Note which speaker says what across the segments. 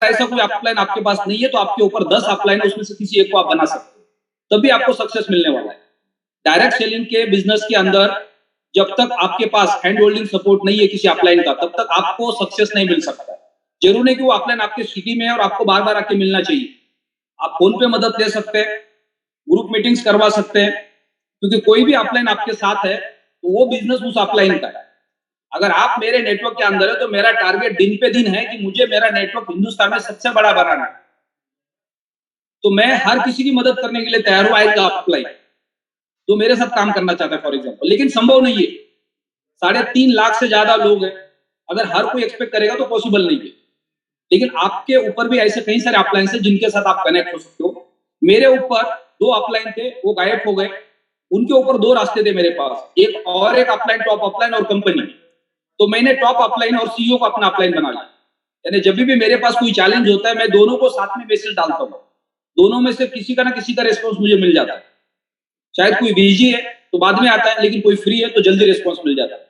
Speaker 1: ऐसा कोई अपलाइन आपके पास नहीं है तो आपके ऊपर 10 अपलाइन उसमें से किसी एक को आप बना सकते हो, तभी आपको सक्सेस मिलने वाला है। डायरेक्ट सेलिंग के बिजनेस के अंदर जब तक आपके पास हैंड होल्डिंग सपोर्ट नहीं है किसी अपलाइन का, तब तक आपको सक्सेस नहीं मिल सकता। जरूर नहीं कि वो अपलाइन आपके सिटी में है और आपको बार बार आके मिलना चाहिए। आप फोन पे मदद ले सकते हैं, ग्रुप मीटिंग्स करवा सकते हैं, क्योंकि कोई भी अपलाइन आपके साथ है तो वो बिजनेस उस अपलाइन का है। अगर आप मेरे नेटवर्क के अंदर है तो मेरा टारगेट दिन पे दिन है कि मुझे मेरा नेटवर्क हिंदुस्तान में सबसे बड़ा बनाना है। तो मैं हर किसी की मदद करने के लिए तैयार हूं, आएगा अपलाइन तो मेरे साथ काम करना चाहता है फॉर एग्जाम्पल, लेकिन संभव नहीं है। 3.5 लाख से ज्यादा लोग हैं, अगर हर कोई एक्सपेक्ट करेगा तो पॉसिबल नहीं है। लेकिन आपके ऊपर भी ऐसे कई सारे अपलाइन है जिनके साथ आप कनेक्ट हो सकते हो। मेरे ऊपर 2 अपलाइन थे, वो गायब हो गए। उनके ऊपर 2 रास्ते थे मेरे पास, एक अपलाइन, टॉप अपलाइन और कंपनी। तो मैंने टॉप अपलाइन और सीईओ को अपना अपलाइन बना लिया। यानी जब भी मेरे पास कोई चैलेंज होता है मैं दोनों को साथ में मैसेज डालता हूँ, दोनों में से किसी का ना किसी का रिस्पॉन्स मुझे मिल जाता है। शायद कोई बिजी है तो बाद में आता है, लेकिन कोई फ्री है तो जल्दी रिस्पॉन्स मिल जाता है।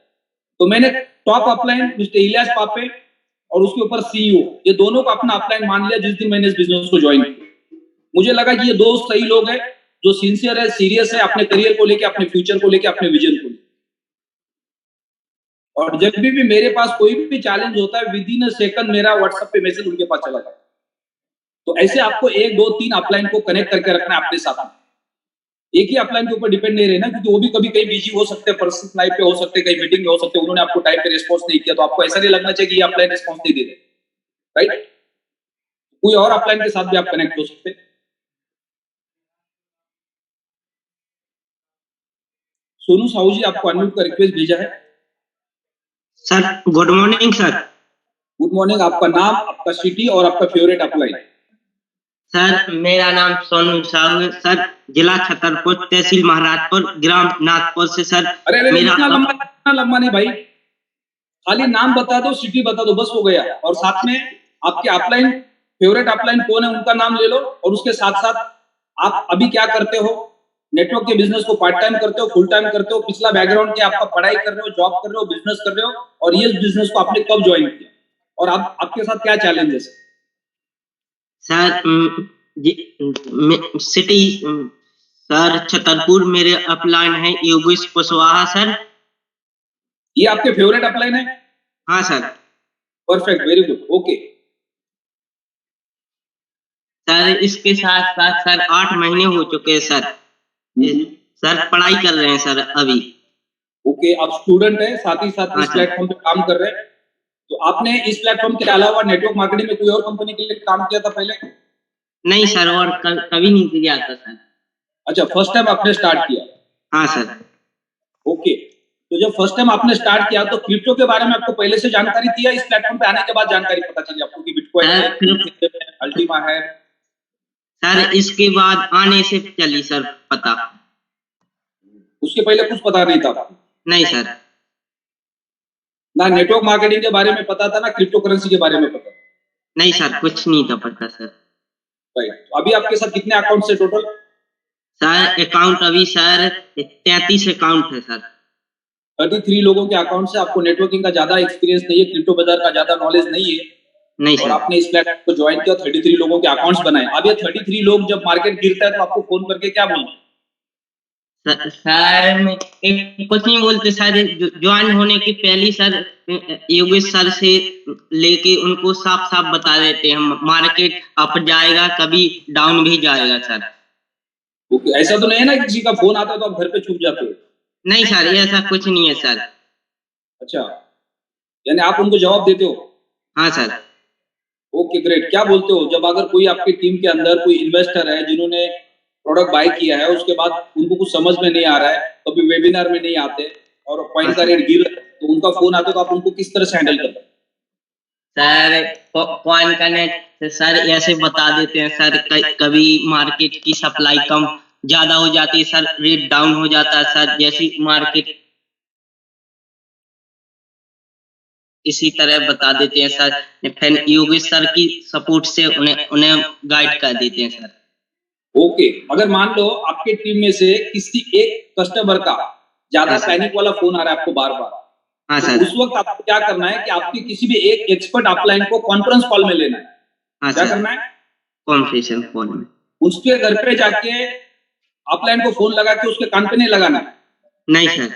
Speaker 1: तो मैंने टॉप अपलाइन मिस्टर इलियास पापे और उसके ऊपर सीईओ, ये दोनों को अपना अपलाइन मान लिया जिस दिन मैंने इस बिजनेस को ज्वाइन किया। मुझे लगा कि ये 2 सही लोग हैं जो सिंसियर है, सीरियस है अपने करियर को लेके, अपने फ्यूचर को लेके, अपने विजन को लेके। और जब भी मेरे पास कोई भी चैलेंज होता है विद इन अ सेकंड मेरा व्हाट्सएप पे मैसेज उनके पास चला जाता है। तो ऐसे आपको 1 2 3 अपलाइन को कनेक्ट करके रखना है अपने साथ में। एक ही अपलाइन के ऊपर डिपेंड नहीं रहना, क्योंकि वो भी कभी कहीं बिजी हो सकते हैं, पर्सनल लाइफ पे हो सकते हैं, कहीं मीटिंग में हो सकते हैं, उन्होंने आपको टाइम पे रिस्पॉन्स नहीं किया तो आपको ऐसा नहीं लगना चाहिए कि ये अपलाइन रिस्पॉन्स नहीं दे रहे, राइट। कोई और अपलाइन के साथ भी आप कनेक्ट हो सकते हैं। सोनू साहू जी, आपको अनम्यूट का रिक्वेस्ट भेजा है।
Speaker 2: Sir good morning sir.
Speaker 1: Good morning. आपका नाम, आपका सिटी और आपका फेवरेट अपलाइन।
Speaker 2: सर मेरा नाम सोनू साहू है सर, जिला छतरपुर, तहसील महाराजपुर, ग्राम नागपुर से सर।
Speaker 1: अरे इतना लंबा नहीं भाई, खाली नाम बता दो, सिटी बता दो, बस हो गया। और साथ में आपके अपलाइन, फेवरेट अपलाइन कौन है उनका नाम ले लो, और उसके साथ साथ आप अभी क्या करते हो, नेटवर्क के बिजनेस को पार्ट टाइम करते हो, फुल टाइम करते हो, पिछला बैकग्राउंड क्या, आपका पढ़ाई कर रहे हो, जॉब कर रहे हो, बिजनेस कर रहे हो, और ये बिजनेस को आपने कब ज्वाइन किया और आपके साथ क्या चैलेंजेस है।
Speaker 2: सर सिटी सर छतरपुर मेरे अपलाइन है योगेश कुशवाहा सर।
Speaker 1: ये आपके फेवरेट अपलाइन है?
Speaker 2: हाँ sir.
Speaker 1: Perfect, very good, okay.
Speaker 2: Sir इसके साथ साथ सर 8 महीने हो चुके हैं सर। सर पढ़ाई कर रहे हैं सर अभी।
Speaker 1: ओके, आप स्टूडेंट है, साथ ही साथ इस प्लेटफॉर्म पे काम कर रहे हैं। तो आपने इस प्लेटफॉर्म के अलावा नेटवर्क मार्केटिंग में कोई और कंपनी के लिए काम किया था पहले?
Speaker 2: नहीं सर, और कभी नहीं किया था सर।
Speaker 1: अच्छा, फर्स्ट टाइम आपने स्टार्ट किया?
Speaker 2: हाँ सर।
Speaker 1: ओके, तो जब फर्स्ट टाइम आपने स्टार्ट किया तो क्रिप्टो के बारे में आपको पहले से जानकारी थी या इस प्लेटफॉर्म पे आने के बाद जानकारी पता चली आपको कि बिटकॉइन है, अल्टीमा है?
Speaker 2: सर इसके बाद आने से चली सर पता।
Speaker 1: उसके पहले कुछ पता नहीं था?
Speaker 2: नहीं सर।
Speaker 1: ना नेटवर्क मार्केटिंग के बारे में पता था, ना क्रिप्टो करेंसी के बारे में पता?
Speaker 2: नहीं सर, कुछ नहीं था पता सर।
Speaker 1: राइट, अभी आपके साथ कितने अकाउंट है टोटल?
Speaker 2: सर अकाउंट अभी सर 33 अकाउंट है सर।
Speaker 1: 33 लोगों के अकाउंट से। आपको नेटवर्किंग का ज्यादा एक्सपीरियंस नहीं है, क्रिप्टो बाजार का ज्यादा नॉलेज नहीं है?
Speaker 2: नहीं
Speaker 1: सर। और आपने इस प्लेटफॉर्म को ज्वाइन किया, 33 लोगों के अकाउंट्स बनाए। अब ये 33 लोग जब मार्केट गिरता है तो आपको फोन करके क्या बोलते?
Speaker 2: सर कुछ नहीं बोलते सर, ज्वाइन होने की पहले सर योगेश सर से लेके उनको साफ साफ बता देते हैं मार्केट अप जाएगा, कभी डाउन भी जाएगा सर।
Speaker 1: ओके, ऐसा तो नहीं है ना किसी का फोन आता है तो आप घर पे छुप जाते हो?
Speaker 2: नहीं सर, ऐसा कुछ नहीं है सर।
Speaker 1: अच्छा, यानी आप उनको जवाब देते हो?
Speaker 2: हाँ सर।
Speaker 1: Okay great. क्या बोलते हो जब अगर कोई आपकी टीम के अंदर कोई इन्वेस्टर है जिन्होंने प्रोडक्ट बाय किया है, उसके बाद उनको कुछ समझ में नहीं आ रहा है, कभी वेबिनार में नहीं आते और कॉइन का रेट गिर रहा है, तो उनका फोन आता है तो आप उनको किस तरह से हैंडल करते हैं?
Speaker 2: सर कॉइन का नेट सर ऐसे बता देते हैं सर, कभी मार्केट की सप्लाई कम ज्यादा हो जाती है सर, रेट डाउन हो जाता है सर, जैसी मार्केट इसी तरह बता देते हैं सर। फिर योगेश सर की सपोर्ट से उन्हें गाइड कर देते हैं सर।
Speaker 1: ओके, अगर मान लो आपके टीम में से किसी एक कस्टमर का ज्यादा पैनिक वाला फोन आ रहा है आपको बार बार,
Speaker 2: हाँ
Speaker 1: तो
Speaker 2: सर।
Speaker 1: उस वक्त आपको क्या करना है कि आपके किसी भी एक एक्सपर्ट अपलाइन को कॉन्फ्रेंस कॉल में लेना है
Speaker 2: हाँ
Speaker 1: क्या
Speaker 2: सर,
Speaker 1: करना है,
Speaker 2: कॉन्फ्रेंस कॉल में।
Speaker 1: उसके घर पे जाके अपलाइन को फोन लगा के उसके कान पे नहीं लगाना है,
Speaker 2: नहीं सर।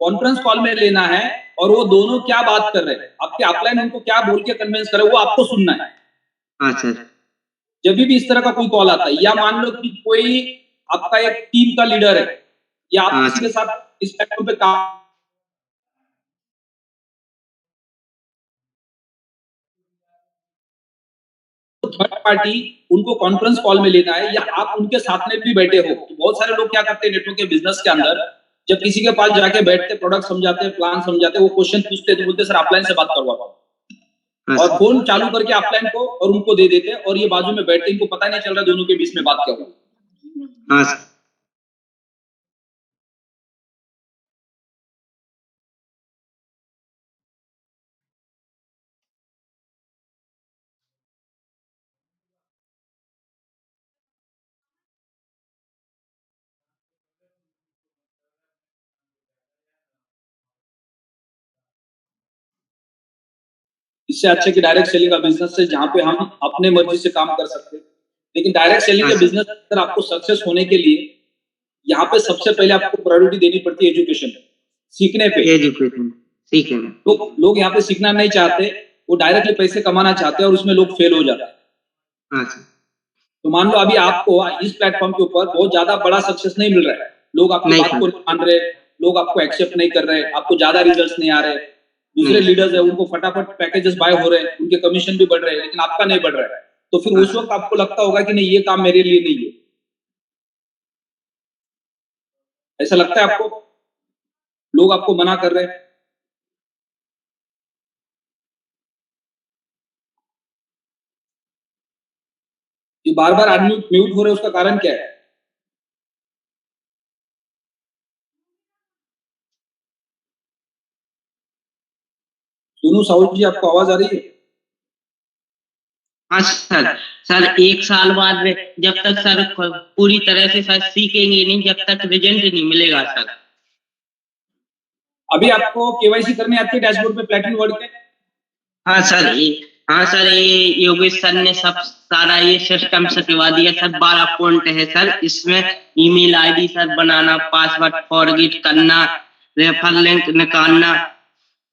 Speaker 1: कॉन्फ्रेंस कॉल में लेना है और वो दोनों क्या बात कर रहे हैं, आपके अपलाइन उनको क्या बोल के कन्विंस करे वो आपको सुनना है।
Speaker 2: हाँ सर।
Speaker 1: जब भी इस तरह का कोई कॉल आता है, या मान लो कि कोई आपका एक टीम का लीडर है या आप
Speaker 2: हाँ
Speaker 1: किसी के
Speaker 2: सर।
Speaker 1: साथ इस प्लेटफॉर्म पे काम, तो थर्ड पार्टी उनको कॉन्फ्रेंस कॉल में लेना है, या आप उनके साथ में भी बैठे हो। तो बहुत सारे लोग क्या करते हैं नेटवर्क के बिजनेस के अंदर, जब किसी के पास जाके बैठते, प्रोडक्ट समझाते हैं, प्लान समझाते हैं, वो क्वेश्चन पूछते तो बोलते सर अपलाइन से बात करवाओ,
Speaker 2: हाँ
Speaker 1: और
Speaker 2: सर।
Speaker 1: फोन चालू करके अपलाइन को और उनको दे देते, और ये बाजू में बैठते, इनको पता नहीं चल रहा दोनों के बीच में बात क्या हुई।
Speaker 2: हाँ सर।
Speaker 1: इससे अच्छा कि डायरेक्ट सेलिंग का बिजनेस है जहां पे हम अपने मर्जी से काम कर सकते हैं। लेकिन डायरेक्ट सेलिंग
Speaker 2: हाँ
Speaker 1: के
Speaker 2: सर।
Speaker 1: बिजनेस अगर आपको सक्सेस होने के लिए यहाँ पे सबसे पहले आपको प्रायोरिटी देनी पड़ती है एजुकेशन, सीखने पे।
Speaker 2: एजुकेशन सीखेंगे।
Speaker 1: तो लोग यहाँ पे सीखना नहीं चाहते, वो डायरेक्टली पैसे कमाना चाहते हैं और उसमें लोग फेल हो जाते हैं।
Speaker 2: हाँ सर।
Speaker 1: तो मान लो अभी आपको इस प्लेटफॉर्म के ऊपर बहुत ज्यादा बड़ा सक्सेस नहीं मिल रहा है, लोग आपकी
Speaker 2: नहीं
Speaker 1: बात
Speaker 2: सर।
Speaker 1: को नहीं मान रहे, लोग आपको एक्सेप्ट नहीं कर रहे, आपको ज्यादा रिजल्ट्स नहीं आ रहे, दूसरे
Speaker 2: नहीं।
Speaker 1: लीडर्स है उनको फटाफट पैकेजेस बाय हो रहे हैं, उनके कमीशन भी बढ़ रहे हैं, लेकिन आपका नहीं बढ़ रहा है। तो फिर उस वक्त आपको लगता होगा कि नहीं ये काम मेरे लिए नहीं है, ऐसा लगता है आपको, लोग आपको मना कर रहे हैं। ये बार बार आदमी म्यूट हो रहे हैं, उसका कारण क्या है? सोनू साहू जी आपको आवाज आ रही है?
Speaker 2: हाँ सर। सर 1 साल बाद जब तक सर पूरी तरह से सर सीखेंगे नहीं, जब तक रिजल्ट नहीं मिलेगा सर।
Speaker 1: अभी आपको केवाईसी करने आती है डैशबोर्ड पे प्लेटिनम वर्ड के?
Speaker 2: हाँ सर। हाँ सर, ये योगेश सर ने सब सारा ये सिस्टम सिखवा दिया सर। 12 पॉइंट है सर इसमें। ईमेल आईडी सर बनाना, पासवर्ड फॉरगेट करना, रेफर लिंक निकालना,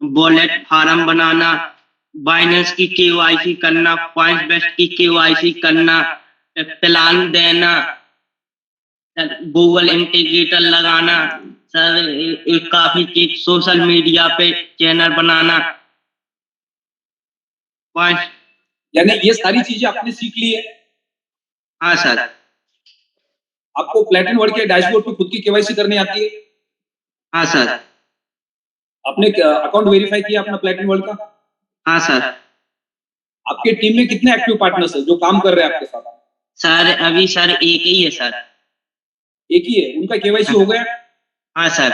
Speaker 2: वॉलेट फार्म बनाना, बाइनेंस की केवाईसी करना, पॉइंट बेस्ट की केवाईसी करना, प्लान देना सर, गूगल इंटीग्रेटर लगाना सर, एक काफी चीज सोशल मीडिया पे चैनल बनाना, पॉइंट।
Speaker 1: यानी ये सारी चीजें आपने सीख ली है।
Speaker 2: हाँ सर।
Speaker 1: आपको प्लेटिनम वर्ड के डैशबोर्ड पे खुद की केवाईसी करनी आती है।
Speaker 2: हाँ सर।
Speaker 1: आपने अकाउंट वेरीफाई किया अपना प्लेटिनम वर्ड का?
Speaker 2: हाँ सर।
Speaker 1: आपके टीम में कितने एक्टिव पार्टनर्स हैं जो काम कर रहे हैं आपके साथ?
Speaker 2: सर अभी सर एक ही है सर।
Speaker 1: एक ही है, उनका केवाईसी हो गया?
Speaker 2: हाँ सर।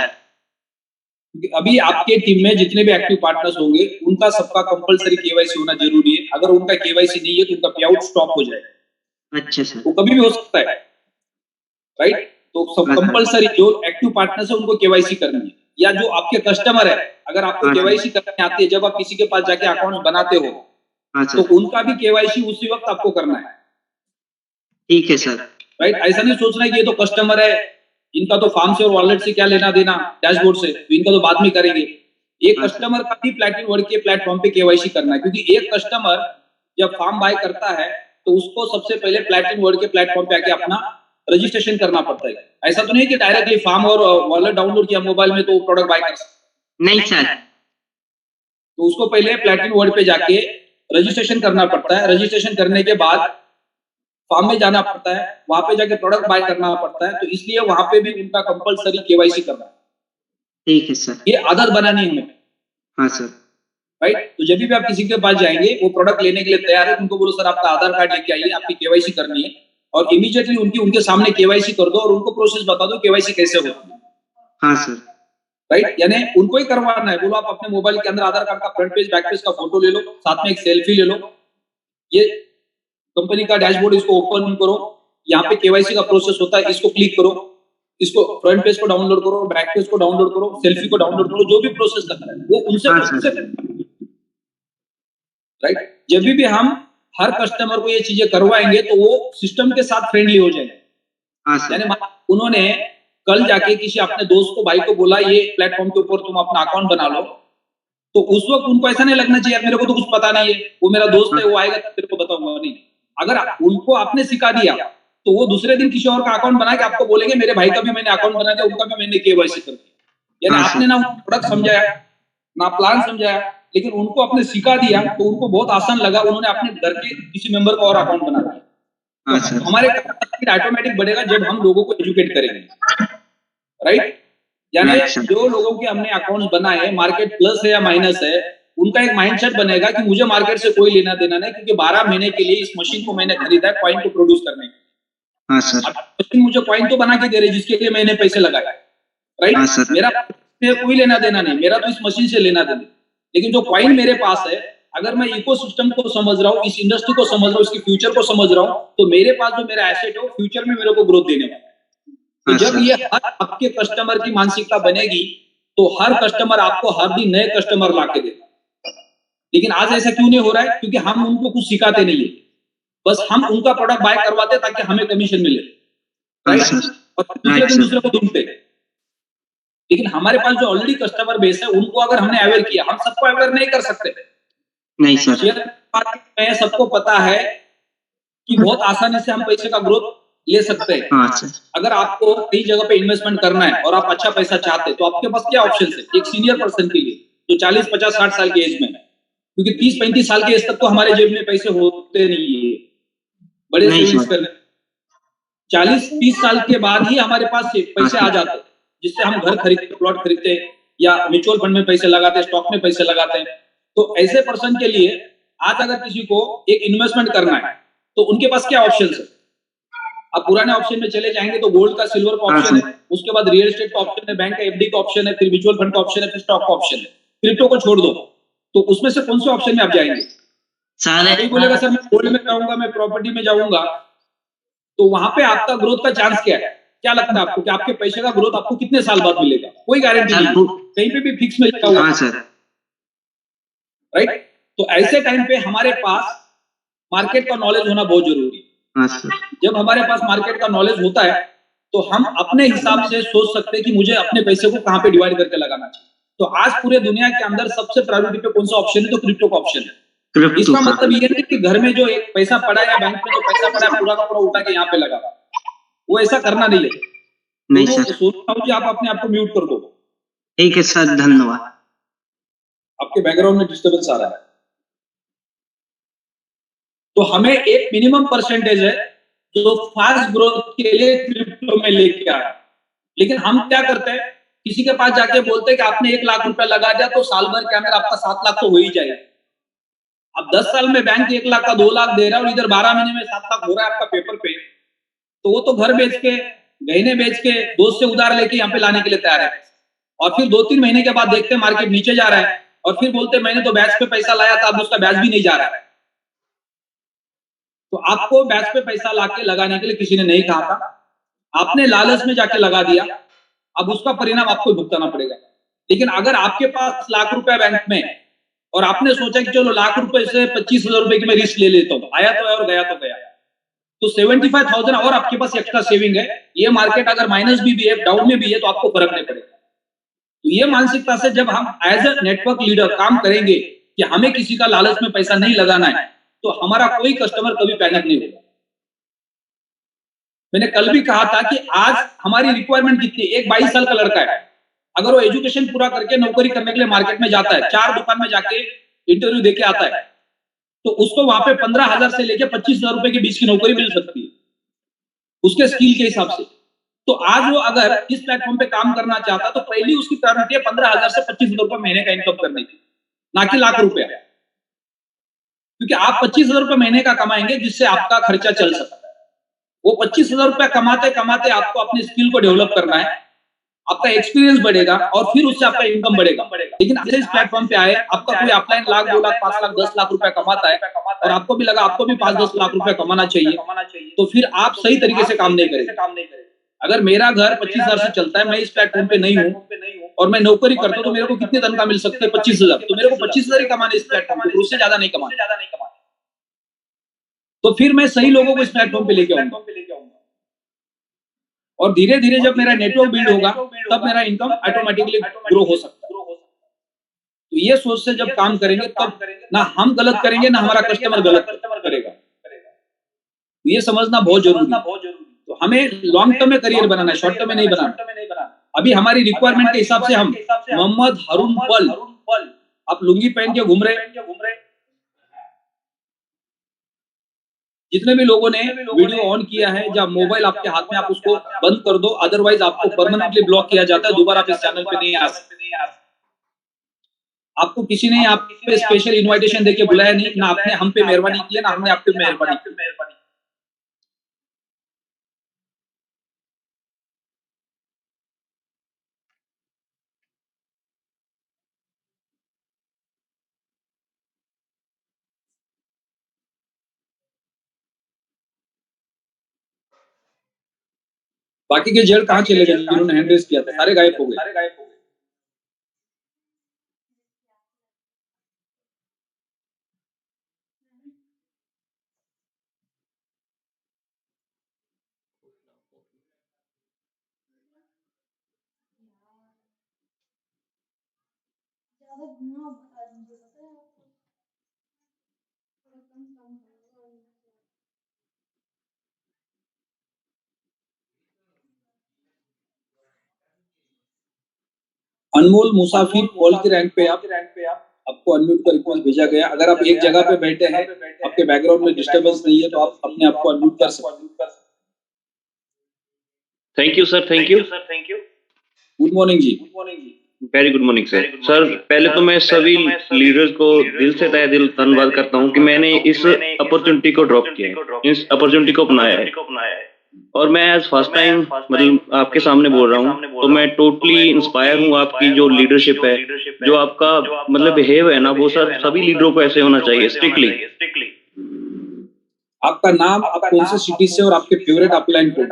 Speaker 1: अभी आपके टीम में जितने भी एक्टिव पार्टनर्स होंगे उनका सबका कंपलसरी केवाईसी होना जरूरी है। अगर उनका केवाईसी नहीं है तो उनका पे आउट स्टॉप हो जाएगा।
Speaker 2: अच्छा सर।
Speaker 1: वो कभी भी हो सकता है, राइट? तो सब
Speaker 2: हाँ सर।
Speaker 1: कंपलसरी जो एक्टिव पार्टनर्स है उनको केवाईसी करनी है। या जो आपके कस्टमर है, अगर आपको
Speaker 2: हाँ सर।
Speaker 1: केवाईसी करनी आती है, जब आप किसी के पास जाके अकाउंट बनाते हो
Speaker 2: हाँ
Speaker 1: तो
Speaker 2: सर।
Speaker 1: उनका भी केवाईसी उसी वक्त आपको करना है,
Speaker 2: ठीक है सर।
Speaker 1: राइट? ऐसा नहीं सोचना है कि ये तो कस्टमर है, इनका तो फार्म से और वॉलेट से क्या लेना देना, डैशबोर्ड से, तो इनका तो बाद में करेंगे। एक
Speaker 2: हाँ सर।
Speaker 1: कस्टमर का भी प्लेटिनम वर्ड के प्लेटफॉर्म पे केवाईसी करना है, क्योंकि एक कस्टमर जब फार्म बाय करता है तो उसको सबसे पहले प्लेटिनम वर्ड के प्लेटफॉर्म पे आके अपना रजिस्ट्रेशन करना पड़ता है। ऐसा तो नहीं कि डायरेक्टली फार्म और वॉलेट डाउनलोड किया मोबाइल में तो प्रोडक्ट बाय कर सकते।
Speaker 2: नहीं सर।
Speaker 1: तो उसको पहले प्लेटिनम वर्ड पे जाके रजिस्ट्रेशन करना पड़ता है। रजिस्ट्रेशन करने के बाद फार्म में जाना पड़ता है, वहां पे जाके प्रोडक्ट बाय करना पड़ता है। तो इसलिए वहां पे भी उनका कंपलसरी केवाईसी करना है।
Speaker 2: ठीक है सर।
Speaker 1: ये आदत बनानी है हमें,
Speaker 2: हाँ सर।
Speaker 1: राइट? तो जब भी आप किसी के पास जाएंगे, वो प्रोडक्ट लेने के लिए तैयार है, उनको बोलो सर आपका आधार कार्ड लेके आइए, आपकी केवाईसी करनी है, और इमीडिएटली उनके सामने केवाईसी कर दो और उनको प्रोसेस बता दो केवाईसी कैसे होती है,
Speaker 2: हाँ सर।
Speaker 1: राइट? यानी उनको ही करवाना है। बोलो आप अपने मोबाइल के अंदर आधार कार्ड का फ्रंट पेज बैक पेज का फोटो ले लो, साथ में एक सेल्फी ले लो, ये कंपनी का डैशबोर्ड, इसको ओपन करो, यहाँ पे केवाईसी का प्रोसेस होता है, इसको क्लिक करो, इसको फ्रंट पेज को डाउनलोड करो, बैक पेज को डाउनलोड करो, सेल्फी को डाउनलोड करो, जो भी प्रोसेस करना है वो उनसे
Speaker 2: हाँ
Speaker 1: खुद
Speaker 2: सर।
Speaker 1: से, राइट? जब भी हम हर कस्टमर को ये चीजें करवाएंगे तो वो सिस्टम के साथ फ्रेंडली हो जाएंगे।
Speaker 2: हाँ सर।
Speaker 1: यानी उन्होंने कल जाके किसी अपने दोस्त को, भाई को बोला ये प्लेटफॉर्म के ऊपर तुम अपना अकाउंट बना लो, तो उस वक्त उनको ऐसा नहीं लगना चाहिए मेरे को तो कुछ पता नहीं है, वो मेरा दोस्त है, वो आएगा तो तेरे को बताऊंगा। नहीं, अगर उनको आपने सिखा दिया तो वो दूसरे दिन किसी और का अकाउंट बना के आपको बोलेंगे मेरे भाई का भी मैंने अकाउंट बना दिया, उनका भी मैंने केवाईसी कर दिया। यानी आपने ना प्रोडक्ट समझाया ना प्लान समझाया, लेकिन उनको आपने सिखा दिया तो उनको बहुत आसान लगा, उन्होंने अपने घर के किसी मेंबर का और अकाउंट बना दिया। तो हमारे ऑटोमेटिक बढ़ेगा जब हम लोगों को एजुकेट करेंगे, राइट। यानी जो लोगों के हमने अकाउंट्स बनाए, मार्केट प्लस है या माइनस है, उनका एक माइंडसेट बनेगा कि मुझे मार्केट से कोई लेना देना नहीं, क्योंकि 12 महीने के लिए इस मशीन को मैंने खरीदा है कॉइन को प्रोड्यूस करने के।
Speaker 2: हाँ सर।
Speaker 1: मशीन मुझे कॉइन तो बना के दे रही है जिसके लिए मैंने पैसे लगाए, राइट।
Speaker 2: हाँ सर।
Speaker 1: मेरा कोई लेना देना नहीं, मेरा तो इस मशीन से लेना देना। लेकिन जो कॉइन मेरे पास है, अगर मैं इकोसिस्टम को समझ रहा हूँ, इस इंडस्ट्री को समझ रहा हूँ, इसके फ्यूचर को समझ रहा हूँ, तो मेरे पास जो मेरा एसेट है वो फ्यूचर में मेरे को ग्रोथ देने वाला है। तो जब ये हर आपके कस्टमर की मानसिकता बनेगी तो हर कस्टमर आपको हर दिन नए कस्टमर ला के देगा। लेकिन आज ऐसा क्यों नहीं हो रहा है? क्योंकि हम उनको कुछ सिखाते नहीं है, बस हम उनका प्रोडक्ट बाय करवाते ताकि हमें कमीशन मिले, राइट, और दूसरे दिन दूसरे को ढूंढते। लेकिन हमारे पास जो ऑलरेडी कस्टमर बेस है उनको अगर हमने अवेयर किया, हम सबको अवेयर नहीं कर सकते।
Speaker 2: नहीं सर।
Speaker 1: शेयर मार्केट में सबको पता है कि बहुत आसानी से हम पैसे का ग्रोथ ले सकते हैं।
Speaker 2: हाँ सर।
Speaker 1: अगर आपको कई जगह पे इन्वेस्टमेंट करना है और आप अच्छा पैसा चाहते हैं तो आपके पास क्या ऑप्शन है? एक सीनियर पर्सन के लिए जो 40, 50, 60 साल की एज में है, क्योंकि 30, 35 साल की एज तक तो हमारे जेब में पैसे होते नहीं है बड़े सेविंग्स करने। 40, 30 साल के बाद ही हमारे पास पैसे आ जाते हैं जिससे हम घर खरीदते, प्लॉट खरीदते या म्यूचुअल फंड में पैसे लगाते हैं, स्टॉक में पैसे लगाते हैं। तो ऐसे पर्सन के लिए आज अगर किसी को एक इन्वेस्टमेंट करना है तो उनके पास क्या ऑप्शन है? आप पुराने ऑप्शन में चले जाएंगे तो गोल्ड का, सिल्वर का ऑप्शन है, उसके बाद रियल एस्टेट का ऑप्शन है, बैंक का एफडी का ऑप्शन है, फिर म्यूचुअल फंड का ऑप्शन है, फिर स्टॉक का ऑप्शन है। क्रिप्टो को छोड़ दो तो उसमें से कौन से ऑप्शन में आप जाएंगे? कोई बोलेगा सर मैं गोल्ड में जाऊंगा, मैं प्रॉपर्टी में जाऊंगा, तो वहां पे आपका ग्रोथ का चांस क्या है? क्या लगता है आपको कि आपके पैसे का ग्रोथ आपको कितने साल बाद मिलेगा? कोई गारंटी नहीं, कहीं पे भी फिक्स मिलेगा हुआ, राइट। तो ऐसे टाइम पे हमारे पास मार्केट का नॉलेज होना बहुत जरूरी है। जब हमारे पास मार्केट का नॉलेज होता है तो हम अपने हिसाब से सोच सकते हैं कि मुझे अपने पैसे को कहां पे डिवाइड करके लगाना चाहिए। तो आज पूरे दुनिया के अंदर सबसे प्रायोरिटी पे कौन सा ऑप्शन है? तो क्रिप्टो का ऑप्शन है। इसका मतलब ये नहीं कि घर में जो एक पैसा पड़ा है या बैंक में जो पैसा पड़ा है पूरा का पूरा उठा के यहाँ पे लगा, वो ऐसा करना नहीं है। नहीं सर। सोचता हूँ कि आप अपने आप को म्यूट कर दो।
Speaker 2: ठीक है सर, धन्यवाद।
Speaker 1: आपके बैकग्राउंड में डिस्टर्बेंस आ रहा है। तो हमें एक मिनिमम परसेंटेज है जो फास्ट ग्रोथ के लिए क्रिप्टो में लेके आया। लेकिन हम क्या करते हैं, किसी के पास जाके बोलते हैं कि आपने 1 लाख रुपया लगा दिया तो साल भर के अंदर आपका 7 लाख तो हो ही जाएगा। अब 10 साल में बैंक 1 लाख का 2 लाख दे रहा है और इधर 12 महीने में 7 लाख हो रहा है आपका पेपर पे, तो वो तो घर बेच के, गहने बेच के, दोस्त से उधार लेके यहाँ पे लाने के लिए तैयार है। और फिर 2-3 महीने के बाद देखते हैं मार्केट नीचे जा रहा है और फिर बोलते हैं मैंने तो ब्याज पे पैसा लाया था, अब उसका ब्याज भी नहीं जा रहा है। तो आपको ब्याज पे पैसा लाके लगाने के लिए किसी ने नहीं कहा था, आपने लालच में जाके लगा दिया, अब उसका परिणाम आपको भुगतना पड़ेगा। लेकिन अगर आपके पास लाख रुपए बैंक में और आपने सोचा कि चलो लाख रुपए से 25,000 रुपए की मैं रिस्क ले लेता हूं, आया तो है और गया तो गया, तो 75,000 और आपके पास एक्स्ट्रा सेविंग है। ये मार्केट अगर माइनस भी है, डाउन में भी है, तो आपको फर्क नहीं पड़ेगा। तो ये मानसिकता से जब हम एज ए नेटवर्क लीडर काम करेंगे कि हमें किसी का लालच में पैसा नहीं लगाना है, तो हमारा कोई कस्टमर कभी पैनिक नहीं होगा। मैंने कल भी कहा था कि आज हमारी रिक्वायरमेंट कितनी है? एक 22 साल का लड़का है, अगर वो एजुकेशन पूरा करके नौकरी करने के लिए मार्केट में जाता है, 4 दुकान में जाके इंटरव्यू देके आता है, तो उसको वहां पे 15,000 से लेके 25,000 रुपए के बीच की नौकरी मिल सकती है उसके स्किल के हिसाब से। तो आज वो अगर इस प्लेटफॉर्म पे काम करना चाहता तो पहली उसकी प्रायोरिटी है 15,000 से 25,000 रुपए महीने का इनकम करने की, ना कि लाख रुपया। क्योंकि आप 25,000 रुपए महीने का कमाएंगे जिससे आपका खर्चा चल सकता है। वो 25,000 रुपया कमाते कमाते आपको अपनी स्किल को डेवलप करना है, आपका एक्सपीरियंस बढ़ेगा और फिर उससे आपका इनकम बढ़ेगा। लेकिन अगर इस प्लेटफॉर्म पे आए, आपका कोई अपलाइन लाख, 2 लाख, 5 लाख, 10 लाख रुपया कमाता है और आपको भी लगा आपको भी 5-10 लाख रुपया कमाना चाहिए, तो फिर आप सही तरीके से काम नहीं करेंगे। अगर मेरा घर 25,000 से चलता है, मैं इस प्लेटफॉर्म पे नहीं हूँ और मैं नौकरी करता हूँ, तो मेरे को कितनी तनख्वाह मिल सकती है? 25,000। तो मेरे को 25,000 ही कमाने इस प्लेटफॉर्म पे, उससे ज्यादा नहीं कमाना। तो फिर मैं सही लोगों को इस प्लेटफॉर्म पे लेके आऊंगा, और धीरे धीरे जब मेरा नेटवर्क बिल्ड होगा तब मेरा इनकम ऑटोमेटिकली ग्रो हो सकता है। तो ये सोच से जब काम करेंगे तब ना हम गलत करेंगे ना हमारा कस्टमर गलत करेगा। तो ये समझना बहुत जरूरी है। तो हमें लॉन्ग टर्म में करियर बनाना है, शॉर्ट टर्म में नहीं बनाना। अभी हमारी रिक्वायरमेंट के हिसाब से हम मोहम्मद हारून पल, आप लुंगी पहन के घूम रहे, जितने भी लोगों ने वीडियो ऑन किया है या मोबाइल आपके हाथ में, आप उसको बंद कर दो, अदरवाइज आपको परमानेंटली ब्लॉक किया जाता है, दोबारा आप इस चैनल पे नहीं आ सकते। आपको किसी ने आप पे स्पेशल इनविटेशन देके बुलाया नहीं, ना आपने हम पे मेहरबानी की है, ना हमने आप पे मेहरबानी की। बाकी के जेल कहाँ चले गए जिन्होंने हैंड रेज किया था? सारे गायब हो गए। अनमोल मुसाफिर कॉल की रैंक पे आपको अनम्यूट का रिक्वेस्ट भेजा गया। अगर आप एक जगह पे बैठे हैं, आपके बैकग्राउंड में डिस्टर्बेंस नहीं है, तो आप अपने आप को अनम्यूट कर सकते हैं।
Speaker 3: Thank you sir, thank you.
Speaker 1: Good morning जी।
Speaker 3: Very good morning sir. Sir पहले तो मैं सभी लीडर्स को दिल से तहे दिल धन्यवाद करता हूं कि मैंने इस अपॉर्चुनिटी को ड्रॉप किया, इस अपॉर्चुनिटी को अपनाया है, और मैं एज फर्स्ट टाइम मतलब आपके सामने बोल रहा हूं, तो मैं टोटली इंस्पायर हूं। आपकी जो लीडरशिप है, जो आपका मतलब बिहेव है ना, वो सर सभी लीडरों को ऐसे होना चाहिए, स्ट्रिक्टली।
Speaker 1: आपका नाम, आप कौन से सिटी से, और आपके फेवरेट अपलाइन कोड?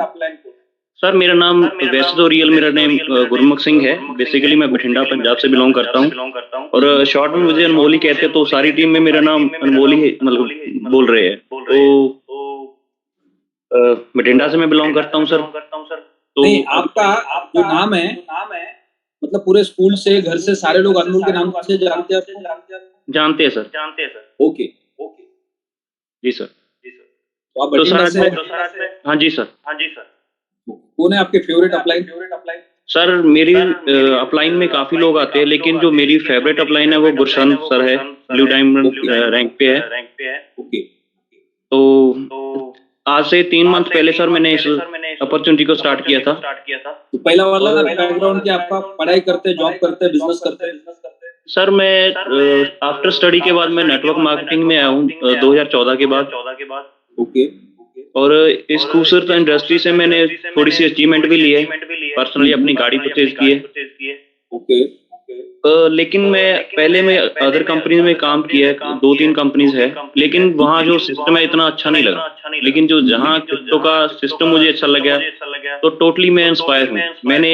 Speaker 3: सर मेरा नाम वैसे तो रियल मेरा नेम गुरमुख सिंह है। बेसिकली मैं बठिंडा पंजाब से बिलोंग करता हूँ, और शॉर्ट में मुझे अनमोली कहते हैं, तो सारी टीम में मेरा नाम अनमोली मतलब बोल रहे हैं। तो बठिंडा से मैं बिलोंग करता हूँ सर।
Speaker 1: तो नहीं, आपका जो नाम है मतलब पूरे स्कूल से, घर से सारे लोग अनमोल के नाम से जानते हैं आपको?
Speaker 3: जानते हैं सर।
Speaker 1: ओके
Speaker 3: जी सर।
Speaker 1: तो आप बठिंडा से?
Speaker 3: हाँ जी सर।
Speaker 1: कौन है आपके फेवरेट अपलाइन?
Speaker 3: सर मेरी अपलाइन में काफी लोग आते हैं, लेकिन जो मेरी फेवरेट अपलाइन है वो गुरशन सर है, ब्लू डायमंड रैंक पे है।
Speaker 1: ओके।
Speaker 3: तो आज से 3 मंथ पहले सर मैंने इस अपॉर्चुनिटी को स्टार्ट किया था।
Speaker 1: तो पहला वाला बैकग्राउंड क्या आपका? पढ़ाई करते, जॉब करते, बिजनेस करते?
Speaker 3: सर मैं आफ्टर स्टडी के बाद मैं नेटवर्क मार्केटिंग में आया हूँ 2014 के बाद।
Speaker 1: ओके।
Speaker 3: और इस खूबसूरत इंडस्ट्री से मैंने थोड़ी सी अचीवमेंट भी ली है, पर्सनली अपनी गाड़ी परचेज की है।
Speaker 1: ओके।
Speaker 3: लेकिन मैं अदर कंपनी में काम किया है, 2-3 कंपनीज है, लेकिन वहाँ जो सिस्टम है इतना अच्छा नहीं लगा। लेकिन जो जहाँ क्रिप्टो का सिस्टम मुझे अच्छा लगा, तो टोटली मैं इंस्पायर हूँ। मैंने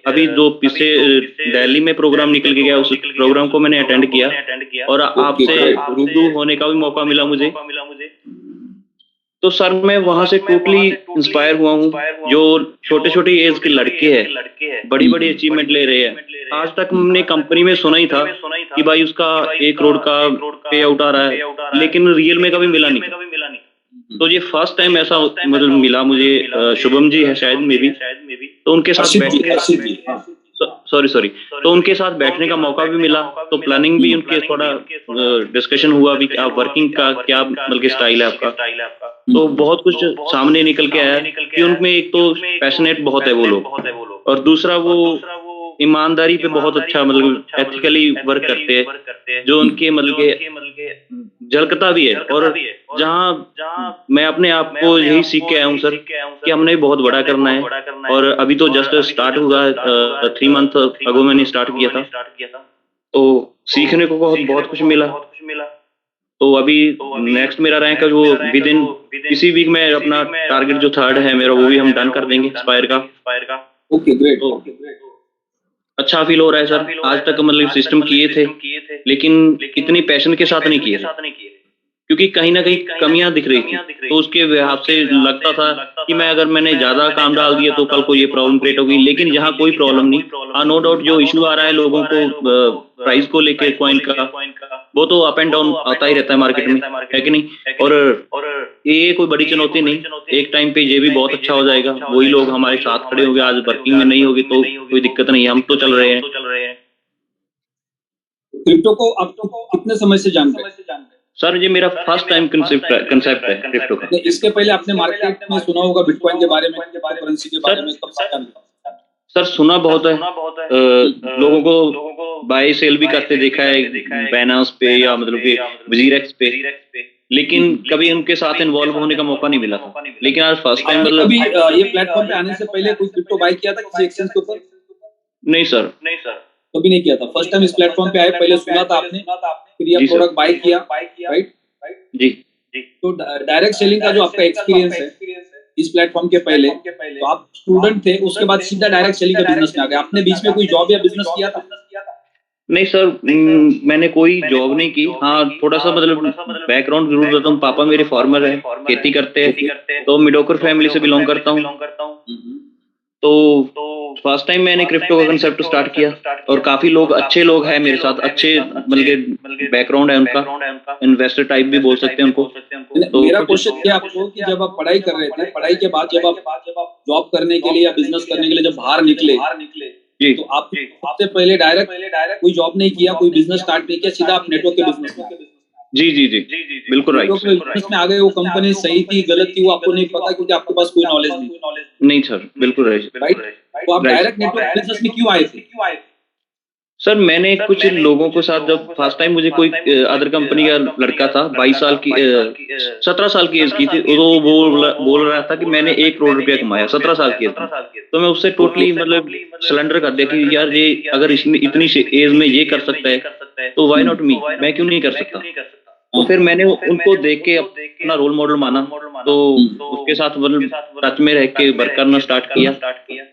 Speaker 3: अभी जो पीछे दिल्ली में प्रोग्राम निकल के गया, उस प्रोग्राम को मैंने अटेंड किया, और आपसे रूबरू होने का भी मौका मिला मुझे। तो सर मैं वहां से टोटली इंस्पायर हुआ हूँ। जो छोटे छोटे एज के लड़के हैं, बड़ी बड़ी अचीवमेंट ले रहे हैं। आज तक हमने कंपनी में सुना ही था कि भाई उसका 1 करोड़ का पे आउट आ रहा है, लेकिन रियल में कभी मिला नहीं। तो ये फर्स्ट टाइम ऐसा मतलब मिला मुझे। शुभम जी है शायद मे भी, तो उनके साथ सॉरी तो उनके साथ बैठने का मौका भी मिला। तो प्लानिंग भी उनके थोड़ा डिस्कशन हुआ भी, आप वर्किंग का क्या बल्कि स्टाइल है आपका। तो बहुत कुछ सामने निकल के आया कि उनमें एक तो पैशनेट बहुत है वो लोग, और दूसरा वो ईमानदारी पे बहुत अच्छा मतलब एथिकली वर्क करते हैं, जो उनके मतलब के झलकता भी है। और जहाँ मैं अपने आप को यही सीख के आया हूँ सर कि हमने बहुत बड़ा करना है, और अभी तो जस्ट स्टार्ट हुआ, 3 मंथ अगो मैंने स्टार्ट किया था, तो सीखने को बहुत कुछ मिला। तो अभी नेक्स्ट मेरा रैंक है जो विद इन इसी वीक में अपना टारगेट जो 3rd है मेरा, वो भी हम डन कर देंगे स्पायर का।
Speaker 1: Okay great.
Speaker 3: अच्छा फील हो रहा है सर। आज तक मतलब सिस्टम किए थे, लेकिन इतनी पैशन के साथ नहीं किए थे। क्योंकि कहीं ना कहीं कमियां दिख रही थी, तो उसके हिसाब से लगता था कि मैं अगर मैंने ज्यादा काम डाल दिया तो कल को ये प्रॉब्लम क्रिएट होगी। लेकिन यहाँ कोई प्रॉब्लम नहीं। हाँ, नो डाउट जो इशू आ रहा है लोगों को प्राइस को लेके कॉइन का, वो तो अप एंड डाउन आता ही रहता है मार्केट में, है कि नहीं। और ये कोई बड़ी चुनौती नहीं, एक टाइम पे ये भी बहुत अच्छा हो जाएगा। वही लोग हमारे साथ खड़े होंगे, आज वर्किंग में नहीं होगी तो कोई दिक्कत नहीं है, हम तो चल रहे हैं।
Speaker 1: क्रिप्टो को आप तो कितने समय से जानते हैं?
Speaker 3: सर ये मेरा फर्स्ट टाइम कंसेप्ट है क्रिप्टो का।
Speaker 1: इसके पहले आपने मार्केट में सुना होगा बिटकॉइन के बारे में, करेंसी के बारे में, कब से जानते?
Speaker 3: सर सुना बहुत है, लोगों को बाय सेल भी करते देखा है बाइनेंस पे या मतलब कि वजीरेक्स पे, लेकिन कभी उनके साथ इन्वॉल्व होने का मौका नहीं मिला था। लेकिन आज फर्स्ट टाइम मतलब
Speaker 1: अभी ये प्लेटफॉर्म पे आने से पहले कोई क्रिप्टो बाय किया था किसी एक्सचेंज के ऊपर?
Speaker 3: नहीं सर,
Speaker 1: कभी नहीं किया था, फर्स्ट टाइम इस प्लेटफॉर्म पे आए, पहले सुना था आपने, फिर ये प्रोडक्ट बाय किया, राइट?
Speaker 3: जी।
Speaker 1: तो डायरेक्ट सेलिंग का जो आपका एक्सपीरियंस है इस प्लेटफॉर्म के पहले, तो आप स्टूडेंट थे, उसके बाद सीधा डायरेक्ट सेलिंग का बिजनेस में आ गए। आपने बीच में कोई जॉब या बिजनेस किया था?
Speaker 3: नहीं सर, मैंने कोई जॉब नहीं की। हाँ, थोड़ा सा मतलब बैकग्राउंड जरूर देता हूँ। पापा मेरे फार्मर हैं, खेती करते हैं, तो मिडोकर फैमिली से बिलोंग करता हूँ। तो फर्स्ट टाइम मैंने क्रिप्टो का कंसेप्ट स्टार्ट किया, और काफी लोग अच्छे लोग हैं मेरे साथ, अच्छे मतलब बैकग्राउंड है उनका, इन्वेस्टर टाइप भी बोल सकते हैं उनको।
Speaker 1: तो मेरा क्वेश्चन ये आपको कि जब आप पढ़ाई कर रहे थे, पढ़ाई के बाद जब आप जॉब करने के लिए या बिजनेस करने के लिए जब बाहर निकले
Speaker 3: जी,
Speaker 1: तो आप सबसे पहले डायरेक्ट कोई जॉब नहीं किया, कोई बिजनेस स्टार्ट नहीं किया, सीधा आप नेटवर्क के बिजनेस में?
Speaker 3: जी जी जी, बिल्कुल राइट।
Speaker 1: बिजनेस में आ गए, वो कंपनी सही थी गलत थी वो आपको नहीं पता क्योंकि आपके पास कोई नॉलेज
Speaker 3: नहीं सर, बिल्कुल राइट।
Speaker 1: तो आप डायरेक्ट नेटवर्क बिजनेस में क्यों आए थे?
Speaker 3: सर मैंने कुछ लोगों के साथ, जब फर्स्ट टाइम मुझे कोई अदर कंपनी का लड़का था, 22 साल की 17 साल की एज की थी, तो वो बोल रहा था कि मैंने 1 करोड़ रुपया कमाया 17 साल की एज में। तो मैं उससे टोटली मतलब सरेंडर कर दिया कि यार ये अगर इतनी एज में ये कर सकता है तो व्हाई नॉट मी, मैं क्यों नहीं कर सकता। तो फिर मैंने उनको देख के अपना रोल मॉडल माना, तो उसके साथ मतलब टच में रह के वर्क करना स्टार्ट किया।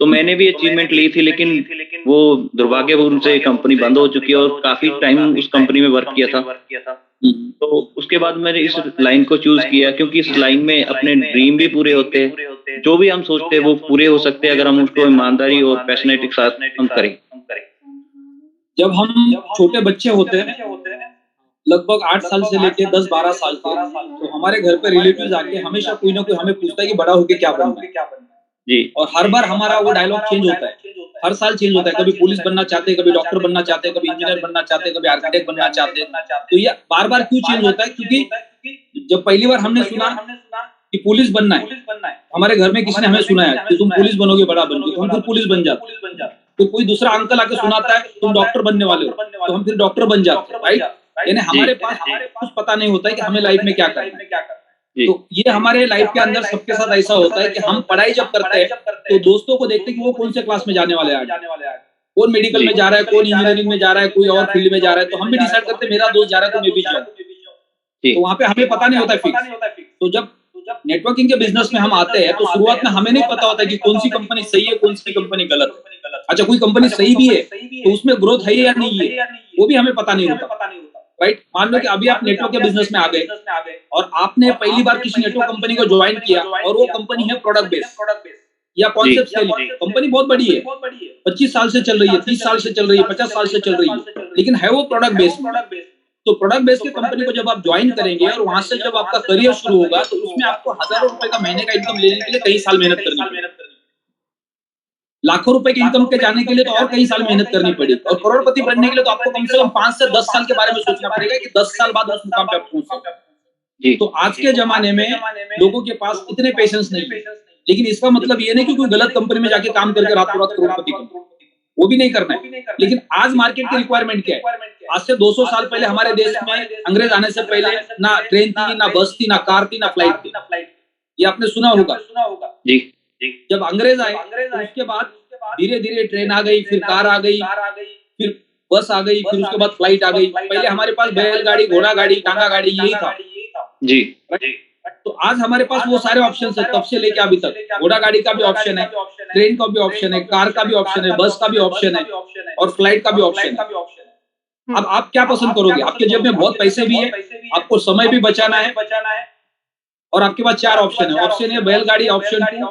Speaker 3: तो मैंने भी अचीवमेंट ली थी, लेकिन वो दुर्भाग्यपूर्ण से कंपनी बंद हो चुकी है, और काफी टाइम उस कंपनी में वर्क किया था। तो उसके बाद मैंने इस लाइन को चूज किया, क्योंकि इस लाइन में अपने ड्रीम भी पूरे होते हैं, जो भी हम सोचते हैं वो पूरे हो सकते हैं अगर हम उसको ईमानदारी और पैशनेट के साथ हम करें।
Speaker 1: जब हम छोटे बच्चे होते हैं लगभग 8 साल से लेके 10-12 साल तक, तो हमारे घर पे रिलेटिव्स आके हमेशा कोई ना कोई हमें पूछता है कि बड़ा होके क्या बनना है
Speaker 3: जी।
Speaker 1: और हर बार हमारा वो डायलॉग चेंज होता है, हर साल चेंज होता है। कभी पुलिस बनना चाहते हैं, कभी डॉक्टर बनना चाहते हैं, कभी इंजीनियर बनना चाहते हैं, कभी आर्किटेक्ट बनना चाहते हैं। तो ये बार बार क्यों चेंज होता है? क्योंकि जब पहली बार हमने सुना कि पुलिस बनना है, हमारे घर में किसी ने हमें सुनाया कि तुम पुलिस बनोगे बड़ा बनोगे, तो हम फिर पुलिस बन जाते। तो कोई दूसरा अंकल आके सुनाता है तुम डॉक्टर बनने वाले हो, तो हम फिर डॉक्टर बन जाते हैं, राइट? यानी हमारे पास कुछ पता नहीं होता है कि हमें लाइफ में क्या करना है। तो ये हमारे लाइफ के अंदर सबके साथ ऐसा होता है कि हम पढ़ाई जब करते हैं तो दोस्तों को देखते हैं कि वो कौन से क्लास में जाने वाले हैं, कौन मेडिकल में जा रहा है, कौन इंजीनियरिंग में जा रहा है, कोई और फील्ड में जा रहा है। तो हम भी डिसाइड करते हैं मेरा दोस्त जा रहा है तो मैं भी जाऊँ, तो वहाँ पे हमें पता नहीं होता है फिक्स। तो जब नेटवर्किंग के बिजनेस में हम आते हैं तो शुरुआत में हमें नहीं पता होता है कि कौन सी कंपनी सही है, कौन सी कंपनी गलत है। अच्छा, कोई कंपनी सही भी है तो उसमें ग्रोथ है या नहीं है वो भी हमें पता नहीं होता, राइट? मान लो कि अभी आप नेटवर्क के बिजनेस में आ गए और आपने पहली बार किसी नेटवर्क कंपनी को ज्वाइन किया और वो कंपनी है प्रोडक्ट बेस्ड या कॉन्सेप्ट सेलिंग। कंपनी बहुत बड़ी है, 25 साल से चल रही है, 30 साल से चल रही है, 50 साल से चल रही है, लेकिन है वो प्रोडक्ट बेस्ड। तो प्रोडक्ट बेस्ड की कंपनी को जब आप ज्वाइन करेंगे और वहां से जब आपका करियर शुरू होगा तो उसमें आपको हजारों रुपए का महीने का इनकम लेने के लिए कई साल मेहनत करनी पड़ेगी, लाखों रुपए की इनकम के जाने के लिए तो और कई साल मेहनत करनी पड़ेगी, और करोड़पति बनने के लिए तो आपको कम से कम 5 से 10 साल के बारे में सोचना पड़ेगा कि 10 साल बाद उस मुकाम पे आप पहुंच सकते। तो आज के जमाने में लोगों के पास इतने पेशेंस नहीं है, लेकिन इसका मतलब ये नहीं कि कोई गलत कंपनी में जाके काम करके रातों रात करोड़पति बनो, वो भी नहीं करना है। लेकिन आज मार्केट की रिक्वायरमेंट क्या है? आज से 200 साल पहले हमारे देश में अंग्रेज आने से पहले ना ट्रेन थी, ना बस थी, ना कार थी, ना फ्लाइट थी। ये आपने सुना होगा
Speaker 3: जी।
Speaker 1: जब अंग्रेज आए तो उसके बाद धीरे धीरे ट्रेन आ गई, फिर कार आ गई, फिर बस आ गई, फिर उसके बाद फ्लाइट आ गई। पहले हमारे पास बैलगाड़ी, घोड़ा गाड़ी, टांगा गाड़ी यही था
Speaker 3: जी।
Speaker 1: तो आज हमारे पास वो सारे ऑप्शन है तब से लेके अभी तक। घोड़ा गाड़ी का भी ऑप्शन है, ट्रेन का भी ऑप्शन है, कार का भी ऑप्शन है, बस का भी ऑप्शन है और फ्लाइट का भी ऑप्शन है। अब आप क्या पसंद करोगे? आपके जेब में बहुत पैसे भी है, आपको समय भी बचाना है, और आपके पास 4 ऑप्शन है। ऑप्शन ए बैलगाड़ी, option 2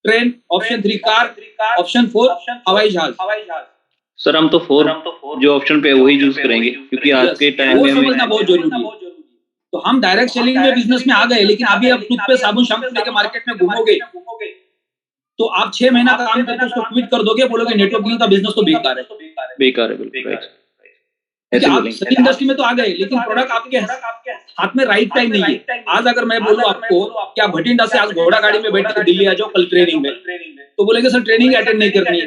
Speaker 1: train, option 3 car, option 4 हवाई जहाज।
Speaker 3: सर हम तो 4 जो ऑप्शन पे है वही यूज करेंगे, क्योंकि आज के टाइम
Speaker 1: वो
Speaker 3: में हमें
Speaker 1: समझना बहुत जरूरी है। तो हम डायरेक्ट सेलिंग में बिजनेस में आ गए, लेकिन अभी अब टूथपेस्ट साबुन शैम्पू लेके मार्केट में घूमोगे तो आप 6 महीना का काम करके उसको क्विट कर दोगे, बोलोगे नेटवर्किंग का बिजनेस तो बेकार है।
Speaker 3: बेकार है, बिल्कुल राइट।
Speaker 1: क्योंकि
Speaker 3: ऐसे
Speaker 1: आप
Speaker 3: बोलेंगे
Speaker 1: सही इंडस्ट्री में तो आ गए, लेकिन प्रोडक्ट आपके हाथ में राइट टाइम नहीं है। आज अगर मैं बोलूं आपको क्या भटिंडा से आज घोड़ा गाड़ी में बैठ के दिल्ली आ जाओ कल ट्रेनिंग में, तो बोलेंगे सर ट्रेनिंग अटेंड नहीं करनी है।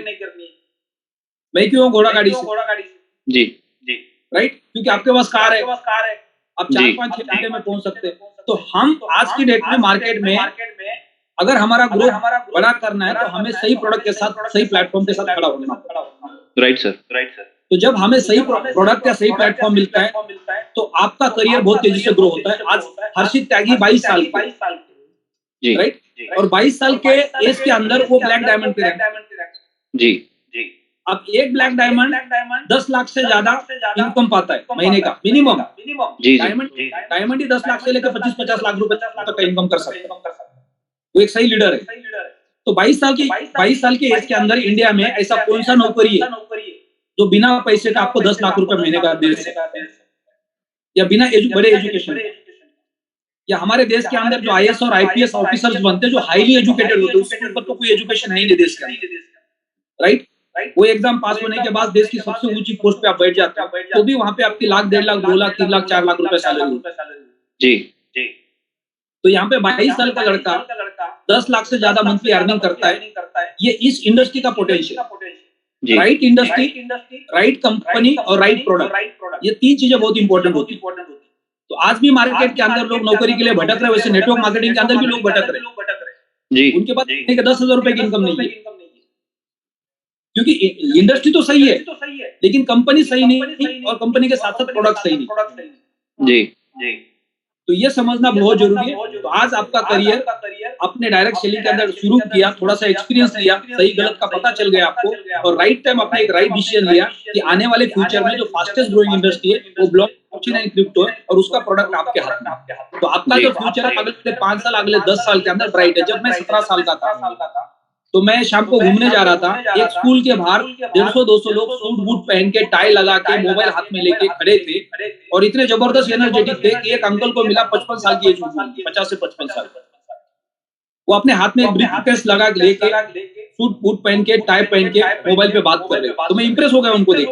Speaker 1: मैं क्यों घोड़ा गाड़ी से?
Speaker 3: जी
Speaker 1: राइट, क्योंकि आपके पास कार है, आप 4-5-6 घंटे में पहुंच सकते हैं। तो हम आज की डेट में मार्केट में अगर हमारा ग्रोथ बड़ा करना है तो हमें सही प्रोडक्ट के साथ सही प्लेटफॉर्म के साथ खड़ा होना पड़ेगा।
Speaker 3: Right sir.
Speaker 1: तो जब हमें सही प्रोडक्ट या सही प्लेटफॉर्म मिलता है तो आपका करियर बहुत तेजी से ग्रो होता है। आज हर्षित त्यागी 22 साल के, राइट, और 22 साल के एज के अंदर वो ब्लैक डायमंड पे रैंक।
Speaker 3: जी
Speaker 1: अब एक ब्लैक डायमंड 10 लाख से ज्यादा इनकम पाता है महीने का मिनिमम।
Speaker 3: जी
Speaker 1: डायमंड ही 10 लाख से लेकर 25-50 लाख रुपए तक का इनकम कर सकता है। वो एक सही लीडर है। तो 22 साल के एज के अंदर इंडिया में ऐसा कौन सा नौकरी है जो बिना पैसे का आपको 10 लाख रुपए महीने का दे सकता है, या बिना बड़े एजुकेशन, या हमारे देश के अंदर जो आईएएस और आईपीएस ऑफिसर्स बनते हैं जो हाईली एजुकेटेड होते हैं, उसके ऊपर तो कोई एजुकेशन है नहीं देश का, राइट। वो एग्जाम पास होने के बाद देश की सबसे ऊंची पोस्ट पे आप बैठ जाते हैं, तो भी वहां पे आपकी 1 लाख, 1.5 लाख, 2 लाख, 3 लाख, 4 लाख रुपए सैलरी।
Speaker 3: जी
Speaker 1: तो यहाँ पे 22 साल का लड़का 10 लाख से ज्यादा मंथली अर्निंग करता है। ये इस इंडस्ट्री का potential, right industry, right company और राइट प्रोडक्ट, ये 3 चीजें बहुत इंपॉर्टेंट होती है। तो आज भी मार्केट के अंदर लोग नौकरी के लिए भटक रहे हैं, वैसे नेटवर्क मार्केटिंग के अंदर भी लोग भटक रहे हैं।
Speaker 3: जी
Speaker 1: उनके पास 10,000 रुपए की इनकम नहीं है, क्योंकि इंडस्ट्री तो सही है लेकिन कंपनी सही नहीं, और कंपनी के साथ साथ प्रोडक्ट सही नहीं।
Speaker 3: जी
Speaker 1: तो ये समझना बहुत जरूरी है। तो आज आपका करियर अपने डायरेक्ट सेलिंग के अंदर शुरू किया, थोड़ा सा एक्सपीरियंस लिया, सही गलत का पता चल गया आपको, और राइट टाइम आपने एक राइट डिसीजन लिया कि आने वाले फ्यूचर में जो फास्टेस्ट ग्रोइंग इंडस्ट्री है वो ब्लॉकचेन एंड क्रिप्टो है, और उसका प्रोडक्ट आपके हाथ में। तो आपका जो फ्यूचर है अगले 5 साल, अगले 10 साल के अंदर ब्राइट है। जब मैं 17 साल का था तो मैं शाम को घूमने जा रहा था, एक स्कूल के बाहर 150-200 लोग सूट बूट पहन के, टाई लगा के, मोबाइल हाथ में लेके खड़े थे, और इतने जबरदस्त एनर्जेटिक थे कि एक अंकल को मिला 55 साल की एज, 50 से 55 साल। वो अपने हाथ में एक ब्रीफकेस लगा लेके, सूट बूट पहन के, टाई पहन के मोबाइल पे बात कर रहे थे। तो मैं इंप्रेस हो गया उनको देख,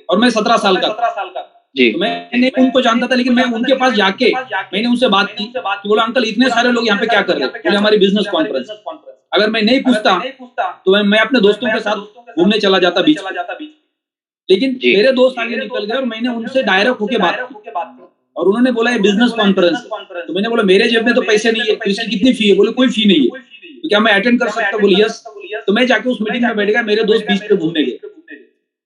Speaker 1: और मैं 17 साल का था। तो मैंने उनको जानता था, लेकिन मैं उनके पास जाके मैंने उनसे बात की, बोला अंकल इतने सारे लोग यहाँ पे क्या कर रहे हैं? बोले हमारी बिजनेस कॉन्फ्रेंस। अगर मैं नहीं पूछता तो मैं अपने दोस्तों के साथ घूमने चला जाता बीच, लेकिन मेरे दोस्त आगे निकल गए और मैंने उनसे डायरेक्ट होके बात की, और उन्होंने बोला ये बिजनेस कॉन्फ्रेंस। तो मैंने बोला मेरे जेब में तो पैसे नहीं है, तो इसकी कितनी फी है? बोले कोई फी नहीं है। तो क्या मैं अटेंड कर सकता? बोले यस। तो मैं जाके उस मीटिंग में बैठ गया, मेरे दोस्त बीच पे घूमने गए,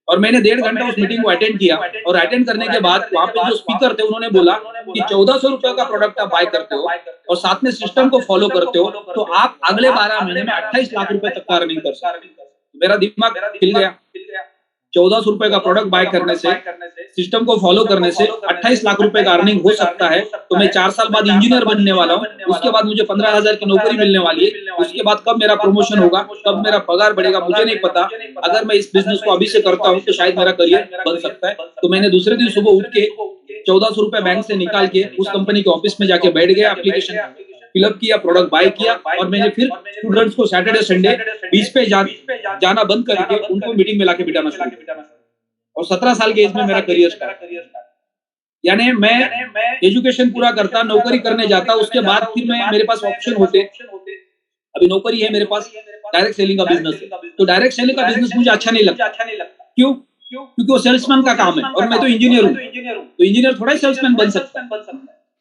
Speaker 1: और मैंने 1.5 घंटा उस मीटिंग को अटेंड किया। और अटेंड करने के बाद वहां पे जो स्पीकर थे उन्होंने बोला कि 1400 रुपए का प्रोडक्ट आप बाय करते हो और साथ में सिस्टम को फॉलो करते हो तो आप अगले 12 महीने में 28 लाख रुपए तक का अर्निंग कर सकते हो। मेरा दिमाग खिल गया। 1400 रुपए का प्रोडक्ट बाय करने से, सिस्टम को फॉलो करने से 28 लाख रुपए का अर्निंग हो सकता है। तो मैं 4 साल बाद इंजीनियर बनने वाला हूँ, उसके बाद मुझे 15,000 की नौकरी मिलने वाली है, उसके बाद कब मेरा प्रमोशन होगा, कब मेरा पगार बढ़ेगा मुझे नहीं पता। अगर मैं इस बिजनेस को अभी से करता हूँ तो शायद मेरा करियर बन सकता है। तो मैंने दूसरे दिन सुबह उठ के 1400 रुपए बैंक से निकाल के उस कंपनी के ऑफिस में जाके बैठ गया, एप्लीकेशन फिलअप किया, प्रोडक्ट बाय किया, और मैंने फिर स्टूडेंट्स को सैटरडे संडे बीच पे जाना बंद करके उनको मीटिंग में लाके बिठाना शुरू किया। और 17 साल के एज में मेरा करियर स्टार्ट। यानी मैं एजुकेशन पूरा करता, नौकरी करने जाता, उसके बाद फिर मेरे पास ऑप्शन होते। अभी नौकरी है मेरे पास, डायरेक्ट सेलिंग का बिजनेस है, तो डायरेक्ट सेलिंग का बिजनेस मुझे अच्छा नहीं लगता। क्यों? क्योंकि वो सेल्समैन का काम है, और मैं तो इंजीनियर हूँ, तो इंजीनियर थोड़ा ही सेल्समैन बन सकता है।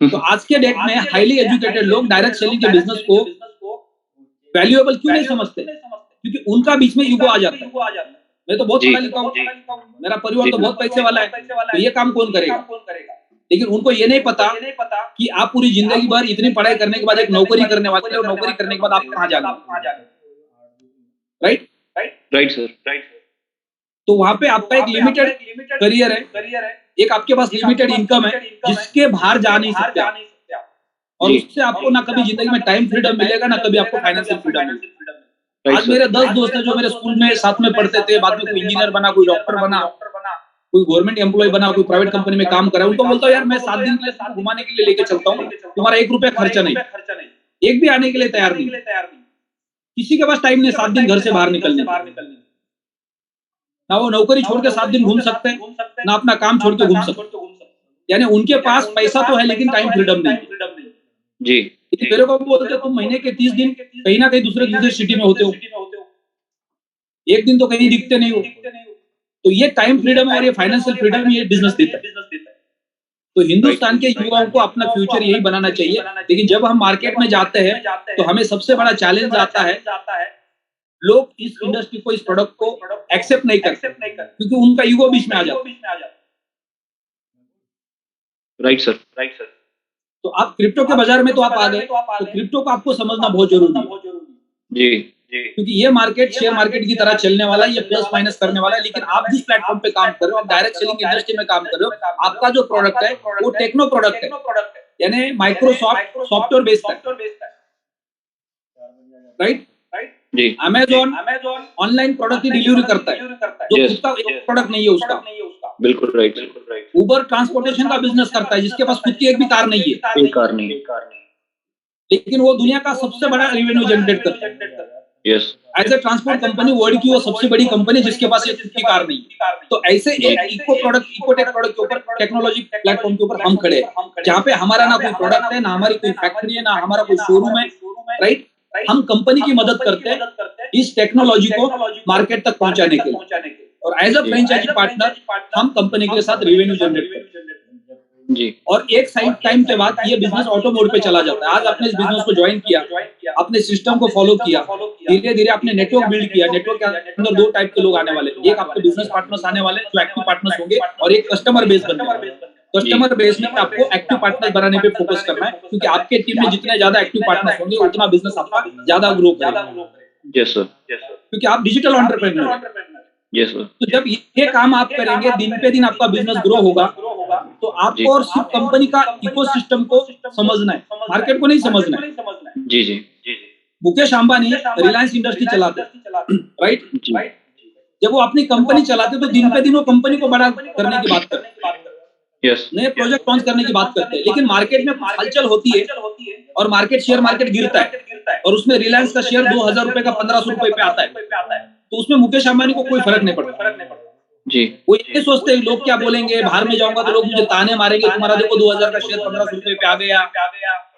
Speaker 1: तो आज के डेट में हाईली एजुकेटेड लोग डायरेक्ट सेलिंग के बिजनेस को वैल्यूएबल क्यों नहीं समझते? क्योंकि उनका बीच में ईगो आ जाता है। मैं तो बहुत पढ़ा लिखा हूँ, मेरा परिवार तो बहुत पैसे वाला है, तो ये काम कौन करेगा? लेकिन उनको ये नहीं पता कि आप पूरी जिंदगी भर इतनी पढ़ाई करने के बाद एक नौकरी करने वाले हैं, और नौकरी करने के बाद आप कहाँ जाना, राइट?
Speaker 3: Right sir, right.
Speaker 1: तो वहां पे आपका एक लिमिटेड करियर है, एक आपके पास लिमिटेड इनकम है जिसके बाहर जा नहीं सकते आप। और उससे आपको ना कभी जिंदगी में टाइम फ्रीडम मिलेगा, ना कभी आपको फाइनेंशियल फ्रीडम मिलेगा। आज मेरे 10 दोस्त हैं जो मेरे स्कूल में साथ में पढ़ते थे, बाद में कोई इंजीनियर बना, कोई डॉक्टर बना, कोई गवर्नमेंट एम्प्लॉय बना, कोई प्राइवेट कंपनी में काम कर रहा है। उनको बोलता हूँ यार मैं 7 दिन के लिए घुमाने के लिए लेके चलता हूँ, तुम्हारा 1 रुपया खर्चा नहीं, एक भी आने के लिए तैयार नहीं। किसी के पास टाइम नहीं 7 दिन घर से बाहर निकलने, ना वो नौकरी छोड़ के 7 दिन घूम सकते हैं, ना अपना काम छोड़ के घूम सकते हैं। यानी उनके पास पैसा तो है लेकिन टाइम फ्रीडम नहीं
Speaker 3: जी।
Speaker 1: मेरे को बोलते तुम महीने के 30 दिन कहीं ना कहीं दूसरे सिटी में होते हो, एक दिन तो कहीं दिखते नहीं हो। तो ये टाइम फ्रीडम और ये फाइनेंशियल फ्रीडम ये बिजनेस देता है। तो हिंदुस्तान के युवाओं को अपना फ्यूचर यही बनाना चाहिए। लेकिन जब हम मार्केट में जाते हैं तो हमें सबसे बड़ा चैलेंज आता है, लोग इस इंडस्ट्री को, इस प्रोडक्ट को एक्सेप्ट नहीं करते क्योंकि उनका ईगो बीच में आ जाता है।
Speaker 3: Right sir.
Speaker 1: तो आप क्रिप्टो के बाजार में तो आप आ गए, तो क्रिप्टो को आपको समझना बहुत जरूरी है
Speaker 3: जी।
Speaker 1: क्योंकि ये मार्केट शेयर मार्केट की तरह चलने वाला है, ये प्लस माइनस करने वाला है। लेकिन आप जिस प्लेटफॉर्म पे काम कर रहे हो, आप डायरेक्ट सेलिंग इंडस्ट्री में काम कर रहे हो, आपका जो प्रोडक्ट है वो टेक्नो प्रोडक्ट है, यानी माइक्रोसॉफ्ट सॉफ्टवेयर बेस्ड है, राइट
Speaker 3: जी।
Speaker 1: अमेजोन ऑनलाइन प्रोडक्ट की डिलीवरी करता है, जो खुद का प्रोडक्ट नहीं है उसका।
Speaker 3: बिल्कुल राइट।
Speaker 1: उबर ट्रांसपोर्टेशन का बिजनेस करता है जिसके पास खुद की एक भी कार नहीं है,
Speaker 3: एक कार नहीं,
Speaker 1: लेकिन वो दुनिया का सबसे बड़ा रेवेन्यू जनरेट करता है।
Speaker 3: Yes.
Speaker 1: As a transport company world की वो सबसे बड़ी कंपनी जिसके पास एक खुद की कार नहीं है। तो ऐसे एक इकोटेक प्रोडक्ट के ऊपर, टेक्नोलॉजी प्लेटफॉर्म के ऊपर हम खड़े हैं, जहाँ पे हमारा ना कोई प्रोडक्ट है, ना हमारी कोई फैक्ट्री है, ना हमारा कोई शोरूम है, राइट। हम कंपनी की मदद करते हैं इस टेक्नोलॉजी को मार्केट तक पहुंचाने के लिए, और एज अ फ्रेंचाइजी पार्टनर हम कंपनी के साथ रेवेन्यू जनरेट करते हैं
Speaker 3: जी।
Speaker 1: और एक साइड टाइम के बाद ये बिजनेस ऑटो मोड पे चला जाता है। आज आपने इस बिजनेस को ज्वाइन किया, अपने सिस्टम को फॉलो किया, धीरे धीरे आपने नेटवर्क बिल्ड किया। नेटवर्क के अंदर 2 टाइप के लोग आने वाले, एक आपके बिजनेस पार्टनर्स आने वाले जो एक्टिव पार्टनर्स होंगे, और एक कस्टमर बेस बनने वाला। कस्टमर बेस में आपको एक्टिव पार्टनर बनाने पे फोकस करना है, क्योंकि आपके टीम में जितने ज्यादा एक्टिव पार्टनर्स होंगे उतना बिजनेस आपका ज्यादा ग्रो करेगा।
Speaker 3: Yes sir.
Speaker 1: क्योंकि आप डिजिटल एंटरप्रेन्योर हैं।
Speaker 3: Yes sir.
Speaker 1: तो जब ये काम आप करेंगे, दिन पे दिन आपका बिजनेस ग्रो होगा, तो आपको और सिर्फ कंपनी का इकोसिस्टम को समझना है, मार्केट को नहीं समझना है।
Speaker 3: जी जी।
Speaker 1: मुकेश अंबानी रिलायंस इंडस्ट्री चलाते, राइट। जब वो अपनी कंपनी चलाते तो दिन पे दिन वो कंपनी को बड़ा करने की बात करते,
Speaker 3: यस।
Speaker 1: नए प्रोजेक्ट लॉन्च करने की बात करते हैं। लेकिन मार्केट में हलचल होती है और मार्केट शेयर मार्केट गिरता है, और उसमें रिलायंस का शेयर 2000 रुपए का 1500 रुपए पे आता है, तो उसमें मुकेश अंबानी को कोई फर्क नहीं पड़ता
Speaker 3: जी।
Speaker 1: वो ये सोचते हैं लोग क्या बोलेंगे, बाहर में जाऊंगा तो लोग मुझे ताने मारेंगे, तुम्हारा देखो 2000 का शेयर 1500 रुपए पे आ गया,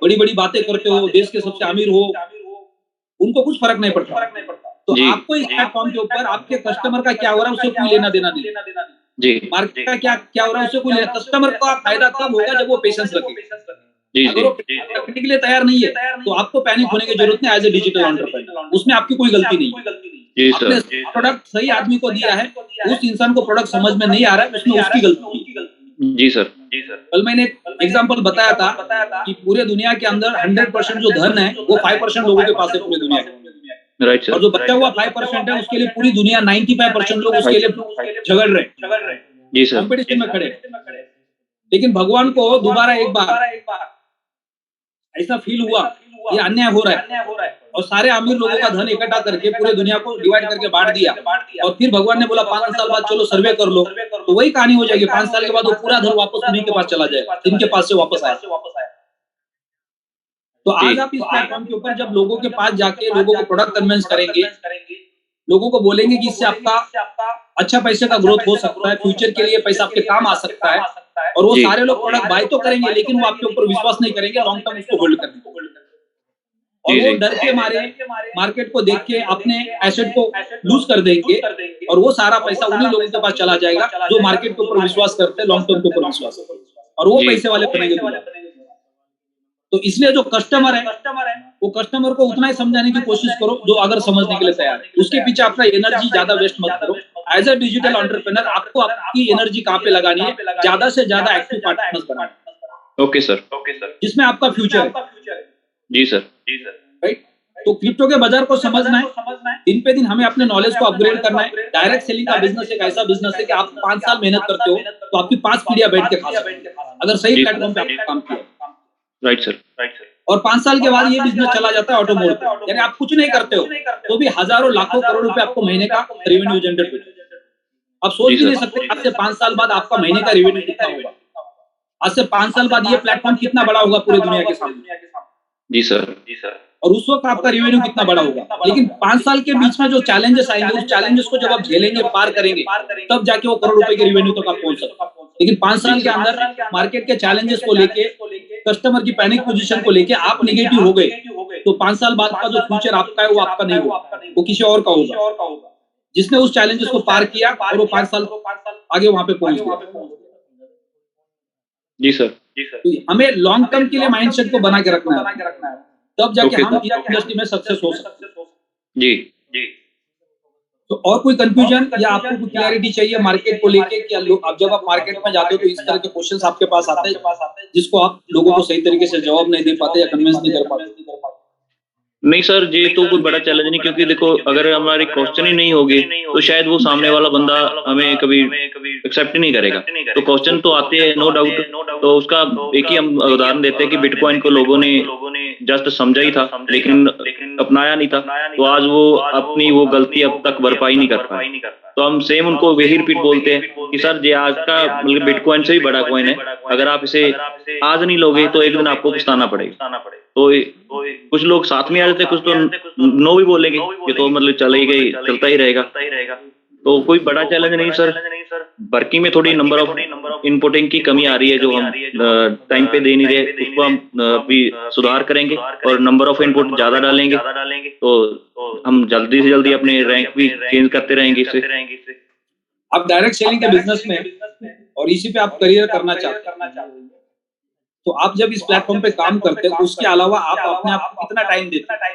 Speaker 1: बड़ी बड़ी बातें करते हो, देश के सबसे अमीर हो। उनको कुछ फर्क नहीं पड़ता। तो आपको इस प्लेटफॉर्म के ऊपर आपके कस्टमर का क्या हो रहा है उससे कोई लेना देना नहीं
Speaker 3: जी।
Speaker 1: मार्केट का क्या हो रहा है उससे कोई लेना। कस्टमर का फायदा तब होगा जब वो पेशेंस रखे।
Speaker 3: जी
Speaker 1: अगर वो करने के लिए तैयार नहीं है तो आपको पैनिक होने की जरूरत नहीं। एज ए डिजिटल एंटरप्रेन्योर उसमें आपकी कोई गलती नहीं।
Speaker 3: जी
Speaker 1: आपने
Speaker 3: सर।
Speaker 1: प्रोडक्ट सही आदमी को दिया है, उस इंसान को प्रोडक्ट समझ में नहीं आ रहा है, उसमें उसकी गलती है।
Speaker 3: जी सर।
Speaker 1: कल मैंने एक एग्जांपल बताया था कि पूरे दुनिया के अंदर 100% जो धन है वो 5% लोगों के पास है पूरी दुनिया में,
Speaker 3: राइट सर।
Speaker 1: और जो बचा हुआ 5% है उसके लिए पूरी दुनिया 95% लोग उसके लिए झगड़ रहे,
Speaker 3: जी सर।
Speaker 1: कंपटीशन में खड़े। लेकिन भगवान को दोबारा एक बार ऐसा फील हुआ ये अन्याय हो रहा है, और सारे अमीर लोगों का धन इकट्ठा करके पूरे दुनिया को डिवाइड करके बांट दिया, और फिर भगवान ने बोला 5 साल बाद चलो सर्वे कर लो, तो वही कहानी हो जाएगी। 5 साल के बाद वो पूरा धन वापस उन्हीं के पास चला जाएगा जिनके पास से वापस आया। तो आज आप इस प्लेटफॉर्म के ऊपर जब लोगों के पास जाके लोगों को प्रोडक्ट कन्विंस करेंगे, लोगों को बोलेंगे कि इससे आपका अच्छा पैसे का ग्रोथ हो सकता है, फ्यूचर के लिए पैसा आपके काम आ सकता है, और वो सारे लोग प्रोडक्ट बाय तो करेंगे लेकिन वो आपके ऊपर विश्वास नहीं करेंगे लॉन्ग टर्म उसको होल्ड करने को। और वो डर के मारे मार्केट को देख के अपने एसेट को लूज कर देंगे, और वो सारा पैसा उन्हीं लोगों के पास चला जाएगा जो मार्केट के ऊपर विश्वास करते हैं, लॉन्ग टर्म के ऊपर विश्वास करते हैं, और वो पैसे वाले बनेंगे। तो इसलिए जो कस्टमर है वो कस्टमर को उतना ही समझाने की कोशिश करो जो अगर समझने के लिए तैयार है। उसके पीछे अपना एनर्जी ज्यादा वेस्ट मत करो। एज अ डिजिटल एंटरप्रेन्योर आपको आपकी एनर्जी कहाँ पे लगानी है, ज्यादा से ज्यादा एक्टिव पार्टनर्स बनाना।
Speaker 3: Okay sir.
Speaker 1: जिसमें आपका फ्यूचर है।
Speaker 3: जी सर।
Speaker 1: राइट। तो क्रिप्टो के बाजार को समझना है, दिन पे दिन हमें अपने नॉलेज को अपग्रेड करना है। डायरेक्ट सेलिंग का बिजनेस एक ऐसा बिजनेस है कि आप 5 साल मेहनत करते हो तो आपकी 5 पीढ़ियां बैठ के खा सकते हो, अगर सही प्लेटफॉर्म पे आपने काम किया।
Speaker 3: Right sir.
Speaker 1: और 5 साल के बाद ये बिजनेस चला जाता है ऑटोमोबाइल पे, यानी आप कुछ नहीं करते हो तो भी हजारों लाखों करोड़ रुपए आपको महीने का रेवेन्यू जनरेट होता है। आप सोच भी नहीं सकते आज से 5 साल बाद आपका महीने का रेवेन्यू कितना होगा, आज से 5 साल बाद ये प्लेटफॉर्म कितना बड़ा होगा पूरी दुनिया के सामने।
Speaker 3: जी सर।
Speaker 1: और उस वक्त आपका रेवेन्यू कितना बड़ा होगा। लेकिन 5 साल के बीच में जो चैलेंजेस आएंगे, उस चैलेंजेस को जब आप झेलेंगे, पार करेंगे, तब जाके वो करोड़ रुपए के रेवेन्यू तक आप पहुंच सकते हैं। लेकिन 5 साल के अंदर मार्केट के चैलेंजेस को लेके, कस्टमर की पैनिक पोजीशन को लेके आप नेगेटिव हो गए तो 5 साल बाद का जो फ्यूचर आपका है वो आपका नहीं होगा, वो किसी और का होगा जिसने उस चैलेंजेस को पार किया और वो 5 साल आगे वहां पे पहुंच गया।
Speaker 3: जी सर।
Speaker 1: तो हमें लॉन्ग टर्म के लिए माइंडसेट को बना के रखना है, तब जाके हम इंडस्ट्री में सक्सेस हो सकते हैं।
Speaker 3: जी।
Speaker 1: तो और कोई कंफ्यूजन या आपको कोई क्लैरिटी चाहिए मार्केट को लेके कि अब जब आप मार्केट में जाते हो तो इस तरह के क्वेश्चंस आपके पास आते हैं जिसको आप लोगों को सही तरीके से जवाब नहीं दे पाते या कन्विंस नहीं कर पाते?
Speaker 3: नहीं सर, ये तो कोई बड़ा चैलेंज नहीं, क्योंकि देखो अगर हमारी क्वेश्चन ही नहीं होगी तो शायद वो सामने वाला बंदा हमें कभी एक्सेप्ट ही नहीं करेगा। तो क्वेश्चन तो आते हैं, नो डाउट। तो उसका एक ही हम उदाहरण देते हैं कि बिटकॉइन को लोगों ने जस्ट समझा ही था लेकिन अपनाया नहीं था, तो आज वो अपनी वो गलती अब तक भरपाई नहीं कर पाए। तो हम सेम उनको वही रिपीट बोलते हैं कि सर ये आज का मतलब बिटकॉइन से भी बड़ा कॉइन है, अगर आप इसे आज नहीं लोगे तो एक दिन आपको पछताना पड़ेगा। तो कुछ लोग साथ में आ जाते हैं, कुछ तो नो भी बोलेंगे कि तो मतलब चलता ही रहेगा। तो कोई बड़ा चैलेंज नहीं सर, वर्किंग में थोड़ी नंबर ऑफ इनपुटिंग की कमी आ रही है जो हम टाइम पे दे नहीं रहे, उसको हम अभी सुधार करेंगे और नंबर ऑफ इनपुट ज्यादा डालेंगे तो हम जल्दी से जल्दी अपने रैंक भी चेंज करते रहेंगे इससे।
Speaker 1: आप डायरेक्ट सेलिंग के बिजनेस में और इसी पे आप करियर करना चाहते हैं तो आप जब इस प्लेटफॉर्म पे काम करते हैं उसके अलावा आप अपने आप को कितना टाइम देते हैं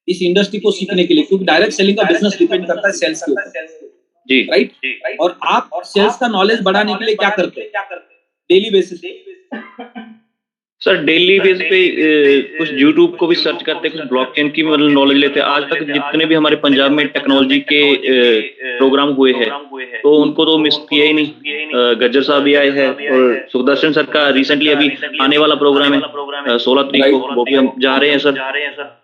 Speaker 1: इस इंडस्ट्री को सीखने के लिए? क्योंकि डायरेक्ट सेलिंग का बिजनेस डिपेंड करता है सेल्स के ऊपर,
Speaker 3: जी
Speaker 1: राइट? और आप सेल्स का नॉलेज बढ़ाने के लिए क्या करते हैं डेली बेसिस पे?
Speaker 3: सर डेली बेस पे कुछ यूट्यूब को भी सर्च करते हैं, कुछ ब्लॉकचेन की मतलब नॉलेज लेते हैं। आज तक जितने भी हमारे पंजाब में टेक्नोलॉजी के प्रोग्राम हुए हैं तो उनको तो मिस किया ही नहीं। गज्जर साहब भी आए हैं और सुदर्शन सर का रिसेंटली अभी आने वाला प्रोग्राम है 16 तारीख को, वो भी हम जा रहे हैं सर।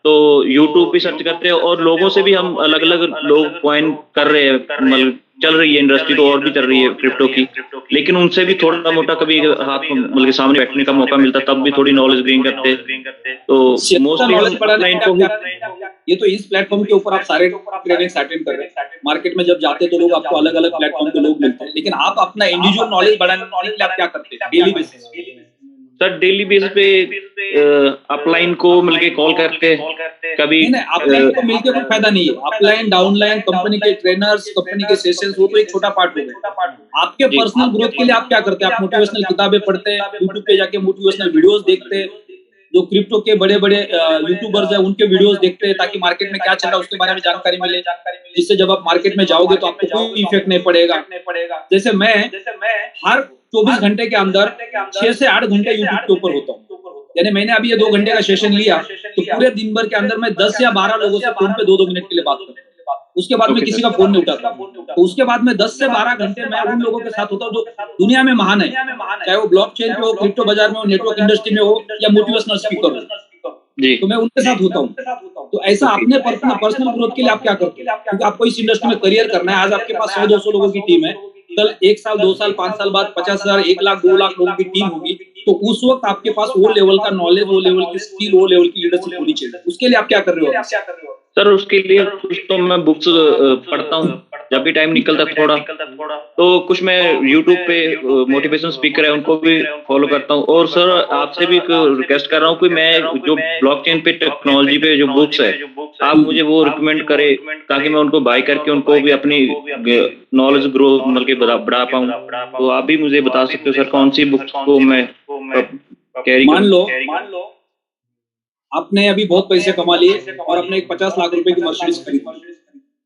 Speaker 3: तो यूट्यूब भी सर्च करते हैं और लोगों से भी हम अलग अलग लोग पॉइंट कर रहे हैं, मतलब चल रही है इंडस्ट्री तो और भी चल रही है क्रिप्टो की, लेकिन उनसे भी थोड़ा मोटा कभी हाथ मतलब सामने बैठने का मौका मिलता तब भी थोड़ी नॉलेज गेन करते। तो मोस्टली
Speaker 1: ये तो इस प्लेटफॉर्म के ऊपर आप सारे ट्रेनिंग्स अटेंड कर रहे हैं। मार्केट में जब जाते तो लोग आपको अलग अलग प्लेटफॉर्म के लोग मिलते हैं, लेकिन आप अपना इंडिविजुअल नॉलेज बढ़ाने के लिए आप क्या करते हैं daily basis?
Speaker 3: Sir daily basis पे अपलाइन को मिलके कॉल करते हैं कभी।
Speaker 1: अपलाइन को मिलके कोई फायदा नहीं है, अपलाइन डाउनलाइन कंपनी के ट्रेनर्स, कंपनी के सेशंस, वो तो एक छोटा पार्ट हो गया। आपके पर्सनल ग्रोथ के लिए आप क्या करते हैं? आप मोटिवेशनल किताबें पढ़ते हैं, यूट्यूब पे जाके मोटिवेशनल वीडियोस देखते हैं, जो क्रिप्टो के बड़े बड़े यूट्यूबर्स हैं उनके वीडियोस देखते हैं ताकि मार्केट में क्या चल रहा है उसके बारे में जानकारी मिले, जिससे जब आप मार्केट में जाओगे तो आपको कोई इफेक्ट नहीं पड़ेगा। जैसे मैं हर 24 घंटे के अंदर 6 से 8 घंटे यूट्यूब के ऊपर होता हूँ, यानी मैंने अभी ये 2 घंटे का सेशन लिया तो पूरे दिन भर के अंदर मैं 10 या 12 लोगों से फोन पे 2-2 मिनट के लिए बात करता हूँ। उसके बाद मैं किसी का फोन नहीं उठाता। तो उसके बाद में 10 से 12 घंटे मैं उन लोगों के साथ होता हूँ जो दुनिया में महान है, चाहे वो ब्लॉकचेन पे हो, क्रिप्टो बाजार में हो, नेटवर्क इंडस्ट्री में हो या मोटिवेशनल स्पीकर हो, तो मैं उनके साथ होता हूँ। तो ऐसा अपने पर्सनल ग्रोथ के लिए आप क्या करते हैं? क्योंकि आपको इस इंडस्ट्री में करियर करना है। आज आपके पास 100-200 लोगों की टीम है, कल 1 साल 2 साल 5 साल बाद 50,000 1 लाख 2 लाख लोगों की टीम होगी, तो उस वक्त आपके पास वो लेवल का नॉलेज, वो लेवल की स्किल, वो लेवल की लीडरशिप होनी चाहिए। उसके लिए आप क्या कर रहे हो?
Speaker 3: सर उसके लिए कुछ तो मैं बुक्स पढ़ता हूँ जब भी टाइम निकलता थोड़ा, तो कुछ मैं यूट्यूब पे मोटिवेशन स्पीकर है उनको भी फॉलो करता हूँ। और सर आपसे भी रिक्वेस्ट कर रहा हूँ कि मैं जो ब्लॉकचेन पे टेक्नोलॉजी पे जो बुक्स है आप मुझे वो रिकमेंड करें ताकि मैं उनको बाय करके उनको भी अपनी नॉलेज ग्रो मतलब बढ़ा पाऊँ। तो आप भी मुझे बता सकते हो सर कौन सी बुक्स को मैं कैरी?
Speaker 1: मान लो आपने अभी बहुत पैसे कमा लिए और अपने एक 50 लाख रुपए की मर्सिडीज खरीदी,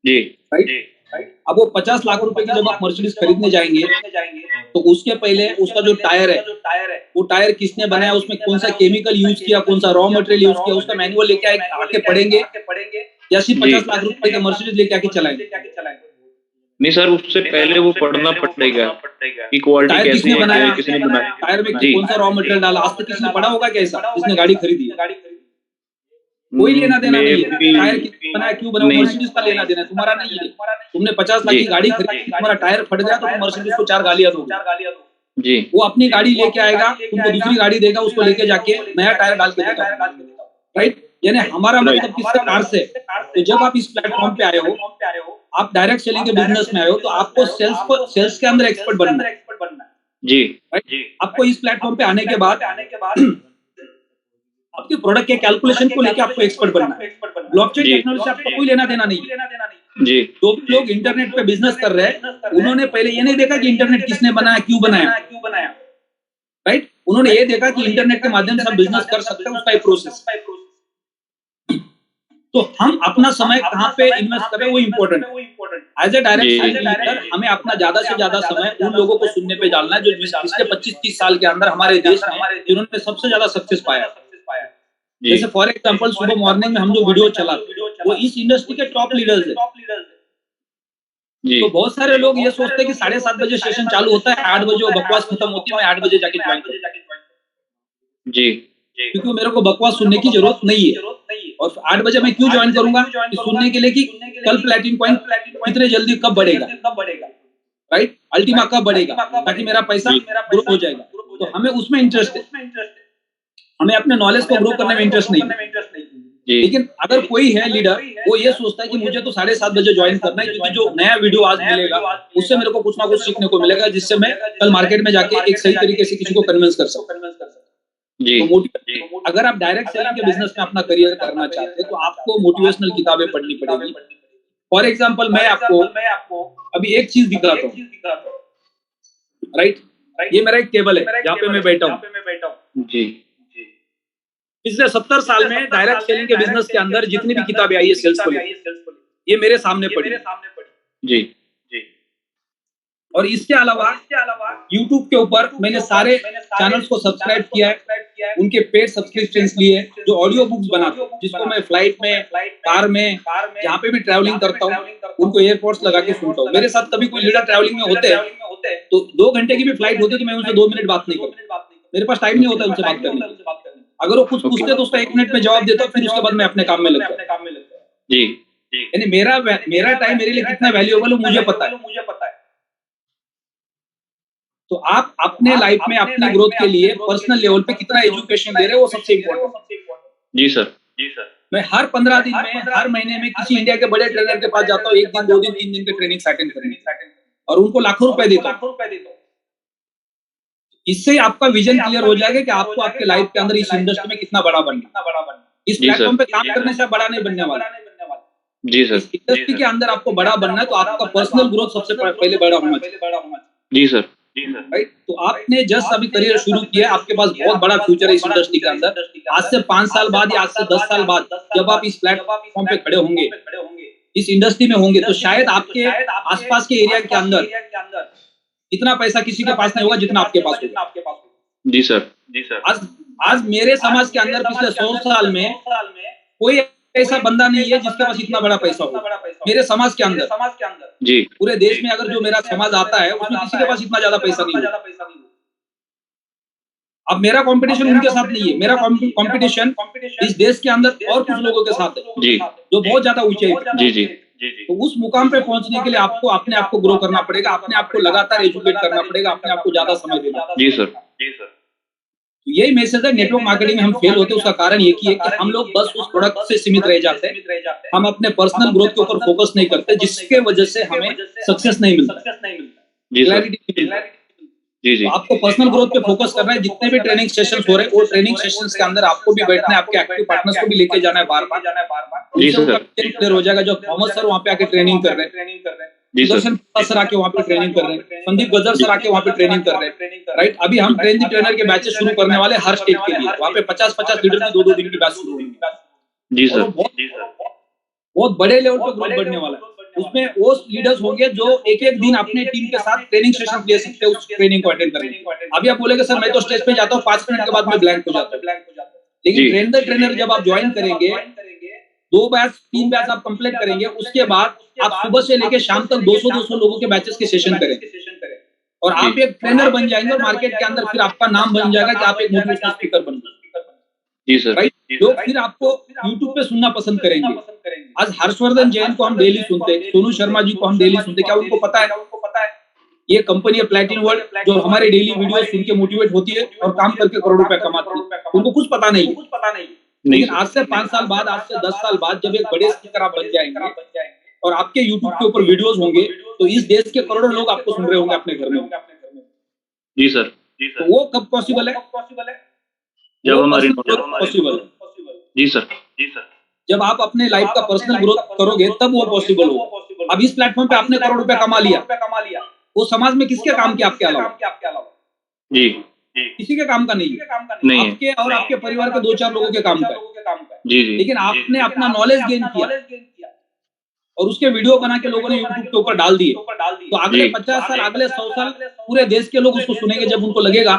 Speaker 3: जी
Speaker 1: राइट? अब वो 50 लाख रुपए की जब आप मर्सिडीज खरीदने जाएंगे तो उसके पहले उसका जो टायर है वो टायर किसने बनाया, उसमें कौन सा केमिकल यूज किया, कौन सा रॉ मटेरियल यूज किया, उसका मैनुअल लेके आके पढ़ेंगे या सिर्फ 50 लाख रुपए के मर्सिडीज लेके आके चलाएंगे?
Speaker 3: नहीं सर, उससे पहले वो पढ़ना पड़ेगा कि क्वालिटी
Speaker 1: टायर
Speaker 3: कैसी
Speaker 1: किसने
Speaker 3: है,
Speaker 1: बनाया,
Speaker 3: किसने बनाया।
Speaker 1: टायर में
Speaker 3: जी
Speaker 1: कौन सा रॉ मटेरियल डाला, आज तक किसी ने पढ़ा होगा कैसा जिसने गाड़ी खरीदी? कोई लेना देना नहीं है। टायर किसने बनाया, क्यों बनाया, मर्सिडीज का लेना देना तुम्हारा नहीं है। तुमने 50 लाख की गाड़ी खरीदी, तुम्हारा टायर फट गया तो तुम मर्सिडीज को 4 गालियां दोगे।
Speaker 3: जी
Speaker 1: वो अपनी गाड़ी लेके आएगा, तुमको दूसरी गाड़ी देगा, उसको लेके जाके नया टायर डाल के देगा, राइट? यानी हमारा मतलब किससे कार से। तो जब आप इस प्लेटफॉर्म पे आए हो, आप डायरेक्ट सेलिंग के बिजनेस में आए हो, तो आपको सेल्स के अंदर एक्सपर्ट बनना है।
Speaker 3: जी
Speaker 1: आपको इस प्लेटफॉर्म पे आने के बाद आपके प्रोडक्ट के कैलकुलेशन को लेके आपको एक्सपर्ट बनना है। ब्लॉकचेन टेक्नोलॉजी से आपको कोई लेना देना नहीं है।
Speaker 3: जी
Speaker 1: जो भी लोग इंटरनेट पे बिजनेस कर रहे हैं, उन्होंने पहले ये नहीं देखा कि इंटरनेट किसने बनाया, क्यों बनाया, राइट? उन्होंने ये देखा कि इंटरनेट के माध्यम से हम बिजनेस कर सकते हैं, उसका एक प्रोसेस। तो हम अपना समय कहाँ पे इन्वेस्ट करें वो इम्पोर्टेंट है। एज ए डायरेक्ट लीडर हमें अपना ज्यादा से ज्यादा समय उन लोगों को सुनने पे डालना है जो पिछले 25-30 साल के अंदर हमारे देश में जिन्होंने सबसे ज्यादा सक्सेस पाया। जैसे फॉर एग्जांपल सुबह मॉर्निंग में हम जो वीडियो चलाते वो इस इंडस्ट्री के टॉप लीडर्स है। तो बहुत सारे लोग ये सोचते हैं कि 7:30 बजे सेशन चालू होता है, 8 बजे वो बकवास खत्म होती है, मैं 8 बजे जाके ज्वाइन करूँ।
Speaker 3: जी
Speaker 1: क्योंकि मेरे को बकवास सुनने की जरूरत नहीं है। और 8 बजे मैं क्यों ज्वाइन करूंगा? सुनने के लिए कि कल प्लैटिनम कॉइन कितने जल्दी कब बढ़ेगा, राइट? अल्टीमा कब बढ़ेगा, ताकि मेरा पैसा ग्रो हो जाएगा। तो हमें उसमें इंटरेस्ट है, हमें अपने नॉलेज को ग्रो करने में इंटरेस्ट नहीं है। लेकिन अगर कोई है लीडर, वो ये सोचता है कि मुझे तो 7:30 बजे ज्वाइन करना है, क्योंकि जो नया वीडियो आज मिलेगा उससे मेरे को कुछ ना कुछ सीखने को मिलेगा, जिससे मैं कल मार्केट में जाके एक सही तरीके से किसी को कन्विंस कर सकूं। तो अगर आप डायरेक्ट सेलिंग के बिजनेस में अपना करियर करना चाहते हैं तो आपको मोटिवेशनल किताबें पढ़नी पड़ेगी। फॉर एग्जाम्पल मैं आपको अभी एक चीज दिखाता हूँ, राइट? ये मेरा एक टेबल है जहाँ पे मैं बैठा हूँ।
Speaker 3: जी
Speaker 1: पिछले 70 साल में डायरेक्ट सेलिंग के बिजनेस के अंदर जितनी भी किताबें आई है सेल्स को लेकर, ये मेरे सामने पड़ी।
Speaker 3: जी
Speaker 1: और इसके अलावा YouTube के ऊपर मैंने सारे चैनल्स को सब्सक्राइब किया है, उनके पेड सब्सक्रिप्शंस लिए, जो ऑडियो बुक्स बनाते हैं, जिसको मैं फ्लाइट में, कार में, जहाँ पे भी ट्रैवलिंग करता हूँ, उनको एयरपोर्ट्स लगा के सुनता हूँ। मेरे साथ कभी कोई लीडर ट्रैवलिंग में होते हैं तो 2 घंटे की भी फ्लाइट होती है तो मैं उनसे 2 मिनट बात नहीं करता, मेरे पास टाइम नहीं होता उनसे बात करने की। अगर वो कुछ पूछते तो उसका 1 मिनट में जवाब देता, फिर उसके बाद मैं अपने काम में लग जाता।
Speaker 3: जी
Speaker 1: यानी मेरा टाइम मेरे लिए कितना वैल्यूएबल है मुझे पता है। तो आप अपने लाइफ में अपनी ग्रोथ के लिए पर्सनल लेवल पे कितना एजुकेशन दे रहे हो वो सबसे इम्पोर्टेंट है।
Speaker 3: जी सर
Speaker 1: मैं हर 15 दिन में, हर महीने में किसी इंडिया के बड़े ट्रेनर के पास जाता हूँ, 1 दिन 2 दिन 3 दिन के ट्रेनिंग अटेंड करने, और उनको लाखों रुपए देता हूँ। इससे आपका विजन क्लियर हो जाएगा कि आपको आपके लाइफ के अंदर इस इंडस्ट्री में कितना बड़ा बनना। इस प्लेटफॉर्म पे काम करने से बड़ा नहीं बनने वाला।
Speaker 3: जी सर।
Speaker 1: इस इंडस्ट्री के अंदर आपको बड़ा बनना है तो आपका पर्सनल ग्रोथ सबसे पहले बड़ा होना चाहिए।
Speaker 3: जी सर।
Speaker 1: राइट? तो आपने जस्ट अभी करियर शुरू किया, आपके पास बहुत बड़ा फ्यूचर है इस इंडस्ट्री के अंदर। आज से 5 साल बाद या आज से 10 साल बाद जब आप इस प्लेटफॉर्म पे खड़े होंगे, इस इंडस्ट्री में होंगे, तो शायद आपके आसपास के एरिया के अंदर इतना पैसा किसी के पास नहीं होगा जितना आपके पास होगा।
Speaker 3: जी सर।
Speaker 1: आज मेरे समाज के अंदर पिछले 100 साल में कोई ऐसा बंदा नहीं है जिसके पास इतना बड़ा पैसा हो। मेरे समाज के अंदर
Speaker 3: जी
Speaker 1: पूरे देश में अगर जो मेरा समाज आता है उसमें किसी के पास इतना ज्यादा पैसा नहीं है। अब मेरा कंपटीशन उनके साथ नहीं है, मेरा कंपटीशन इस देश के अंदर और कुछ लोगों के साथ है
Speaker 3: जी
Speaker 1: जो बहुत ज्यादा ऊंचे हैं।
Speaker 3: जी जी
Speaker 1: तो उस मुकाम पे पहुंचने के लिए आपको अपने आप को ग्रो करना पड़ेगा, अपने आप को लगातार एजुकेट करना पड़ेगा, अपने आप को ज्यादा समय देना।
Speaker 3: जी सर।
Speaker 1: यही मैसेज है। नेटवर्क मार्केटिंग में हम फेल होते हैं, उसका कारण ये है कि हम लोग बस उस प्रोडक्ट से सीमित रह जाते हैं, हम अपने पर्सनल ग्रोथ के ऊपर फोकस नहीं करते, जिसके वजह से हमें सक्सेस नहीं मिलता।
Speaker 3: जी सर। जी जी।
Speaker 1: तो आपको पर्सनल ग्रोथ पे फोकस करना है। जितने भी ट्रेनिंग सेशंस हो रहे हैं वो ट्रेनिंग सेशंस के अंदर आपको भी बैठना है, आपके एक्टिव पार्टनर्स को भी लेके जाना है बार-बार।
Speaker 3: जी सर।
Speaker 1: क्लियर हो जाएगा। जो थॉमस सर वहाँ पे आके ट्रेनिंग कर रहे हैं,
Speaker 3: जी सर।
Speaker 1: सुदर्शन सर आके वहाँ पे ट्रेनिंग कर रहे हैं, संदीप गजर सर आके वहाँ पे ट्रेनिंग कर रहे हैं, राइट? अभी हम ट्रेनर के बैचेस शुरू करने वाले हर स्टेट के लिए। वहाँ पे 50-50 लीडर की 2-2 दिन की बैच शुरू होगी।
Speaker 3: जी सर।
Speaker 1: बहुत बड़े लेवल पे ग्रोथ बढ़ने वाला है। उसमें वो लीडर्स होंगे जो एक एक दिन अपने टीम के साथ ट्रेनिंग सेशन ले सकते हैं, उस ट्रेनिंग को अटेंड करने। अभी आप बोलेंगे सर मैं तो स्टेज पे जाता हूँ 5 मिनट के बाद मैं ब्लैंक हो जाता हूँ, लेकिन ट्रेनर जब आप ज्वाइन करेंगे 2 बैच 3 बैच आप कंप्लीट करेंगे, उसके बाद आप सुबह से लेकर शाम तक 200-200 लोगों के बैचेस के सेशन करेंगे और आप एक ट्रेनर बन जाएंगे और मार्केट के अंदर फिर आपका नाम बन जाएगा कि आप एक मोटिवेशनल स्पीकर बन जाएंगे।
Speaker 3: जी सर,
Speaker 1: राइट, लोग फिर आपको यूट्यूब पे सुनना पसंद करेंगे। आज हर्षवर्धन जैन को हम डेली सुनते हैं, सोनू शर्मा जी को हम डेली सुनते, क्या उनको पता है ये कंपनी है प्लैटिन वर्ल्ड जो हमारे डेली वीडियो सुन के मोटिवेट होती है और काम करके करोड़ रुपए कमाती है, उनको कुछ पता नहीं। लेकिन आज से 5 साल बाद, आज से 10 साल बाद जब एक बड़े स्पीकर आप बन जाएंगे और आपके यूट्यूब के ऊपर वीडियोस होंगे तो इस देश के करोड़ों लोग आपको सुन रहे होंगे अपने घर में।
Speaker 3: जी सर,
Speaker 1: तो वो कब पॉसिबल है?
Speaker 3: जब हमारी
Speaker 1: पॉसिबल है।
Speaker 3: जी सर,
Speaker 1: जब आप अपने लाइफ का पर्सनल ग्रोथ करोगे तब वो पॉसिबल होगा। अब इस प्लेटफॉर्म पे आपने करोड़ रुपए कमा लिया, वो समाज में किसके काम के आपके अलावा?
Speaker 3: जी,
Speaker 1: किसी के काम का नहीं है, आपके और आपके परिवार के 2-4 लोगों के काम का है।
Speaker 3: जी,
Speaker 1: लेकिन आपने अपना नॉलेज गेन किया और उसके वीडियो बना के लोगों ने यूट्यूब के ऊपर डाल दिए, तो अगले 50 साल, अगले 100 साल पूरे देश के लोग उसको सुनेंगे जब उनको लगेगा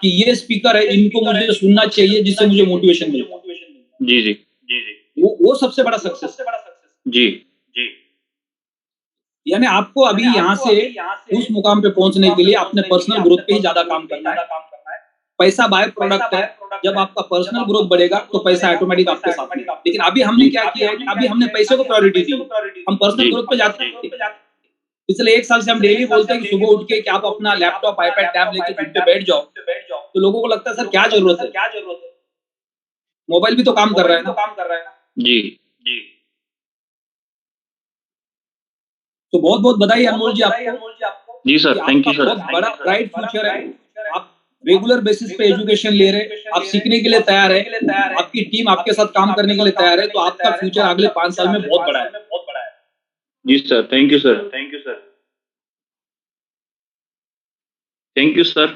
Speaker 1: कि ये स्पीकर है, इनको मुझे सुनना चाहिए जिससे मुझे मोटिवेशन मिले।
Speaker 3: जी,
Speaker 1: वो सबसे बड़ा सक्सेस।
Speaker 3: जी,
Speaker 1: यानी आपको अभी यहाँ से उस मुकाम पे पहुंचने के लिए अपने पर्सनल ग्रोथ पे ही ज्यादा काम करना है। पैसा बाय प्रोडक्ट है, जब आपका पर्सनल ग्रोथ बढ़ेगा तो पैसा ऑटोमेटिक आपके साथ आएगा। लेकिन अभी हमने क्या किया है, अभी हमने पैसे को प्रायोरिटी दी, हम पर्सनल ग्रोथ पे जाते हैं। पिछले 1 साल से हम डेली बोलते हैं कि सुबह उठ के कि आप अपना लैपटॉप, आईपैड, टैब लेके फिर पे बैठ जाओ, तो लोगों को लगता है सर क्या जरूरत है, मोबाइल भी तो काम कर रहा है ना।
Speaker 3: जी,
Speaker 1: तो बहुत बहुत बधाई अनमोल जी आपको।
Speaker 3: जी सर, थैंक यू सर।
Speaker 1: बहुत बड़ा ब्राइट फ्यूचर है, आप रेगुलर बेसिस पे एजुकेशन ले रहे हैं, आप सीखने के लिए तैयार है, आपकी टीम आपके साथ काम करने के लिए तैयार है, तो आपका फ्यूचर अगले 5 साल में बहुत बड़ा है।
Speaker 3: जी sir, thank you sir. Thank you sir.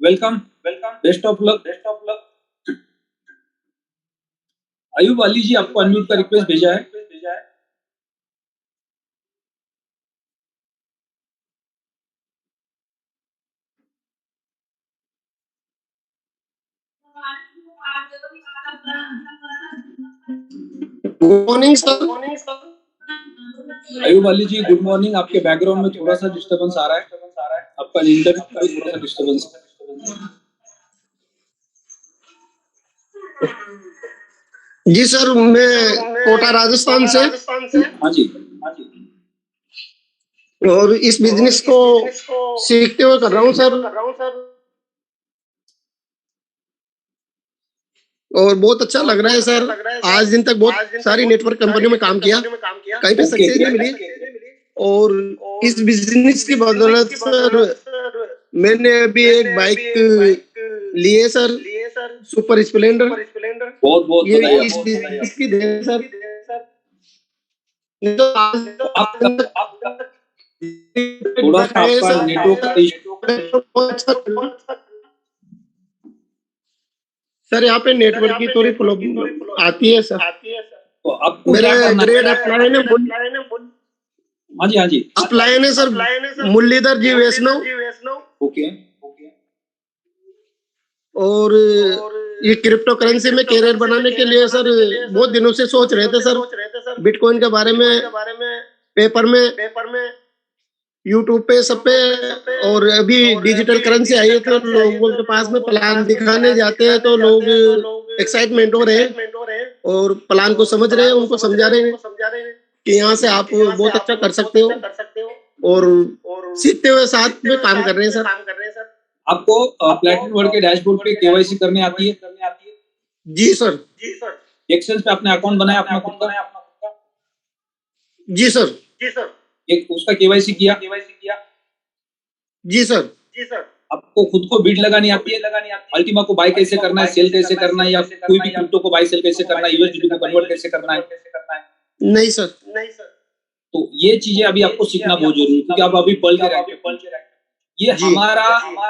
Speaker 1: Welcome, best of luck. Ayub Ali ji आपको अनम्यूट का रिक्वेस्ट भेजा है।
Speaker 4: Good morning sir.
Speaker 1: Ayub Ali ji good morning. आपके बैकग्राउंड में थोड़ा सा डिस्टर्बेंस आ रहा है, आपका इंटरनेट का भी थोड़ा सा डिस्टर्बेंस है।
Speaker 4: जी सर, मैं कोटा राजस्थान से।
Speaker 1: हाँ जी।
Speaker 4: और इस बिजनेस को सीखते हुए कर रहा हूँ सर, और बहुत अच्छा लग रहा है सर। आज दिन तक बहुत सारी नेटवर्क कंपनियों में काम किया, कहीं पे सक्सेस नहीं मिली, और इस बिजनेस की बदौलत सर मैंने अभी एक बाइक ली है सर, सुपर स्प्लेंडर।
Speaker 1: बहुत
Speaker 4: ये इस बिजनेस की देन है सर।
Speaker 1: थोड़ा सा आपका नेटवर्क
Speaker 4: सर यहाँ पे नेटवर्क की थोड़ी प्रॉब्लम आती है सर।
Speaker 1: तो आपको
Speaker 4: मेरा ग्रेड अपलाइन है,
Speaker 1: हाँ जी
Speaker 4: अपलाइन है सर, मुरलीधर जी वैष्णव।
Speaker 1: ओके।
Speaker 4: और ये क्रिप्टो करेंसी में कैरियर बनाने के लिए सर बहुत दिनों से सोच रहे थे सर, बिटकॉइन के बारे में पेपर में, यूट्यूब पे, सब पे। और अभी डिजिटल करेंसी आई है तो लोगों के पास में प्लान दिखाने जाते हैं तो लोग एक्साइटमेंट हो रहे हैं और प्लान को समझ रहे हैं, उनको समझा रहे हैं कि यहाँ से आप बहुत अच्छा कर सकते हो, और सीखते हुए साथ में काम कर रहे हैं सर।
Speaker 1: आपको प्लैटिनम वर्ल्ड के डैशबोर्ड पे केवाईसी करने आती है?
Speaker 4: जी सर।
Speaker 1: एक्सेल पे आपने अकाउंट बनाया अपना खुद का?
Speaker 4: जी सर।
Speaker 1: एक उसका केवाईसी किया?
Speaker 4: जी सर।
Speaker 1: आपको खुद को बिड लगानी आती है? अल्टीमा को बाय कैसे करना है, सेल कैसे करना है, या कोई भी क्रिप्टो को बाय सेल कैसे करना है, यूएसडीटी को कन्वर्ट कैसे करना है?
Speaker 4: नहीं सर।
Speaker 1: तो ये चीजें अभी आपको सीखना बहुत जरूरी है, क्योंकि आप अभी पढ़ के रहे। ये हमारा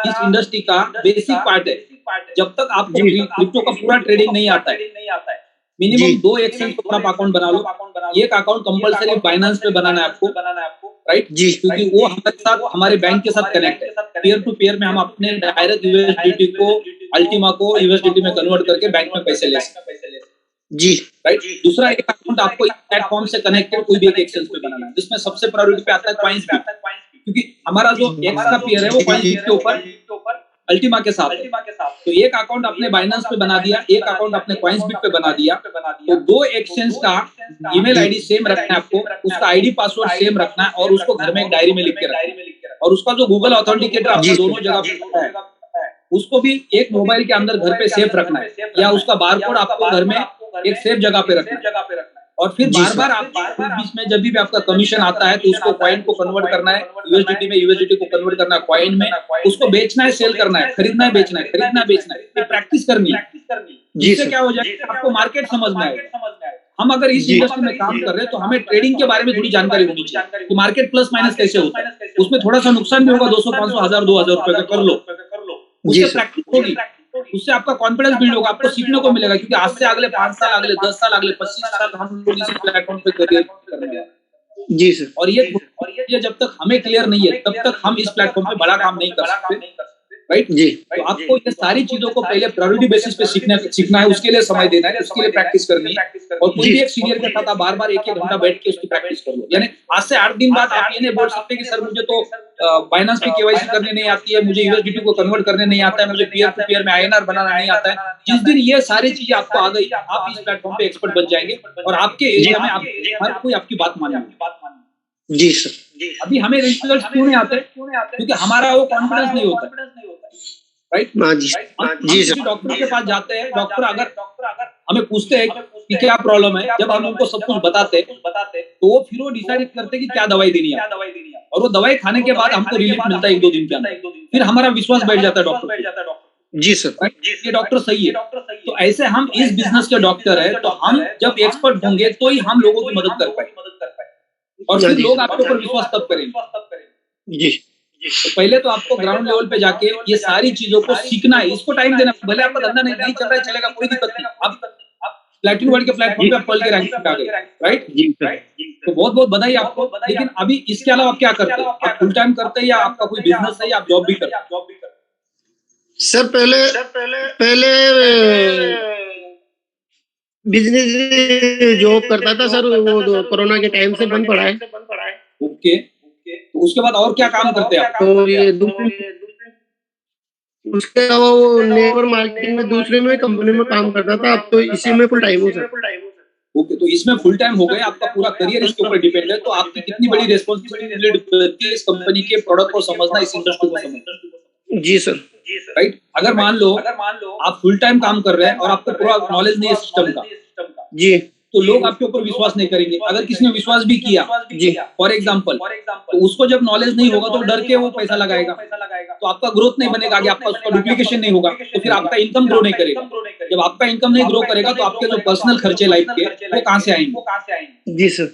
Speaker 1: इस इंडस्ट्री का बेसिक पार्ट है। जब तक आपको क्रिप्टो का पूरा ट्रेडिंग नहीं आता है, मिनिमम
Speaker 4: जी।
Speaker 1: 2 एक्सचेंज पर आप अकाउंट बना लो। एक अकाउंट कंपलसरी बाइनेंस पे बनाना है आपको, राइट?
Speaker 4: जी।
Speaker 1: क्योंकि वो हमारे साथ, हमारे बैंक के साथ कनेक्ट है। पीयर टू पीयर में हम अपने डायरेक्ट यूएसडीटी को, अल्टीमा को यूएसडीटी में कन्वर्ट करके बैंक में पैसे ले सकते हैं,
Speaker 4: जी।
Speaker 1: राइट? दूसरा एक अकाउंट आपको इस प्लेटफॉर्म से कनेक्टेड कोई भी एक एक्सचेंज पे बनाना है, जिसमें सबसे प्रायोरिटी पे आता है कॉइन्सबिट, क्योंकि हमारा जो एक्स का पेयर है वो कॉइन्सबिट के ऊपर अल्टीमा के साथ है। तो एक अकाउंट आपने बाइनेंस पे बना दिया, एक अकाउंट आपने कॉइन्सबिट पे बना दिया, तो 2 एक्सचेंज का ईमेल आईडी सेम रखना है आपको, उसका आईडी पासवर्ड सेम रखना है और उसको घर में एक डायरी में लिख के रखना है। और उसका जो गूगल ऑथेंटिकेटर आपका दोनों जगह पे होता है, उसको भी एक मोबाइल के अंदर घर पे सेफ रखना है, या उसका बारकोड आपको घर में एक सेफ जगह पे रखना है। और फिर बार बार आप बीच में जब भी आपका कमीशन आता है तो उसको कॉइन को कन्वर्ट करना है यूएसडीटी में, यूएसडीटी को कन्वर्ट करना है कॉइन में, उसको बेचना है, सेल करना है, खरीदना है, बेचना है, खरीदना है, बेचना है, ये प्रैक्टिस करनी है। जिससे क्या हो जाएगा, आपको मार्केट समझ में आएगा। हम अगर इस इंडस्ट्री में काम कर रहे हैं तो हमें ट्रेडिंग के बारे में थोड़ी जानकारी होनी चाहिए कि मार्केट प्लस माइनस कैसे होता है, उसमें थोड़ा सा नुकसान भी होगा, 200, 500, 1000, 2000 रुपए का कर लो, उससे प्रैक्टिस होगी, उससे आपका कॉन्फिडेंस बिल्ड होगा, आपको सीखने को मिलेगा। क्योंकि आज से अगले 5 साल, अगले 10 साल, अगले 25 साल हम लोग इसी प्लेटफॉर्म पे करियर करने वाले हैं।
Speaker 4: जी सर।
Speaker 1: और ये जब तक हमें क्लियर नहीं है तब तक हम इस प्लेटफॉर्म पे बड़ा काम नहीं कर सकते, राइट?
Speaker 4: जी।
Speaker 1: तो आपको ये सारी चीजों को पहले प्रायोरिटी बेसिस पे सीखना है, उसके लिए समय देना है, उसके लिए प्रैक्टिस करनी है। और कोई भी एक सीनियर के साथ आप बार बार 1-1 घंटा बैठ के उसकी प्रैक्टिस कर लो। यानी आज से 8 दिन बाद आप ये नहीं बोल सकते कि सर मुझे तो बाइनेंस पे केवाईसी करने नहीं आती है, मुझे यूएसडीटी को कन्वर्ट करने नहीं आता है, मुझे पीयर टू पीयर में आईएनआर बनाना नहीं आता है। जिस दिन ये सारी चीजें आपको आ गई, आप इस प्लेटफॉर्म पे एक्सपर्ट बन जाएंगे और आपके एरिया में हर कोई आपकी बात मानेगा।
Speaker 4: जी सर।
Speaker 1: अभी हमें रिजल्ट क्यों नहीं आते? क्योंकि हमारा वो कॉन्फिडेंस नहीं होता, राइट?
Speaker 4: हाँ जी। जी सर।
Speaker 1: डॉक्टर के पास जाते हैं, डॉक्टर अगर हमें पूछते हैं कि क्या प्रॉब्लम है, जब हम उनको सब कुछ बताते हैं तो वो फिर वो डिसाइड करते हैं कि क्या दवाई देनी है, और वो दवाई खाने के बाद हमको रिलीफ मिलता है 1-2 दिन के अंदर, फिर हमारा विश्वास बैठ जाता है डॉक्टर पे।
Speaker 4: जी सर।
Speaker 1: ये डॉक्टर सही है। तो ऐसे हम इस बिजनेस के डॉक्टर है, तो हम जब एक्सपर्ट होंगे तो ही हम लोगों की मदद कर पाएंगे, और फिर लोग आपके ऊपर विश्वास तब करेंगे।
Speaker 4: जी।
Speaker 1: तो पहले तो आपको ग्राउंड लेवल पे जाके ये सारी चीजों को सीखना है, इसको टाइम देना है। भले आपका धंधा नहीं चल रहा है, चलेगा, कोई दिक्कत नहीं। आप प्लैटिनम वर्ल्ड के प्लेटफॉर्म पे आप पल के रैंक पे आ गए, राइट?
Speaker 4: जी सर।
Speaker 1: तो बहुत बहुत बधाई आपको। लेकिन अभी इसके अलावा आप क्या करते हैं? आप फुल टाइम करते हैं या आपका कोई बिजनेस है या आप जॉब भी करते हैं?
Speaker 4: सर पहले बिजनेस जॉब करता था सर, वो कोरोना के टाइम से बंद पड़ा है।
Speaker 1: ओके, तो उसके बाद और क्या काम करते हैं आप?
Speaker 4: तो ये उसके अलावा वो नेटवर्क मार्केटिंग में दूसरे में कंपनी में काम करता था, अब तो इसी में फुल टाइम हूँ सर।
Speaker 1: ओके, तो इसमें फुल टाइम हो गए, आपका पूरा करियर इसके ऊपर डिपेंड है। तो आपकी कितनी बड़ी रिस्पॉन्सिबिलिटी है इस कंपनी के प्रोडक्ट को समझना, इस इंडस्ट्री को समझना।
Speaker 4: जी सर।
Speaker 1: राइट? अगर मान लो आप फुल टाइम काम कर रहे हैं और आपको पूरा नॉलेज नहीं है सिस्टम का,
Speaker 4: जी,
Speaker 1: तो लोग आपके ऊपर विश्वास नहीं करेंगे। अगर किसी ने विश्वास भी किया,
Speaker 4: जी,
Speaker 1: फॉर एग्जाम्पल, तो उसको जब नॉलेज नहीं होगा तो डर के वो पैसा लगाएगा, तो आपका ग्रोथ नहीं बनेगा आगे, आपका उसका डुप्लीकेशन नहीं होगा, तो फिर आपका इनकम ग्रो नहीं करेगा। जब आपका इनकम नहीं ग्रो करेगा तो आपके जो पर्सनल खर्चे लाइफ के वो कहाँ से आएंगे?
Speaker 4: जी सर।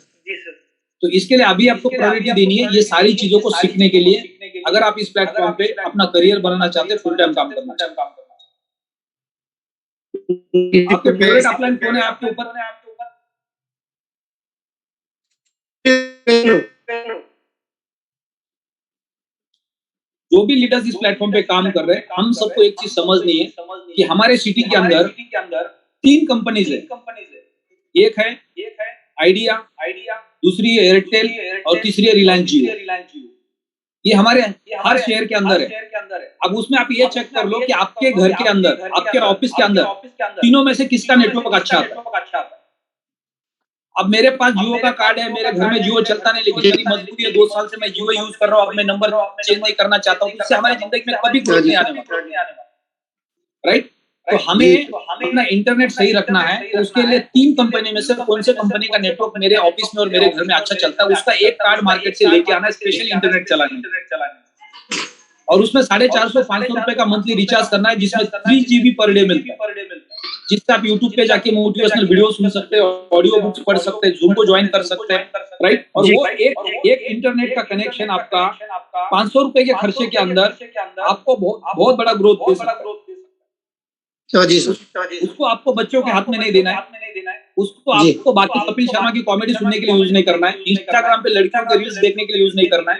Speaker 1: तो इसके लिए अभी आपको प्रायोरिटी देनी है ये सारी चीजों को सीखने के लिए। अगर आप इस प्लेटफॉर्म पे अपना करियर बनाना चाहते हैं, फुल टाइम काम करना चाहते हैं। आपके फेवरेट अपलाइन कौन है आपके ऊपर? जो भी लीडर्स इस प्लेटफॉर्म पे काम कर रहे हैं, हम सबको एक चीज समझनी है कि हमारे सिटी के अंदर 3 कंपनीज है। एक है आइडिया, दूसरी है एयरटेल और तीसरी है रिलायंस जियो। ये हमारे हर शहर के अंदर है। अब उसमें आप ये चेक कर लो कि आपके घर के अंदर, आपके ऑफिस के अंदर तीनों में से किसका नेटवर्क अच्छा आता है। अब मेरे पास जियो का कार्ड है, मेरे घर में जियो चलता नहीं, लेकिन मेरी मजबूरी है, 2 साल से मैं जियो यूज कर रहा हूँ, अब मैं नंबर चेंज नहीं करना चाहता हूँ। इससे हमारी जिंदगी में कभी ग्रोथ नहीं आने वाला, राइट? तो हमें अपना इंटरनेट सही रखना है। तो उसके लिए 3 कंपनी में से कौन से कंपनी का नेटवर्क मेरे ऑफिस में और मेरे घर में अच्छा चलता है, उसका एक कार्ड मार्केट से लेके आना है, स्पेशल इंटरनेट चलाने, और उसमें 450-500 रुपए का मंथली रिचार्ज करना है, जिसमें 3 GB पर डे मिलता है, जिससे आप यूट्यूब पे जाके मोटिवेशनल वीडियो सुन सकते हैं, ऑडियो बुक्स पढ़ सकते हैं, जूम को ज्वाइन कर सकते हैं, राइट? और वो एक इंटरनेट का कनेक्शन आपका 500 रुपए के खर्चे के अंदर आपको बहुत बड़ा ग्रोथ दे सकता है।
Speaker 4: हाँ जी सर।
Speaker 1: उसको आपको बच्चों के हाथ में नहीं देना है, उसको
Speaker 4: जी।
Speaker 1: आपको बाकी कपिल शर्मा की कॉमेडी सुनने के लिए यूज नहीं करना है, इंस्टाग्राम पे लड़कियों के रील्स देखने के लिए यूज नहीं करना है,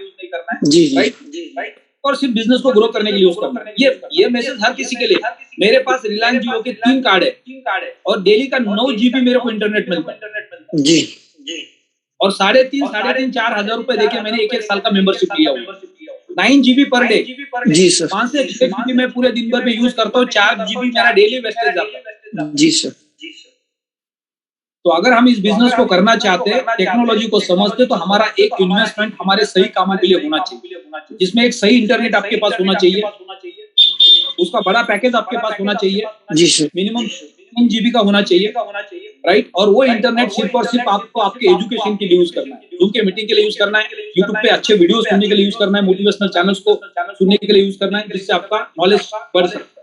Speaker 4: जी जी
Speaker 1: राइट, और सिर्फ बिजनेस को ग्रो करने के लिए यूज करना है। ये मैसेज हर किसी के लिए। मेरे पास रिलायंस जियो के 3 कार्ड है और डेली का 9 GB मेरे को इंटरनेट मिलता है
Speaker 4: जी
Speaker 1: और 3.5 4,000 रुपए देके मैंने एक साल का मेंबरशिप लिया हुआ, 9 GB पर डे।
Speaker 4: जी सर
Speaker 1: 5 से 6 GB मैं पूरे दिन भर में यूज करता हूँ, 4 GB मेरा डेली वेस्टेज जाता है।
Speaker 4: जी सर
Speaker 1: तो अगर हम इस बिजनेस को करना चाहते हैं, टेक्नोलॉजी को समझते, तो हमारा एक इन्वेस्टमेंट हमारे सही कामों के लिए होना चाहिए, जिसमें एक सही इंटरनेट आपके पास होना चाहिए, उसका बड़ा पैकेज आपके पास होना चाहिए,
Speaker 4: जी सर
Speaker 1: मिनिमम 3 GB का होना चाहिए, राइट। और वो इंटरनेट सिर्फ और सिर्फ आपको आपके एजुकेशन के लिए यूज करना है, जूम के मीटिंग के लिए यूज करना है, यूट्यूब पे अच्छे वीडियो सुनने के लिए यूज करना है, मोटिवेशनल चैनल्स को सुनने के लिए यूज करना है, जिससे आपका नॉलेज बढ़ सकता है।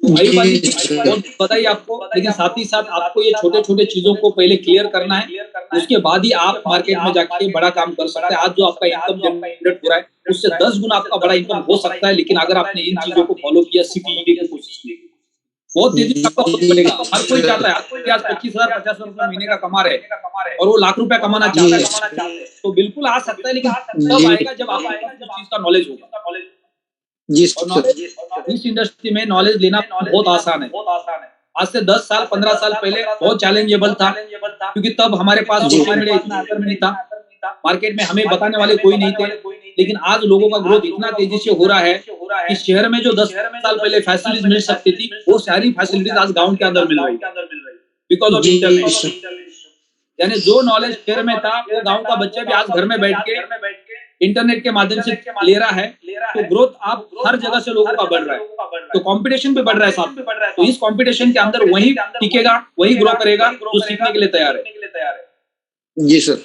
Speaker 1: बहुत बताइए आपको, लेकिन साथ ही साथ आपको ये छोटे छोटे चीजों को पहले क्लियर करना है, उसके बाद ही आप मार्केट में जाके बड़ा काम कर सकते हैं। आज जो आपका इनकम जनरेट हो रहा है, उससे 10 गुना आपका बड़ा इनकम हो सकता है, लेकिन अगर आपने इन चीजों को फॉलो किया, सीख लेने की कोशिश की, बहुत तेजी से आपका ग्रोथ बढ़ेगा। हर कोई चाहता है, आज 25,000 50,000 रुपए महीने का कमा रहे और वो लाख रुपया कमाना चाहता है, तो बिल्कुल आ सकता है, लेकिन तब आएगा जब आपके पास उस चीज का नॉलेज होगा।
Speaker 4: जी
Speaker 1: और नॉलेज इस इंडस्ट्री में नॉलेज लेना बहुत आसान है। आज से 10 साल 15 साल पहले बहुत चैलेंजेबल था, क्योंकि तब हमारे पास सोशल मीडिया इतना नहीं था, मार्केट में हमें बताने वाले कोई नहीं थे। लेकिन आज लोगों का ग्रोथ इतना तेजी से हो रहा है कि शहर में जो 10 साल पहले फैसिलिटीज मिल सकती थी, वो सारी फैसिलिटीज आज गांव के अंदर मिल रही है, बिकॉज ऑफ इंटरनेट। यानी जो नॉलेज शहर में था, वो गांव का बच्चा भी आज घर में बैठ के इंटरनेट के माध्यम से ले रहा है। तो ग्रोथ आप हर जगह से लोगों का बढ़ रहा है, तो कंपटीशन भी बढ़ रहा है साथ में। तो इस कंपटीशन के अंदर वही टिकेगा, वही ग्रो करेगा जो सीखने के लिए तैयार है।
Speaker 4: जी सर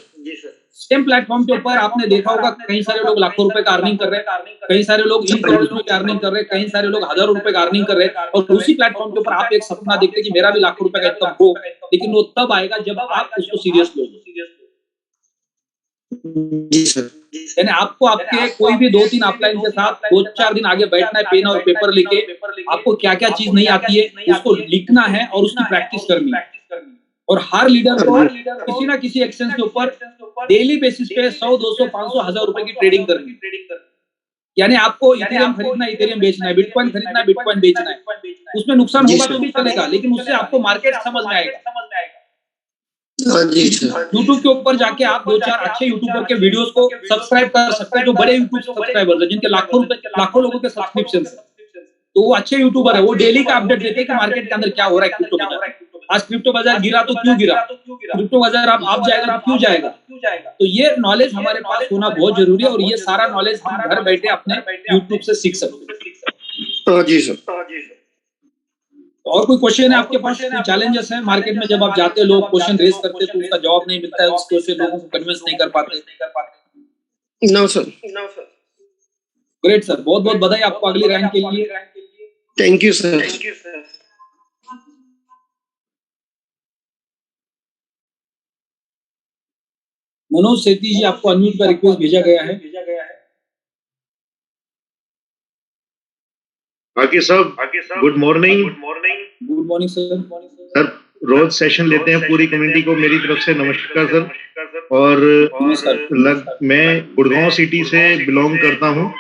Speaker 1: सेम प्लेटफॉर्म के ऊपर आपने देखा होगा, कई सारे लोग लाखों रुपए का अर्निंग कर रहे हैं, कई सारे लोग इन करोड़ रुपए का अर्निंग कर रहे हैं, कई सारे लोग हजारों रुपए का अर्निंग कर रहे हैं। और उसी प्लेटफॉर्म के ऊपर आप एक सपना देखते कि मेरा भी लाखों रुपए का इनकम हो, लेकिन वो तब आएगा जब आप उसको सीरियस लोगे।
Speaker 4: जी सर
Speaker 1: यानी आपको आपके कोई भी 2-3 अपलाइन के साथ 2-4 दिन आगे बैठना है, पेन और पेपर लेके, आपको क्या क्या चीज नहीं आती है उसको लिखना है और उसकी प्रैक्टिस करनी है। और हर लीडर को किसी ना किसी एक्सचेंज के ऊपर डेली बेसिस पे 100, 200, 500, 1000 रुपए की ट्रेडिंग करनी है। यानी आपको इथेरियम खरीदना, इथेरियम बेचना है, बिटकॉइन खरीदना है, बिटकॉइन बेचना है। उसमें नुकसान होगा तो भी चलेगा, लेकिन उससे आपको मार्केट समझ में आएगा। यूट्यूब के ऊपर जाके आप 2-4 अच्छे यूट्यूबर के वीडियोस को सब्सक्राइब कर सकते हैं, जो बड़े यूट्यूब सब्सक्राइबर्स हैं, जिनके लाखों लोगों के सब्सक्रिप्शन है। तो वो अच्छे यूट्यूबर है, वो डेली का अपडेट देते हैं कि मार्केट के अंदर क्या हो रहा है, क्रिप्टो बाजार। आज क्रिप्टो बाजार गिरा तो क्यों गिरा, क्रिप्टो बाजार आप जाएगा तो क्यों जाएगा। तो ये नॉलेज हमारे पास होना बहुत जरूरी है, और ये सारा नॉलेज हम घर बैठे अपने यूट्यूब से सीख सकते हैं।
Speaker 4: जी सर
Speaker 1: और कोई क्वेश्चन है आपके पास? कोई चैलेंजेस है मार्केट में? जब आप जाते लोग क्वेश्चन रेज करते तो उसका जवाब नहीं मिलता है, उसको से लोगों को कन्विंस नहीं कर पाते?
Speaker 4: नो सर
Speaker 1: ग्रेट सर, बहुत बहुत बधाई आपको अगली रैंक के लिए।
Speaker 4: Thank you sir.
Speaker 1: Manoj Sethi ji, आपको अनम्यूट का रिक्वेस्ट भेजा गया है।
Speaker 5: बाकी सब good morning.
Speaker 1: Good morning sir.
Speaker 5: Sir रोज सेशन लेते हैं, पूरी कम्युनिटी को मेरी तरफ से नमस्कार सर। और मैं गुड़गांव सिटी से बिलोंग करता हूं,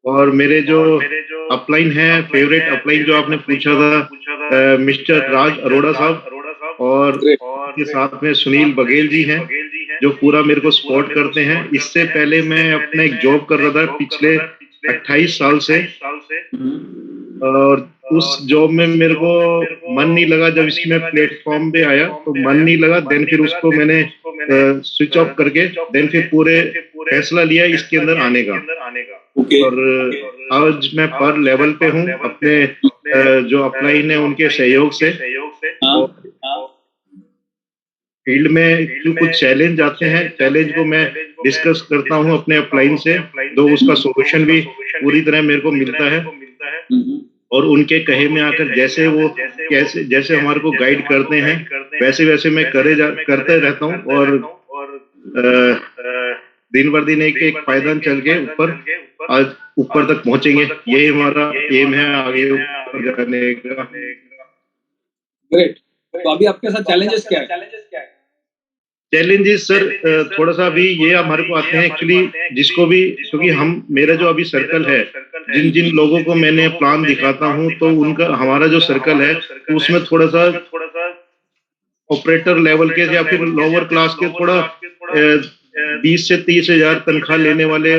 Speaker 5: और मेरे जो अपलाइन है, फेवरेट अपलाइन जो आपने पूछा था, मिस्टर राज अरोड़ा साहब, और के साथ में सुनील बघेल जी हैं, जो पूरा मेरे को सपोर्ट करते हैं। इससे पहले मैं अपना एक जॉब कर रहा था पिछले 28 साल से, और उस जॉब में मेरे को मन नहीं लगा। जब इसमें प्लेटफॉर्म पे आया तो मन नहीं लगा, देन फिर उसको मैंने स्विच ऑफ करके देन फिर पूरे फैसला लिया इसके अंदर आने का। और आज मैं पर लेवल पे हूँ अपने जो अपलाइन है उनके सहयोग से। फील्ड में जो कुछ चैलेंज आते हैं, चैलेंज को मैं डिस्कस करता हूँ अपने अपलाइन से, तो उसका सॉल्यूशन भी पूरी तरह मेरे को मिलता है। और उनके कहे में आकर जैसे वो जैसे हमारे को गाइड करते हैं, वैसे वैसे मैं करते रहता हूँ, और दिन भर दिन एक पायदान चल के आज ऊपर तक पहुंचेंगे। यही हमारा एम है, आगे ऊपर जाने का।
Speaker 1: ग्रेट। तो अभी आपके साथ चैलेंजेस क्या है?
Speaker 5: चैलेंजेस सर थोड़ा सा अभी ये हमारे को आते हैं एक्चुअली, जिसको भी, क्योंकि हम, मेरा जो अभी सर्कल है, जिन जिन लोगों को मैंने प्लान दिखाता हूँ, तो उनका, हमारा जो सर्कल है, तो उसमें थोड़ा सा ऑपरेटर लेवल के या फिर लोअर क्लास के थोड़ा 20 से 30 हजार तनख्वाह लेने वाले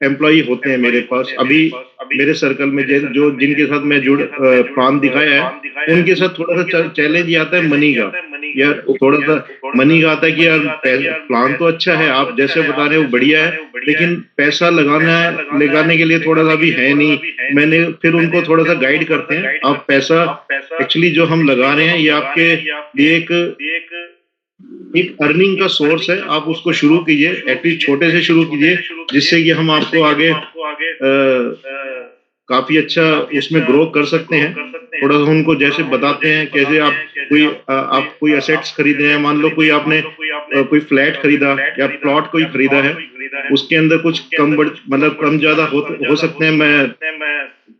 Speaker 5: एम्प्लॉय होते हैं मेरे पास अभी मेरे सर्कल में, जो जिनके साथ मैं प्लान दिखाया है, उनके साथ थोड़ा सा चैलेंज ये आता है मनी का। यार थोड़ा सा मनी का आता है कि यार प्लान तो अच्छा है, आप जैसे बता रहे हो बढ़िया है, लेकिन पैसा लगाने के लिए थोड़ा सा भी है नहीं। मैंने फिर उनको थोड़ा सा गाइड करते हैं, आप पैसा एक्चुअली जो हम लगा रहे हैं ये आपके लिए एक अर्निंग का सोर्स है, आप उसको शुरू कीजिए, एटलीस्ट छोटे से शुरू कीजिए, जिससे कि हम आपको आगे काफी अच्छा उसमें ग्रो कर सकते हैं। थोड़ा सा उनको जैसे बताते हैं कैसे आप कोई असेट्स खरीदे हैं, मान लो कोई आपने कोई फ्लैट खरीदा या प्लॉट कोई खरीदा है, उसके अंदर कुछ मतलब कम ज्यादा हो सकते हैं मैं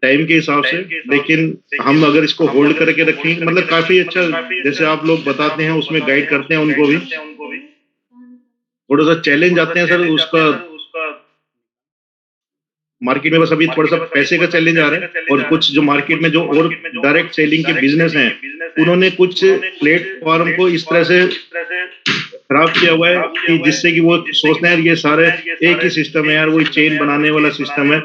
Speaker 5: टाइम के हिसाब से, लेकिन हम अगर इसको होल्ड करके रखेंगे, मतलब काफी अच्छा, जैसे आप लोग बताते हैं उसमें गाइड करते हैं उनको भी। थोड़ा सा चैलेंज आते हैं सर उसका मार्केट में, बस अभी थोड़ा सा पैसे का चैलेंज आ रहा है, और कुछ जो मार्केट में जो और डायरेक्ट सेलिंग के बिजनेस हैं, उन्होंने कुछ प्लेटफॉर्म को इस तरह से खराब किया हुआ है कि जिससे कि वो सोचते हैं ये सारे एक ही सिस्टम है यार, वही चेन बनाने वाला सिस्टम है,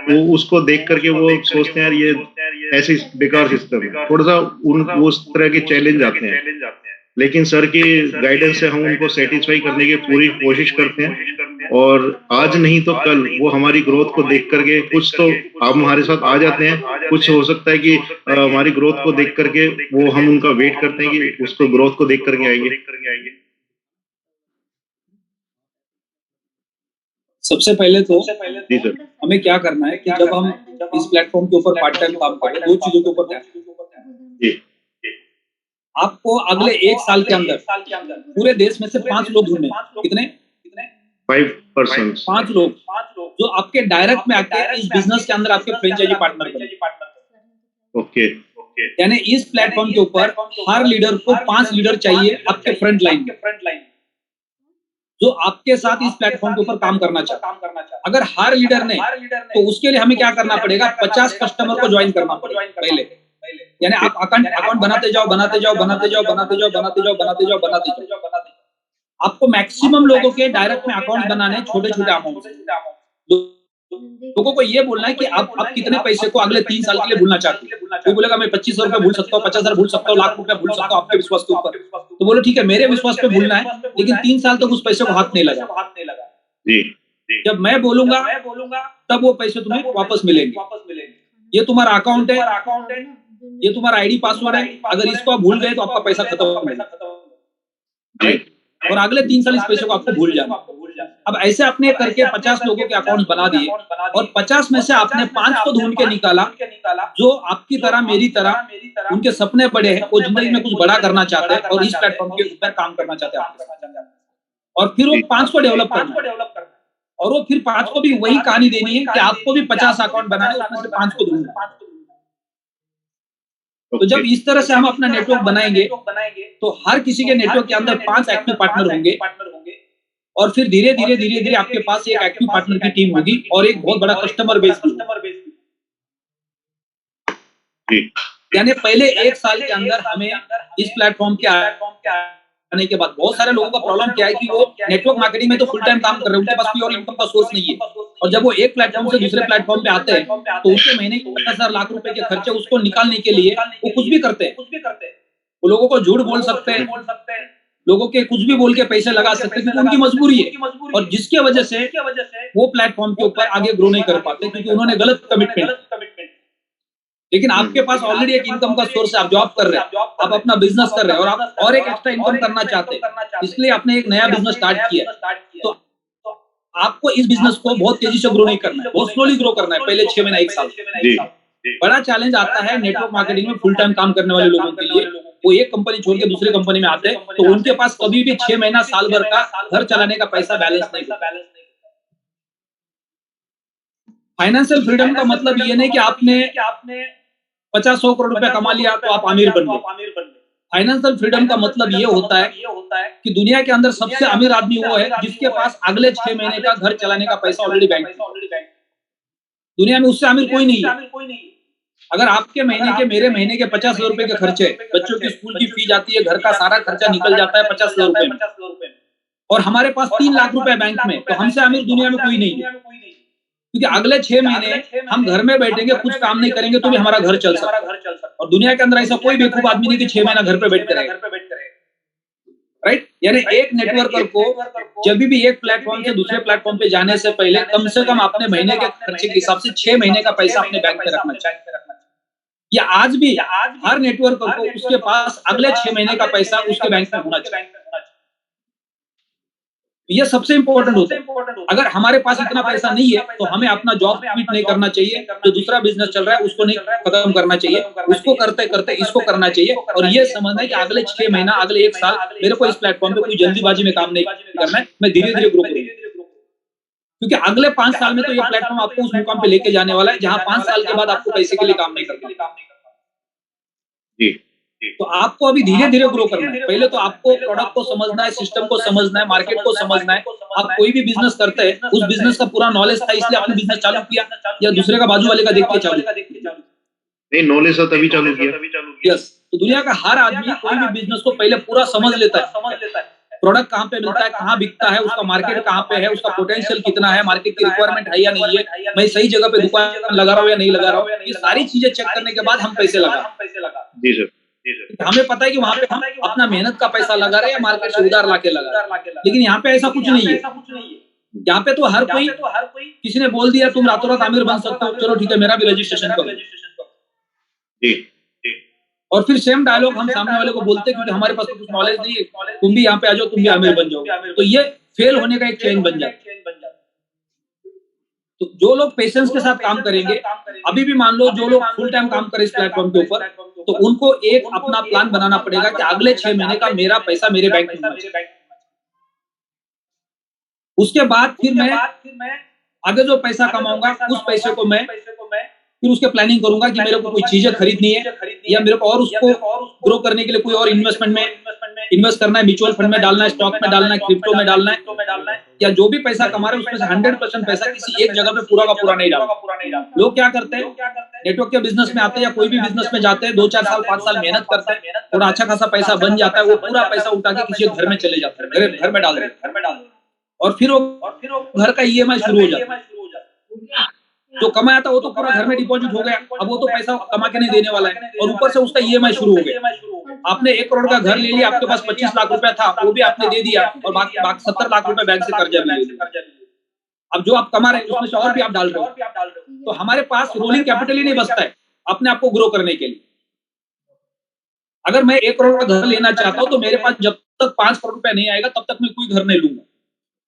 Speaker 5: वो उसको देख करके वो सोचते हैं यार ये ऐसे बेकार सिस्टम है। थोड़ा सा उस तरह के चैलेंज आते हैं, लेकिन सर की गाइडेंस से हम उनको सेटिस्फाई करने की पूरी कोशिश करते हैं, और आज नहीं तो कल वो हमारी ग्रोथ को देख करके, कुछ तो आप हमारे साथ आ जाते हैं, कुछ हो सकता है कि हमारी ग्रोथ को देख करके वो हम उनका वेट करते हैं कि उसको ग्रोथ को देख करके आएंगे।
Speaker 1: सबसे पहले तो
Speaker 5: जी सर।
Speaker 1: हमें क्या करना है कि जब हम इस प्लेटफॉर्म के ऊपर पार्ट टाइम काम करें, दो चीजों के ऊपर ध्यान दें।
Speaker 5: जी।
Speaker 1: आपको अगले 1 साल के अंदर पूरे देश में से 5 लोग ढूंढने, कितने
Speaker 5: 5
Speaker 1: लोग जो आपके डायरेक्ट में आके इस बिजनेस के अंदर आपके फ्रेंचाइजी पार्टनर बने।
Speaker 5: ओके।
Speaker 1: यानी इस प्लेटफॉर्म के ऊपर हर लीडर को 5 लीडर चाहिए आपके फ्रंट लाइन में, जो आपके साथ इस प्लेटफॉर्म के ऊपर काम करना चाहते हैं। अगर हर लीडर ने, तो उसके लिए हमें क्या करना पड़ेगा, 50 कस्टमर को ज्वाइन करना पड़ेगा पहले। यानी आप अकाउंट बनाते जाओ। आपको मैक्सिमम लोगों के डायरेक्ट में अकाउंट बनाने, छोटे छोटे अमाउंट से। लोगों को ये बोलना है कि आप कितने पैसे को अगले 3 साल के लिए भूलना चाहते हैं। कोई बोलेगा मैं 2500 रुपए भूल सकता हूँ, 50,000 भूल सकता हूँ, लाख रुपए भूल सकता हूँ, आपके विश्वास के ऊपर। तो बोलो ठीक है, मेरे विश्वास पे भूलना है, लेकिन 3 साल तक उस पैसे को हाथ नहीं लगा।
Speaker 5: जी।
Speaker 1: जब मैं बोलूंगा तब वो पैसे तुम्हें वापस मिलेंगे। ये तुम्हारा अकाउंट है, ये तुम्हारा आईडी पासवर्ड है, अगर इसको आप भूल गए तो आपका पैसा खत्म हो गया, और अगले 3 साल इस पैसे को आपको भूल जाना। अब ऐसे आपने करके 50 लोगों के अकाउंट बना दिए, और 50 में से आपने 5 को ढूंढ के निकाला जो आपकी तरह, मेरी तरह, उनके सपने बड़े हैं, वो जिंदगी में कुछ बड़ा करना चाहते हैं और इस प्लेटफॉर्म के ऊपर काम करना चाहते हैं। और फिर वो 5 को डेवलप करना, और वो फिर 5 को भी वही कहानी देनी है कि आपको भी 50 अकाउंट बनाने, उसमें से 5 को ढूंढना। तो जब इस तरह से हम अपना नेटवर्क बनाएंगे, तो हर किसी के नेटवर्क के अंदर 5 एक्टिव पार्टनर होंगे, और फिर धीरे धीरे आपके पास एक एक्टिव पार्टनर की टीम होगी और एक बहुत बड़ा कस्टमर बेस भी। यानी पहले 1 साल के अंदर हमें इस प्लेटफॉर्म के आने के बाद, बहुत सारे लोगों का प्रॉब्लम क्या है कि वो नेटवर्क मार्केटिंग में तो फुल टाइम काम कर रहे हैं, उनके पास कोई और इनकम का सोर्स नहीं है, और जब वो एक प्लेटफॉर्म से दूसरे प्लेटफॉर्म पे आते हैं तो उनके महीने के 50,000 लाख रुपए के खर्चे उसको निकालने के लिए वो कुछ भी करते हैं। वो लोगों को झूठ बोल सकते हैं, लोगों के कुछ भी बोल के पैसे लगा सकते हैं, क्योंकि उनकी मजबूरी है, और जिसके वजह से वो प्लेटफॉर्म के ऊपर आगे ग्रो नहीं कर पाते, क्योंकि उन्होंने गलत कमिटमेंट। लेकिन आपके पास ऑलरेडी एक इनकम का सोर्स है, आप जॉब कर रहे हैं, आप अपना बिजनेस कर रहे हैं, और आप और एक एक्स्ट्रा इनकम करना चाहते हैं, इसलिए आपने एक नया बिजनेस स्टार्ट किया। तो आपको इस बिजनेस को बहुत तेजी से ग्रो नहीं करना है, बहुत स्लोली ग्रो करना है, पहले 6 महीना 1 साल। बड़ा चैलेंज आता है नेटवर्क मार्केटिंग में फुल टाइम काम करने वाले लोगों के लिए। वो एक कंपनी छोड़ के दूसरी कंपनी में आते हैं, तो उनके पास कभी भी 6 महीना साल भर का घर चलाने का पैसा बैलेंस नहीं होता। फाइनेंशियल फ्रीडम का मतलब ये नहीं कि आपने 50-100 करोड़ रुपया कमा लिया तो आप अमीर बन गए। फाइनेंशियल फ्रीडम का मतलब ये होता है कि दुनिया के अंदर सबसे अमीर आदमी वो है जिसके पास अगले 6 महीने का घर चलाने का पैसा ऑलरेडी बैंक में। दुनिया में उससे अमीर कोई नहीं है। अगर आपके महीने के मेरे महीने के 50,000 रुपए के खर्चे, बच्चों की स्कूल की फीस जाती है, घर का सारा खर्चा निकल जाता है 50,000 रुपए में, और हमारे पास 3 लाख रुपए बैंक में, तो हमसे अमीर दुनिया में कोई नहीं है। क्योंकि अगले 6 महीने हम घर में बैठेंगे, कुछ काम नहीं करेंगे तो भी हमारा घर चल सकता है। और दुनिया के अंदर ऐसा कोई बेवकूफ आदमी नहीं कि 6 महीना घर पे बैठ करेगा, राइट। यानी एक नेटवर्कर को जब भी एक प्लेटफॉर्म से दूसरे प्लेटफॉर्म पे जाने से पहले कम से कम अपने महीने के खर्चे के हिसाब से 6 महीने का पैसा अपने बैंक में रखना चाहिए। या आज भी हर नेटवर्कर को उसके पास अगले 6 महीने का पैसा उसके बैंक में होना चाहिए। ये सबसे इंपॉर्टेंट होता है। अगर हमारे पास इतना पैसा नहीं है तो हमें अपना जॉब क्विट नहीं करना चाहिए, जो दूसरा बिजनेस चल रहा है उसको नहीं खत्म करना चाहिए, उसको करते करते इसको करना चाहिए। और ये समझना है कि अगले 6 महीना, अगले 1 साल मेरे को इस प्लेटफॉर्म पे कोई जल्दीबाजी में काम नहीं करना है, मैं धीरे धीरे ग्रो करूंगा। क्योंकि अगले 5 साल में तो ये प्लेटफॉर्म आपको उस मुकाम पे लेके जाने वाला है जहां 5 साल के बाद आपको पैसे के लिए काम नहीं करना। तो आपको अभी धीरे धीरे ग्रो करना है। पहले तो आपको प्रोडक्ट को समझना है, सिस्टम को समझना है, मार्केट को समझना है। आप कोई भी बिजनेस करते हैं, उस बिजनेस का पूरा नॉलेज था इसलिए आपने बिजनेस चालू किया, या दूसरे का बाजू वाले का देख के चालू किया?
Speaker 5: नहीं, नॉलेज था तभी चालू किया।
Speaker 1: यस। तो दुनिया का हर आदमी कोई भी बिजनेस को पहले पूरा समझ लेता है। प्रोडक्ट कहाँ पे मिलता है, कहाँ बिकता है, उसका मार्केट कहाँ पे है, उसका पोटेंशियल कितना है, मार्केट की रिक्वायरमेंट है या नहीं है, मैं सही जगह पे दुकान लगा रहा हूँ या नहीं लगा रहा हूँ, ये सारी चीजें चेक करने के बाद हम पैसे लगा।
Speaker 5: जी सर।
Speaker 1: हमें पता है कि वहां पे हम अपना मेहनत का पैसा लगा रहे हैं, मार्केट से उधार लाके लगा रहे हैं। लेकिन यहाँ पे ऐसा कुछ नहीं है। यहाँ पे तो हर कोई, किसी ने बोल दिया तुम रातों रात आमिर बन सकते हो, चलो ठीक है मेरा भी रजिस्ट्रेशन करो। और फिर सेम डायलॉग हम सामने वाले को बोलते हैं, क्योंकि हमारे पास तो कुछ नॉलेज नहीं है, तुम भी यहाँ पे आ जाओ, तुम भी आमिर बन जाओ। तो ये फेल होने का एक चेन बन जाए। तो जो लोग पेशेंस के साथ काम करेंगे, अभी भी मान लो जो लोग फुल टाइम काम करें इस प्लेटफॉर्म के ऊपर, तो उनको एक अपना प्लान बनाना पड़ेगा कि अगले 6 महीने का मेरा पैसा मेरे बैंक में होना चाहिए। उसके बाद फिर मैं आगे जो पैसा कमाऊंगा उस पैसे को मैं फिर उसके प्लानिंग करूंगा कि मेरे को कोई चीजें खरीदनी है, या मेरे को और उसको ग्रो करने के लिए कोई और इन्वेस्टमेंट में इन्वेस्ट करना है, म्यूचुअल फंड में डालना है, स्टॉक में डालना है, क्रिप्टो में डालना है, या जो भी पैसा कमा रहे हैं उसमें से 100% पैसा किसी एक जगह पे पूरा का पूरा नहीं डालना। लोग क्या करते हैं, नेटवर्क के बिजनेस में आते हैं या कोई भी बिजनेस में जाते हैं, 2-4 साल 5 साल मेहनत करते हैं, थोड़ा अच्छा खासा पैसा बन जाता है, वो पूरा पैसा उठा के किसी घर में चले जाते हैं, घर में डाल देते हैं, और फिर वो घर का EMI शुरू हो जाता है। जो कमाया था वो तो पूरा घर में डिपॉजिट हो गया, अब वो तो पैसा कमा के नहीं देने वाला है, और ऊपर से उसका EMI शुरू हो गया। आपने 1 करोड़ का घर ले लिया, आपके पास 25 लाख रुपया था, वो भी आपने दे दिया, और बाकी 70 लाख रुपए बैंक से कर्जा भी ले लिया। अब जो आप कमा रहे हैं उसमें से और भी आप डाल रहे हो, तो हमारे पास रोलिंग कैपिटल ही नहीं बचता है अपने आप को ग्रो करने के लिए। अगर मैं 1 करोड़ का घर लेना चाहता हूं तो मेरे पास जब तक 5 करोड़ रुपया नहीं आएगा तब तक मैं कोई घर नहीं लूंगा,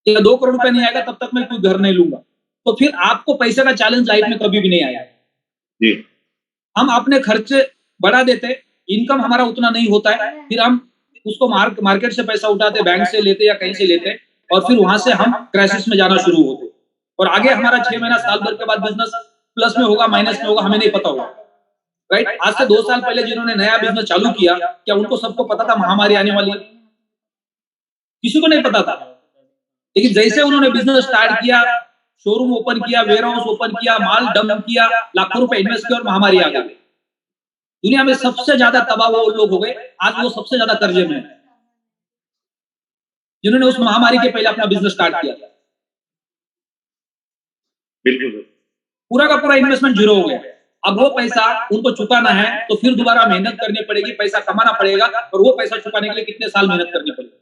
Speaker 1: या 2 करोड़ रुपया नहीं आएगा तब तक मैं कोई घर नहीं लूंगा। तो फिर आपको पैसे का चैलेंज लाइफ में कभी भी नहीं आया जी। हम अपने खर्चे बढ़ा देते, इनकम हमारा उतना नहीं होता है, फिर हम उसको मार्केट से पैसा उठाते, बैंक से लेते या कहीं से लेते, और फिर वहां से हम क्राइसिस में जाना शुरू होते, और आगे हमारा 6 महीना साल भर के बाद बिजनेस प्लस में होगा माइनस में होगा हमें नहीं पता होगा, राइट। आज से 2 साल पहले जिन्होंने नया बिजनेस चालू किया, क्या उनको सबको पता था महामारी आने वाली है? किसी को नहीं पता था। लेकिन जैसे उन्होंने बिजनेस स्टार्ट किया, शोरूम ओपन किया, वेयर हाउस ओपन किया, माल डंप किया, लाखों रुपए इन्वेस्ट किया, और महामारी आ गई। दुनिया में सबसे ज्यादा तबाह वो लोग हो गए, आज वो सबसे ज्यादा कर्जे में है, जिन्होंने उस महामारी के पहले अपना बिजनेस स्टार्ट किया था।
Speaker 5: बिल्कुल,
Speaker 1: पूरा का पूरा इन्वेस्टमेंट जीरो हो गया। अब वो पैसा उनको चुकाना है तो फिर दोबारा मेहनत करनी पड़ेगी, पैसा कमाना पड़ेगा, और वो पैसा चुकाने के लिए कितने साल मेहनत करनी पड़ेगी।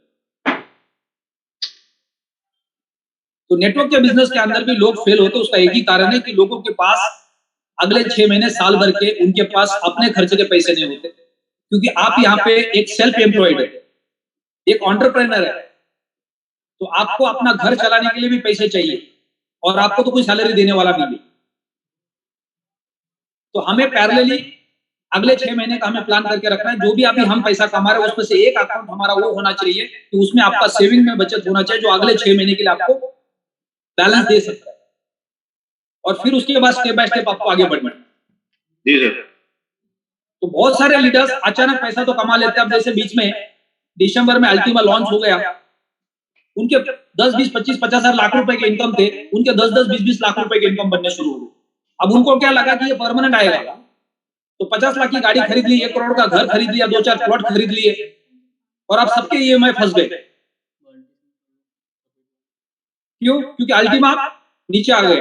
Speaker 1: तो नेटवर्क के बिजनेस के अंदर भी लोग फेल होते, उसका एक ही कारण है कि लोगों के पास अगले 6 महीने साल भर के उनके पास अपने खर्चे के पैसे नहीं होते। क्योंकि आप यहाँ पे एक सेल्फ एम्प्लॉयड है, एक एंटरप्रेन्योर है, तो आपको अपना घर चलाने के लिए भी पैसे चाहिए, और आपको तो कोई सैलरी देने वाला भी नहीं। तो हमें पैरेलली अगले 6 महीने का हमें प्लान करके रखना है। जो भी अभी हम पैसा कमा रहे हैं उसमें से एक अकाउंट हमारा वो होना चाहिए कि उसमें आपका सेविंग में बचत होना चाहिए, जो अगले 6 महीने के लिए आपको बैलेंस दे सकता है, और फिर उसके बाद स्टेप बाय स्टेप आपको आगे बढ़ना है।
Speaker 5: जी सर।
Speaker 1: तो बहुत सारे लीडर्स अचानक पैसा तो कमा लेते हैं। अब जैसे बीच में दिसंबर में अल्टीमा लॉन्च हो गया, उनके 10, 20, 25, 50 लाख रुपए के इनकम थे, उनके 10, 10, 20, 20 लाख रुपए के इनकम बनने शुरू हो गए। अब उनको क्या लगा कि ये परमानेंट आएगा, तो 50 लाख की गाड़ी खरीद ली, 1 करोड़ का घर खरीद लिया, 2-4 प्लॉट खरीद लिए, और अब सबके ईएमआई फंस गए। क्यों? क्योंकि अल्टीमा नीचे आ गए।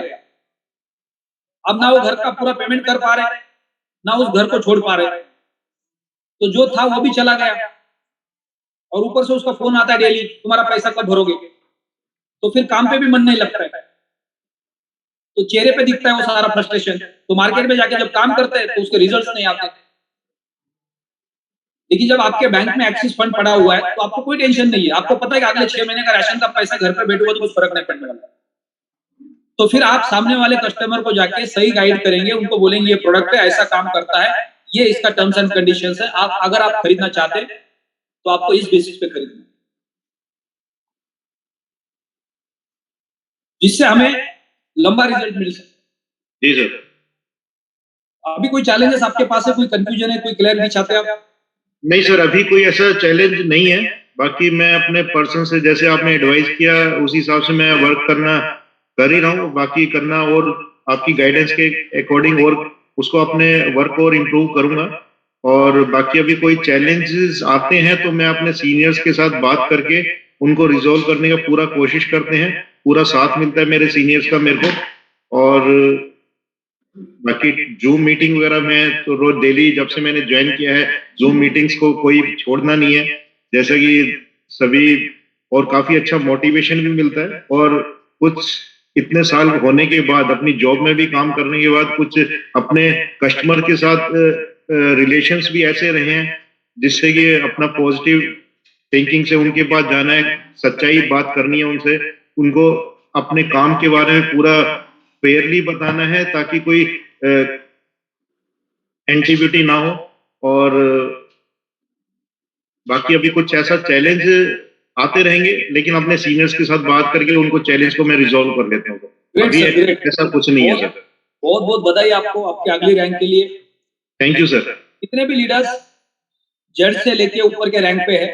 Speaker 1: अब ना वो घर का पूरा पेमेंट कर पा रहे, ना उस घर को छोड़ पा रहे, तो जो था वो भी चला गया, और ऊपर से उसका फोन आता है डेली, तुम्हारा पैसा कब भरोगे? तो फिर काम पे भी मन नहीं लगता है, तो चेहरे पे दिखता है वो सारा फ्रस्ट्रेशन। तो मार्केट में जाके जब काम करते हैं तो उसके रिजल्ट्स नहीं आते। लेकिन जब आपके बैंक में एक्सिस फंड पड़ा हुआ है तो आपको कोई टेंशन नहीं है, आपको पता है कि अगले 6 महीने का राशन का पैसा घर पे बैठूगा तो कुछ फर्क नहीं पड़ने वाला। तो फिर आप सामने वाले कस्टमर को जाके सही गाइड करेंगे, उनको बोलेंगे ये प्रोडक्ट है, ऐसा काम करता है, ये इसका टर्म्स एंड कंडीशंस है, आप अगर आप खरीदना चाहते हैं तो आपको इस बेसिस पे खरीदना, जिससे हमें लंबा रिजल्ट मिल सके।
Speaker 5: जी सर।
Speaker 1: अभी कोई चैलेंजेस आपके पास है, कोई कंफ्यूजन है, कोई क्लियर नहीं चाहते आप?
Speaker 5: नहीं सर, अभी कोई ऐसा चैलेंज नहीं है। बाकी मैं अपने पर्सन से जैसे आपने एडवाइस किया उसी हिसाब से मैं वर्क करना कर ही रहा हूँ, बाकी करना और आपकी गाइडेंस के अकॉर्डिंग और उसको अपने वर्क और इम्प्रूव करूंगा। और बाकी अभी कोई चैलेंजेस आते हैं तो मैं अपने सीनियर्स के साथ बात करके उनको रिजोल्व करने का पूरा कोशिश करते हैं, पूरा साथ मिलता है मेरे सीनियर्स का मेरे को। और बाकी जूम मीटिंग वगैरह में तो रोज डेली जब से मैंने ज्वाइन किया है जूम मीटिंग्स को कोई छोड़ना नहीं है, जैसा कि सभी, और काफी अच्छा मोटिवेशन भी मिलता है। और कुछ इतने साल होने के बाद अपनी जॉब में भी काम करने के बाद कुछ अपने कस्टमर के साथ रिलेशंस भी ऐसे रहे हैं जिससे कि अपना पॉजिटिव थिंकिंग से उनके पास जाना है, सच्चाई बात करनी है उनसे, उनको अपने काम के बारे में पूरा फेयरली बताना है ताकि कोई एंटीबिटी ना हो। और बाकी अभी कुछ ऐसा चैलेंज आते रहेंगे लेकिन अपने सीनियर्स के साथ बात करके उनको चैलेंज को मैं रिजॉल्व कर लेता हूँ। अभी ऐसा कुछ नहीं है सर।
Speaker 1: बहुत बहुत बधाई आपको आपके अगली रैंक के लिए।
Speaker 5: Thank you sir.
Speaker 1: जितने भी लीडर्स जेड से लेके ऊपर के रैंक पे है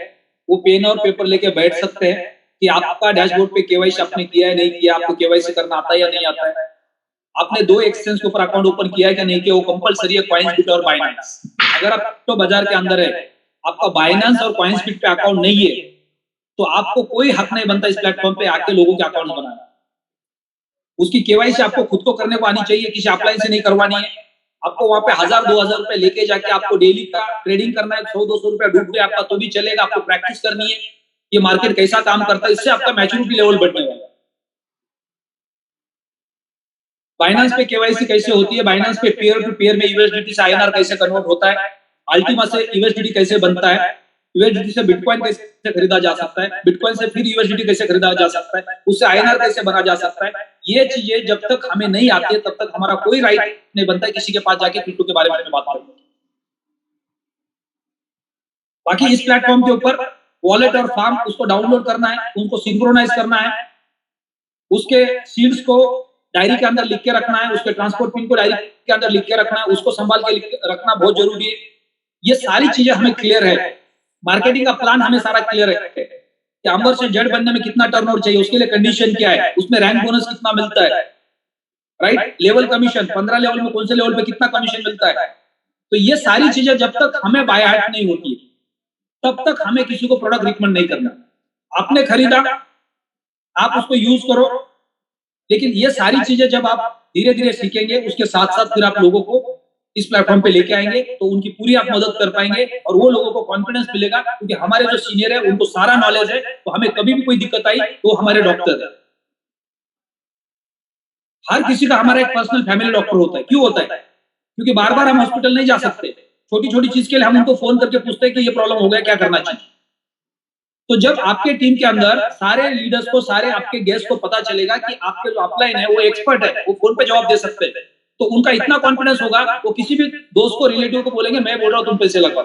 Speaker 1: वो पेन और पेपर लेके बैठ सकते हैं कि आपका डैशबोर्ड पे केवाईसी आपने किया है नहीं किया, आपको केवाईसी करना आता है या नहीं आता है, आपने 2 एक्सचेंज के ऊपर अकाउंट ओपन किया है क्या नहीं किया, वो कंपलसरी है कॉइन्सबिट और बाइनेंस। अगर आप क्रिप्टो बाजार के अंदर है, आपका बाइनेंस और कॉइन्सबिट पे अकाउंट नहीं है तो आपको कोई हक नहीं बनता इस प्लेटफॉर्म पे आके लोगों के अकाउंट बनाना। उसकी केवाईसी आपको खुद को करने को आनी चाहिए, किसी अपलाइन से नहीं करवानी है। आपको वहां पे 1000-2000 रुपए लेके जाके आपको डेली का ट्रेडिंग करना है, 100-200 रुपए डूब गए आपका तो भी चलेगा, आपको प्रैक्टिस करनी है ये मार्केट कैसा काम करता है, इससे आपका मैच्योरिटी लेवल बढ़ने वाला है। बाइनेंस पे केवाईसी कैसे होती है, बाइनेंस पे पीयर टू पीयर में यूएसडीटी से आईएनआर कैसे कन्वर्ट होता है, अल्टीमा से यूएसडीटी कैसे बनता है, यूएसडीटी से बिटकॉइन कैसे खरीदा जा सकता है, बिटकॉइन से फिर यूएसडीटी कैसे खरीदा जा सकता है, उससे आईएनआर कैसे बना जा सकता है, ये चीजें जब तक हमें नहीं आती है तब तक हमारा कोई राइट नहीं बनता है किसी के पास जाके क्रिप्टो के बारे में बात करने। बाकी इस प्लेटफॉर्म के ऊपर वॉलेट और फार्म उसको डाउनलोड करना है, उनको सिंक्रोनाइज करना है, उसके सीड्स को डायरी के अंदर लिख के रखना है, उसके ट्रांसपोर्ट पिन को डायरी के अंदर लिख के रखना है, उसको संभाल के रखना बहुत जरूरी है। ये सारी चीजें हमें क्लियर है, मार्केटिंग का प्लान हमें सारा क्लियर है कि अंबर से जेड बनने में कितना टर्नओवर चाहिए, उसके लिए कंडीशन क्या है, उसमें रैंक बोनस कितना मिलता है, राइट, लेवल कमीशन 15 लेवल में कौन से लेवल पे कितना कमीशन मिलता है। तो ये सारी चीजें जब तक हमें बाय हार्ट नहीं होती तब तक हमें किसी को प्रोडक्ट रिकमेंड नहीं करना। आपने खरीदा, आप उसको यूज करो, लेकिन ये सारी चीजें जब आप धीरे धीरे सीखेंगे उसके साथ साथ फिर आप लोगों को इस प्लेटफॉर्म पे लेके आएंगे तो उनकी पूरी आप मदद कर पाएंगे और वो लोगों को कॉन्फिडेंस मिलेगा क्योंकि हमारे जो सीनियर है उनको सारा नॉलेज है, तो हमें कभी भी कोई दिक्कत आई तो हमारे डॉक्टर है। हर किसी का हमारा एक पर्सनल फैमिली डॉक्टर होता है। क्यों होता है? क्योंकि बार बार हम हॉस्पिटल नहीं जा सकते, छोटी छोटी चीज के लिए हम उनको फोन करके पूछते हैं कि ये प्रॉब्लम हो गया, क्या करना चाहिए। तो जब आपके टीम के अंदर सारे लीडर्स को, सारे आपके गेस्ट को पता चलेगा कि आपके जो अपलाइन है वो एक्सपर्ट है, वो फोन पे जवाब दे सकते हैं, तो उनका इतना कॉन्फिडेंस होगा वो किसी भी दोस्त को, रिलेटिव को बोलेंगे मैं बोल रहा हूं तुम पैसे लगवा,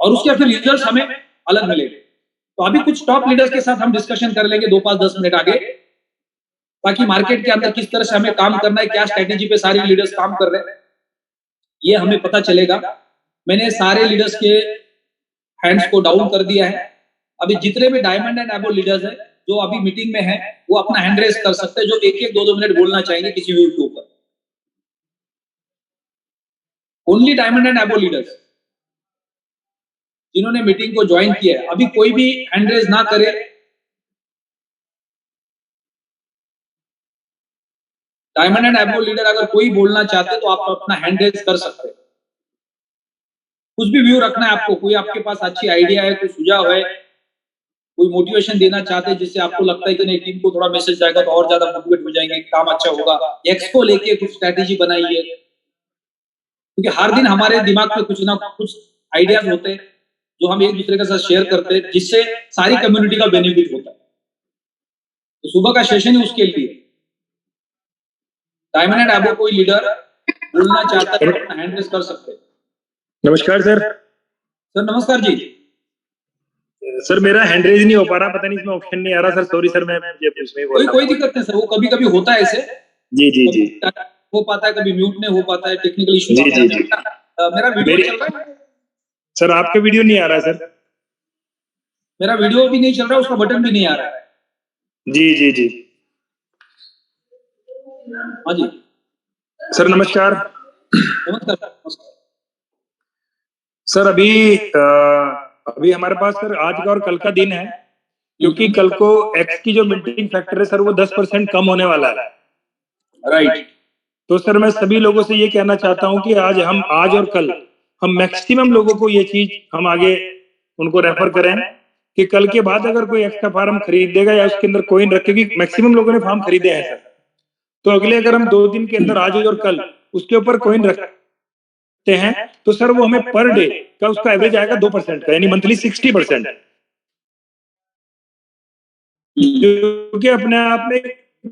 Speaker 1: और उसके फिर रिजल्ट हमें अलग मिलेंगे। तो अभी कुछ टॉप लीडर्स के साथ हम डिस्कशन कर लेंगे 2-5-10 मिनट आगे, ताकि मार्केट के अंदर किस तरह से हमें काम करना है, क्या स्ट्रेटेजी पे सारे लीडर्स काम कर रहे हैं ये हमें पता चलेगा। मैंने सारे लीडर्स के हैंड्स को डाउन कर दिया है। अभी जितने भी डायमंड एंड एबो लीडर्स हैं जो अभी मीटिंग में हैं, वो अपना हैंड रेज कर सकते हैं, जो 1-1, 2-2 मिनट बोलना चाहेंगे किसी भी के ऊपर। ओनली डायमंड एंड एबो लीडर्स जिन्होंने मीटिंग को ज्वाइन किया है, अभी कोई भी हैंड रेज ना करे। डायमंड एंड एबो लीडर अगर कोई बोलना चाहते तो आप अपना हैंड रेज कर सकते हैं। कुछ भी व्यू रखना है आपको, कोई आपके पास अच्छी आइडिया है, कोई सुझाव है, कोई मोटिवेशन देना चाहते हैं जिससे आपको लगता है कि नहीं टीम को थोड़ा मैसेज जाएगा तो और ज्यादा मोटिवेट हो जाएंगे, काम अच्छा होगा, एक्स को लेके कुछ स्ट्रेटेजी बनाइए। क्योंकि हर दिन हमारे दिमाग में कुछ ना कुछ आइडियाज होते हैं जो हम एक दूसरे के साथ शेयर करते हैं, जिससे सारी कम्युनिटी का बेनिफिट होता है। तो सुबह का सेशन ही उसके लिए। डायमंड एंड एबो कोई लीडर बोलना चाहता है तो अपना हैंड रेज कर सकते हैं।
Speaker 6: नमस्कार सर।
Speaker 1: सर नमस्कार जी।
Speaker 6: सर मेरा हैंड रेज नहीं हो पा रहा, पता नहीं इसमें ऑप्शन नहीं आ रहा सर, सॉरी सर। मैं
Speaker 1: कोई दिक्कत नहीं सर, वो कभी कभी होता है ऐसे।
Speaker 6: जी जी जी
Speaker 1: हो पाता है, कभी म्यूट नहीं हो पाता है, टेक्निकल इशू। मेरा वीडियो चल रहा है
Speaker 6: सर, आपका वीडियो नहीं आ रहा सर।
Speaker 1: मेरा वीडियो भी नहीं चल रहा, उसका बटन भी नहीं आ रहा है।
Speaker 6: जी जी जी
Speaker 1: हाँ जी
Speaker 6: सर नमस्कार।
Speaker 1: नमस्कार
Speaker 6: सर अभी हमारे पास सर आज का और कल का दिन है, क्योंकि कल को एक्स की जो मीटिंग फैक्टर है सर वो 10% कम होने वाला है।
Speaker 1: राइट।
Speaker 6: तो सर मैं सभी लोगों से ये कहना चाहता हूँ कि आज और कल हम मैक्सिमम लोगों को ये चीज हम आगे उनको रेफर करें कि कल के बाद अगर कोई एक्स का फार्म खरीदेगा या उसके अंदर कोइन रखेगी, मैक्सिमम लोगों ने फार्म खरीदे हैं सर, तो अगले अगर हम 2 दिन के अंदर आज और कल उसके ऊपर कोइन रखते हैं तो सर वो हमें पर डे का उसका एवरेज आएगा 2% का, यानी मंथली 60%, क्योंकि अपने आप में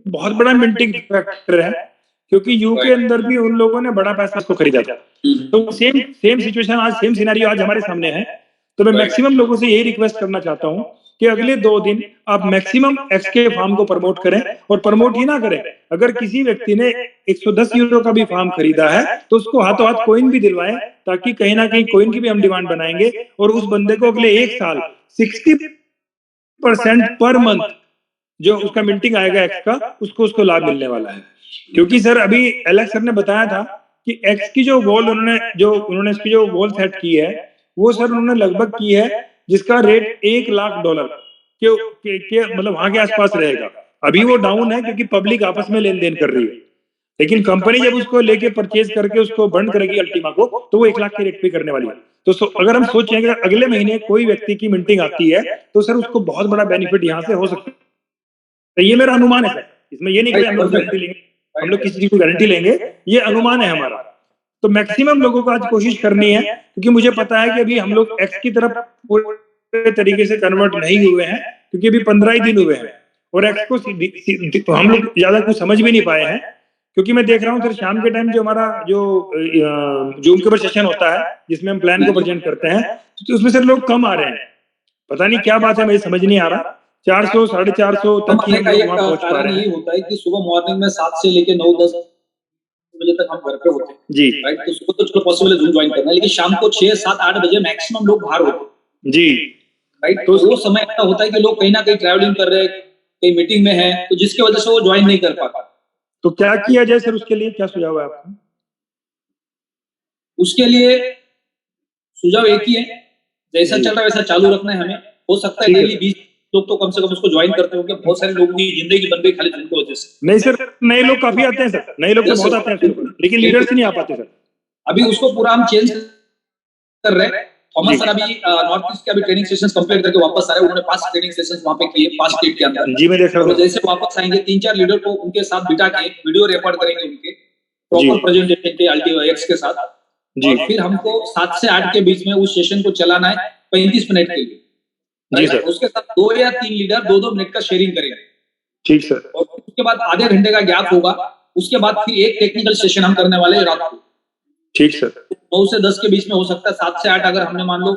Speaker 6: बहुत बड़ा मिंटिंग फैक्टर है, क्योंकि यू के अंदर भी उन लोगों ने बड़ा पैसा उसको खरीदा था। तो सेम सिचुएशन आज, सेम सिनेरियो आज हमारे सामने है। तो मैं मैक्सिमम लोगों से यही रिक्वेस्ट करना चाहता हूं कि अगले 2 दिन आप मैक्सिमम एक्स के फार्म को प्रमोट करें, और प्रमोट ही ना करें, अगर किसी व्यक्ति ने 110 यूरो का भी फार्म खरीदा है तो उसको हाथों हाथ कोइन भी दिलवाएं, ताकि कहीं ना कहीं कोइन की भी हम डिमांड बनाएंगे और उस बंदे को अगले 1 साल 60% पर मंथ जो उसका मिंटिंग आएगा एक्स का, उसको लाभ मिलने वाला है। क्योंकि सर अभी एलेक्स सर ने बताया था कि एक्स की जो वॉल उन्होंने इसकी जो वॉल सेट की है वो सर उन्होंने लगभग की है जिसका रेट $1 लाख के मतलब वहां के आसपास रहेगा। अभी वो डाउन है क्योंकि पब्लिक आपस में लेन देन कर रही है, लेकिन कंपनी जब उसको लेके परचेज करके उसको बंद करेगी अल्टीमा को, तो वो 1 लाख के रेट पे करने वाली है। तो अगर हम सोचें कि अगले महीने कोई व्यक्ति की मिंटिंग आती है तो सर उसको बहुत बड़ा बेनिफिट यहाँ से हो सकता है। तो ये मेरा अनुमान है सर, इसमें ये नहीं कि हम लोग गारंटी लेंगे, हम लोग किसी चीज की गारंटी लेंगे, ये अनुमान है हमारा। तो मैक्सिमम लोगों को आज कोशिश करनी है, क्योंकि मुझे पता है कि अभी हम लोग एक्स की तरफ पूरे तरीके से कन्वर्ट नहीं हुए हैं, क्योंकि अभी 15 ही दिन हुए हैं और एक्स को तो हम लोग ज्यादा कुछ समझ भी नहीं पाए हैं। क्योंकि मैं देख रहा हूँ सर शाम के टाइम जो हमारा जो जूम के ऊपर सेशन होता है जिसमें हम प्लान को प्रेजेंट करते हैं, तो उसमें सर लोग कम आ रहे हैं, पता नहीं क्या बात है, मुझे समझ नहीं आ रहा। 400 450 तक
Speaker 1: ही पहुंच पा रहे हैं। होता है कि सुबह मॉर्निंग में 7 से लेके 9-10 बजे तक हम घर पे होते हैं
Speaker 6: जी,
Speaker 1: राइट। तो सुबह तो चलो पॉसिबल है जूम ज्वाइन करना, लेकिन शाम को 6, 7, 8 बजे मैक्सिमम लोग बाहर होते हैं
Speaker 6: जी,
Speaker 1: राइट। तो वो समय ऐसा होता है कि लोग कहीं ना कहीं ट्रैवलिंग कर रहे हैं, कहीं मीटिंग में है, तो जिसकी वजह से वो ज्वाइन नहीं कर पाता।
Speaker 6: तो क्या किया जाए सर, उसके लिए क्या सुझाव है आपका?
Speaker 1: उसके लिए सुझाव एक ही है, जैसा चल रहा है वैसा चालू रखना है हमें। हो सकता है डेली 20 लोग तो कम से कम उसको ज्वाइन करते होंगे। बहुत सारे लोगों की जिंदगी बन गई खाली जूम की वजह से।
Speaker 6: नहीं सर, नए लोग काफी आते हैं सर, नए लोग तो बहुत आते हैं, लेकिन लीडर्स ही नहीं आ पाते सर।
Speaker 1: अभी उसको पूरा हम चेंज कर रहे हैं। थॉमस सर अभी नॉर्थ ईस्ट के अभी ट्रेनिंग सेशंस कंप्लीट करके वापस आ रहे हैं। उन्होंने 5 ट्रेनिंग सेशंस वहां पे किए 5 स्टेट के अंदर।
Speaker 6: जी मैं देख रहा हूं।
Speaker 1: जैसे वापस आएंगे 3-4 लीडर को उनके साथ बिठा के वीडियो रिकॉर्ड करेंगे उनके प्रॉपर प्रेजेंटेशन के अल्टीएक्स के साथ जी। और फिर हमको 7 से 8 के बीच में उस सेशन को चलाना है 35 मिनट के लिए जी सर। उसके साथ 2 या 3 लीडर 2-2 मिनट का शेयरिंग करेंगे।
Speaker 6: ठीक सर।
Speaker 1: और उसके बाद आधे घंटे का गैप होगा। उसके बाद फिर एक टेक्निकल सेशन हम करने वाले हैं रात को। ठीक सर। 9 से 10 के बीच में हो सकता है। 7 से 8 अगर हमने मान लो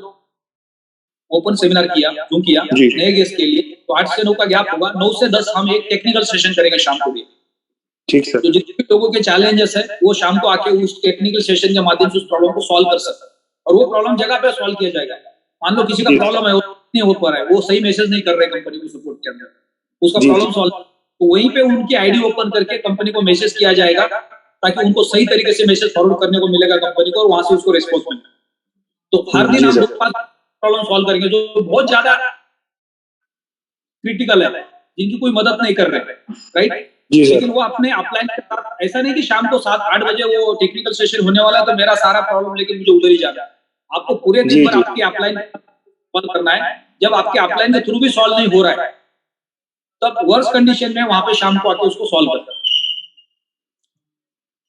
Speaker 1: ओपन सेमिनार किया, जूम किया नए गेस्ट के लिए, तो 8 से 9 का गैप होगा। 9 से 10 हम एक टेक्निकल सेशन करेंगे शाम को भी।
Speaker 6: ठीक सर।
Speaker 1: तो जितने भी लोगों के चैलेंजेस है वो शाम को आके उस टेक्निकल सेशन के माध्यम से उस प्रॉब्लम को सॉल्व कर सकते हैं, और वो प्रॉब्लम जगह पे सॉल्व किया जाएगा। मान लो किसी का प्रॉब्लम है, वो नहीं हो पा रहा है, वो सही मैसेज नहीं कर रहे कंपनी को सपोर्ट के अंदर, उसका प्रॉब्लम सॉल्व, तो वहीं पे उनकी आईडी ओपन करके कंपनी को मैसेज किया जाएगा, ताकि उनको सही तरीके से मैसेज फॉरवर्ड करने को मिलेगा कंपनी को, और वहां से उसको रिस्पॉन्स मिलेगा। तो हर दिन हम प्रॉब्लम सॉल्व करेंगे जो बहुत ज्यादा क्रिटिकल है, जिनकी कोई मदद नहीं कर रहे, राइट। लेकिन वो अपने अपलाइन के साथ, ऐसा नहीं कि शाम को 7-8 बजे वो टेक्निकल सेशन होने वाला है तो मेरा सारा प्रॉब्लम लेके मुझे उधर ही जाना है। आपको पूरे दिन भर आपकी अपलाइन सॉल्व करना है। जब आपके अपलाइन के थ्रू भी सॉल्व नहीं हो रहा है, तब वर्स्ट कंडीशन में वहां पे शाम को आके उसको सॉल्व करना है।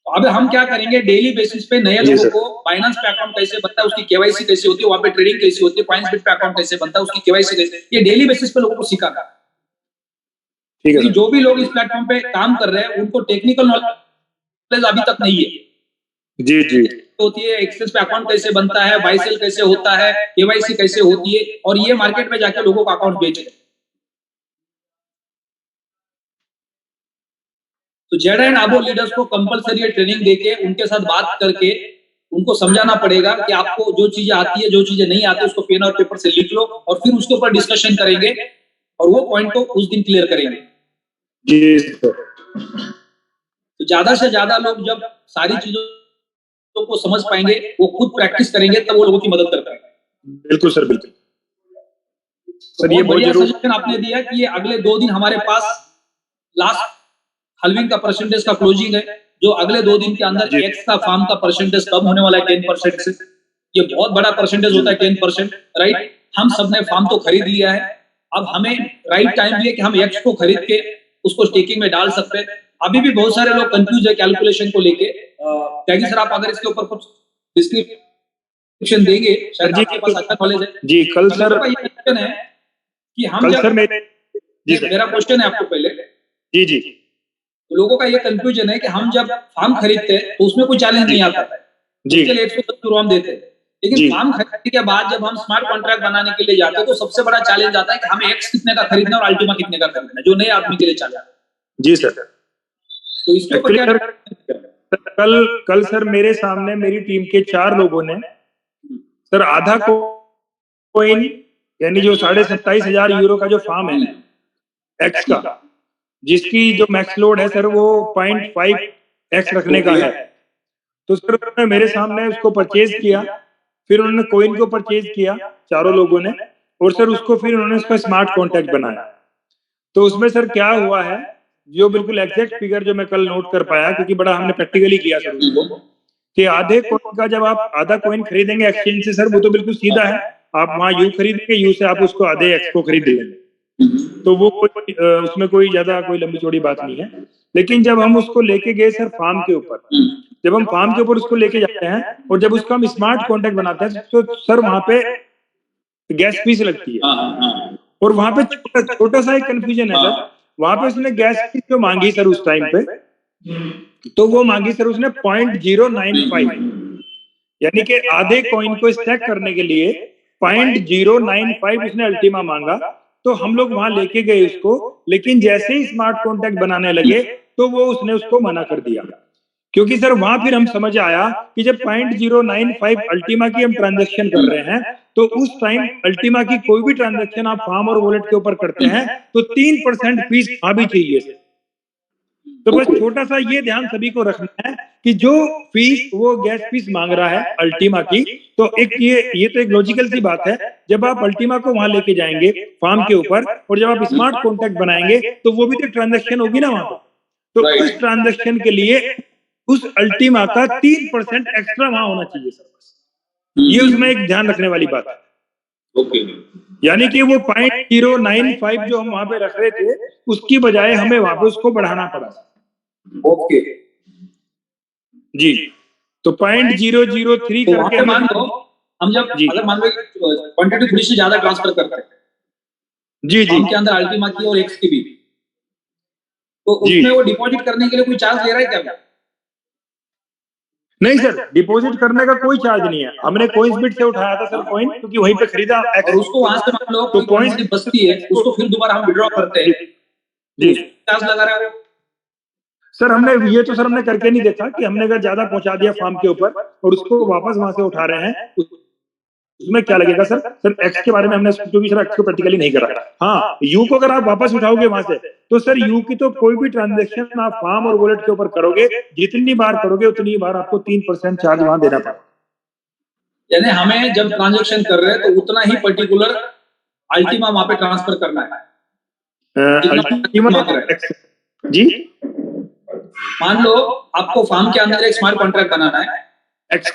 Speaker 1: तो अब हम क्या करेंगे, डेली बेसिस पे नए लोगों को फाइनेंस पे अकाउंट कैसे बनता है, उसकी केवाईसी कैसे होती है, वहां पे ट्रेडिंग कैसे होती है, फाइनेंस पे अकाउंट कैसे बनता है, उसकी केवाईसी कैसे, ये डेली बेसिस पे लोगों को सिखाना है। जो भी लोग इस प्लेटफॉर्म पे काम कर रहे हैं उनको टेक्निकल नॉलेज अभी तक नहीं है। जी होती है, एक्सेस पे अकाउंट कैसे बनता है, बाय सेल कैसे होता है, केवाईसी कैसे होती है, और ये मार्केट में जाके लोगों को अकाउंट बेच रहे। तो जेड एंड आबो लीडर्स को कंपलसरी ट्रेनिंग देके उनके साथ बात करके उनको समझाना पड़ेगा कि आपको जो चीजें आती है, जो चीजें नहीं आती, उसको पेन और पेपर से लिख लो, और फिर उसके ऊपर डिस्कशन करेंगे, और वो पॉइंट को उस दिन क्लियर करेंगे। जी सर। तो ज्यादा से ज्यादा लोग जब सारी चीजों को समझ पाएंगे, वो खुद प्रैक्टिस करेंगे, तब वो लोगों की मदद कर पाएंगे। बिल्कुल सर, बिल्कुल सर। ये बढ़िया सजेशन आपने दिया कि ये अगले 2 दिन हमारे पास लास्ट हलविंग का परसेंटेज का क्लोजिंग है, जो अगले 2 दिन के अंदर एक्स का फार्म का परसेंटेज कम होने वाला है 10% से। ये बहुत बड़ा परसेंटेज होता है 10%, राइट। हम सबने फार्म तो खरीद लिया है, अब हमें राइट टाइम भी है कि हम एक्स को खरीद के उसको स्टेकिंग में डाल सकते हैं। अभी भी बहुत सारे लोग कंफ्यूज है कैलकुलेशन को लेके। त्यागी सर, आप अगर इसके ऊपर कुछ डिस्क्रिप्शन देंगे, शायद आपके पास अच्छा नॉलेज है। जी कल सर का ये क्वेश्चन है कि हम जब मेरा क्वेश्चन है आपको पहले, जी तो लोगों का ये कंफ्यूजन है कि हम जब फार्म खरीदते हैं तो उसमें कोई चैलेंज नहीं आता है, उसके लिए 110 हम देते हैं, लेकिन फार्म खरीदने के बाद जब हम स्मार्ट कॉन्ट्रैक्ट बनाने के लिए जाते हैं तो सबसे बड़ा चैलेंज आता है कि हमें एक्स कितने का खरीदना और अल्टीमा कितने का खरीदना, जो नए आदमी के लिए चैलेंज है। जी सर। तो इसके ऊपर क्या
Speaker 6: कल सर मेरे सामने मेरी टीम के 4 लोगों ने सर आधा कोइन, यानी जो 27,500 यूरो का जो फार्म है एक्स का, जिसकी जो मैक्स लोड है सर वो 0.5x रखने का है, तो सर उन्होंने मेरे सामने उसको परचेज किया, फिर उन्होंने कोइन को परचेज किया 4 लोगों ने, और सर उसको फिर उन्होंने उसका स्मार्ट कॉन्ट्रैक्ट बनाया। तो उसमें सर क्या हुआ है, जो बिल्कुल एग्जैक्ट फिगर जो मैं कल नोट कर पाया, क्योंकि बड़ा हमने प्रैक्टिकली किया सर उसको, कि आधे कोइन का जब आप आधा कोइन खरीदेंगे एक्सचेंज से सर, वो तो बिल्कुल सीधा है, आप वहां यू खरीदेंगे, यू से आप उसको आधे एक्स को खरीद लेंगे, तो वो उसमें कोई ज्यादा कोई लंबी चौड़ी बात नहीं है। लेकिन जब हम उसको लेके गए सर फार्म के ऊपर, जब हम फार्म के ऊपर उसको लेके जाते हैं और जब उसका हम स्मार्ट कॉन्ट्रैक्ट बनाते हैं तो सर वहां पे गैस फीस लगती है, और वहां पे छोटा सा एक कंफ्यूजन है सर। वहां पे उसने गैस फीस जो मांगी सर उस टाइम पे, तो वो मांगी सर उसने 0.095, यानी कि आधे कॉइन को स्टैक करने के लिए 0.095 उसने अल्टीमा मांगा। तो हम लोग वहां लेके गए उसको, लेकिन जैसे ही स्मार्ट कॉन्ट्रैक्ट बनाने लगे तो वो उसने उसको मना कर दिया, क्योंकि सर वहां फिर हम समझ आया कि जब 0.095 अल्टीमा की हम ट्रांजैक्शन कर रहे हैं, तो उस टाइम अल्टीमा की कोई भी ट्रांजैक्शन आप फार्म और वॉलेट के ऊपर करते हैं तो 3% फीस आ भी चाहिए सर। तो बस छोटा सा ये ध्यान सभी को रखना है कि जो फीस वो गैस फीस मांग रहा है अल्टीमा की, तो एक ये तो एक लॉजिकल सी बात है, जब आप अल्टीमा को वहां लेके जाएंगे फार्म के ऊपर और जब आप स्मार्ट कॉन्ट्रैक्ट बनाएंगे तो वो भी तो ट्रांजैक्शन होगी ना वहां पर, तो उस ट्रांजैक्शन के लिए उस अल्टीमा का 3% एक्स्ट्रा वहां होना चाहिए सर। बस ये उसमें एक ध्यान रखने वाली बात है। ओके, यानी कि वो 0.095 जो हम वहां पे रख रहे थे उसकी बजाय हमें वहां पे उसको बढ़ाना पड़ा। ओके जी, तो 0.003 करके
Speaker 1: मान लो हम जब अगर मान लो क्वांटिटी थोड़ी सी ज्यादा ट्रांसफर करते हैं जी के अंदर अल्टीमा की और एक्स की भी, तो उसमें वो डिपॉजिट करने के लिए कोई चार्ज ले रहा है क्या?
Speaker 6: नहीं सर, डिपॉजिट करने का कोई चार्ज नहीं है। हमने कोइंसबिट से उठाया था सर कॉइन, क्योंकि वहीं पे खरीदा
Speaker 1: और उसको वहां से मान लो तो कॉइन बचती है, उसको फिर दोबारा हम विड्रॉ करते हैं जी, चार्ज लगा रहा है
Speaker 6: सर हमने ये तो सर हमने करके नहीं देखा कि हमने अगर ज्यादा पहुंचा दिया फार्म के ऊपर और उसको वापस वहां से उठा रहे हैं, उसमें क्या लगेगा सर? सर एक्स के बारे में हमने क्योंकि सर एक्स को प्रैक्टिकली नहीं करा। हाँ, यू को अगर आप वापस उठाओगे वहां से तो सर यू की तो कोई भी ट्रांजेक्शन आप फार्म और वॉलेट के ऊपर करोगे, जितनी बार करोगे उतनी बार आपको 3% चार्ज वहां देना पड़ेगा।
Speaker 1: यानी हमें जब ट्रांजेक्शन कर रहे हैं तो उतना ही पर्टिकुलर अल्टीमा वहां पे ट्रांसफर करना है।
Speaker 6: जी,
Speaker 1: मान लो आपको फार्म के अंदर एक स्मार्ट कॉन्ट्रैक्ट बनाना है
Speaker 6: एक्स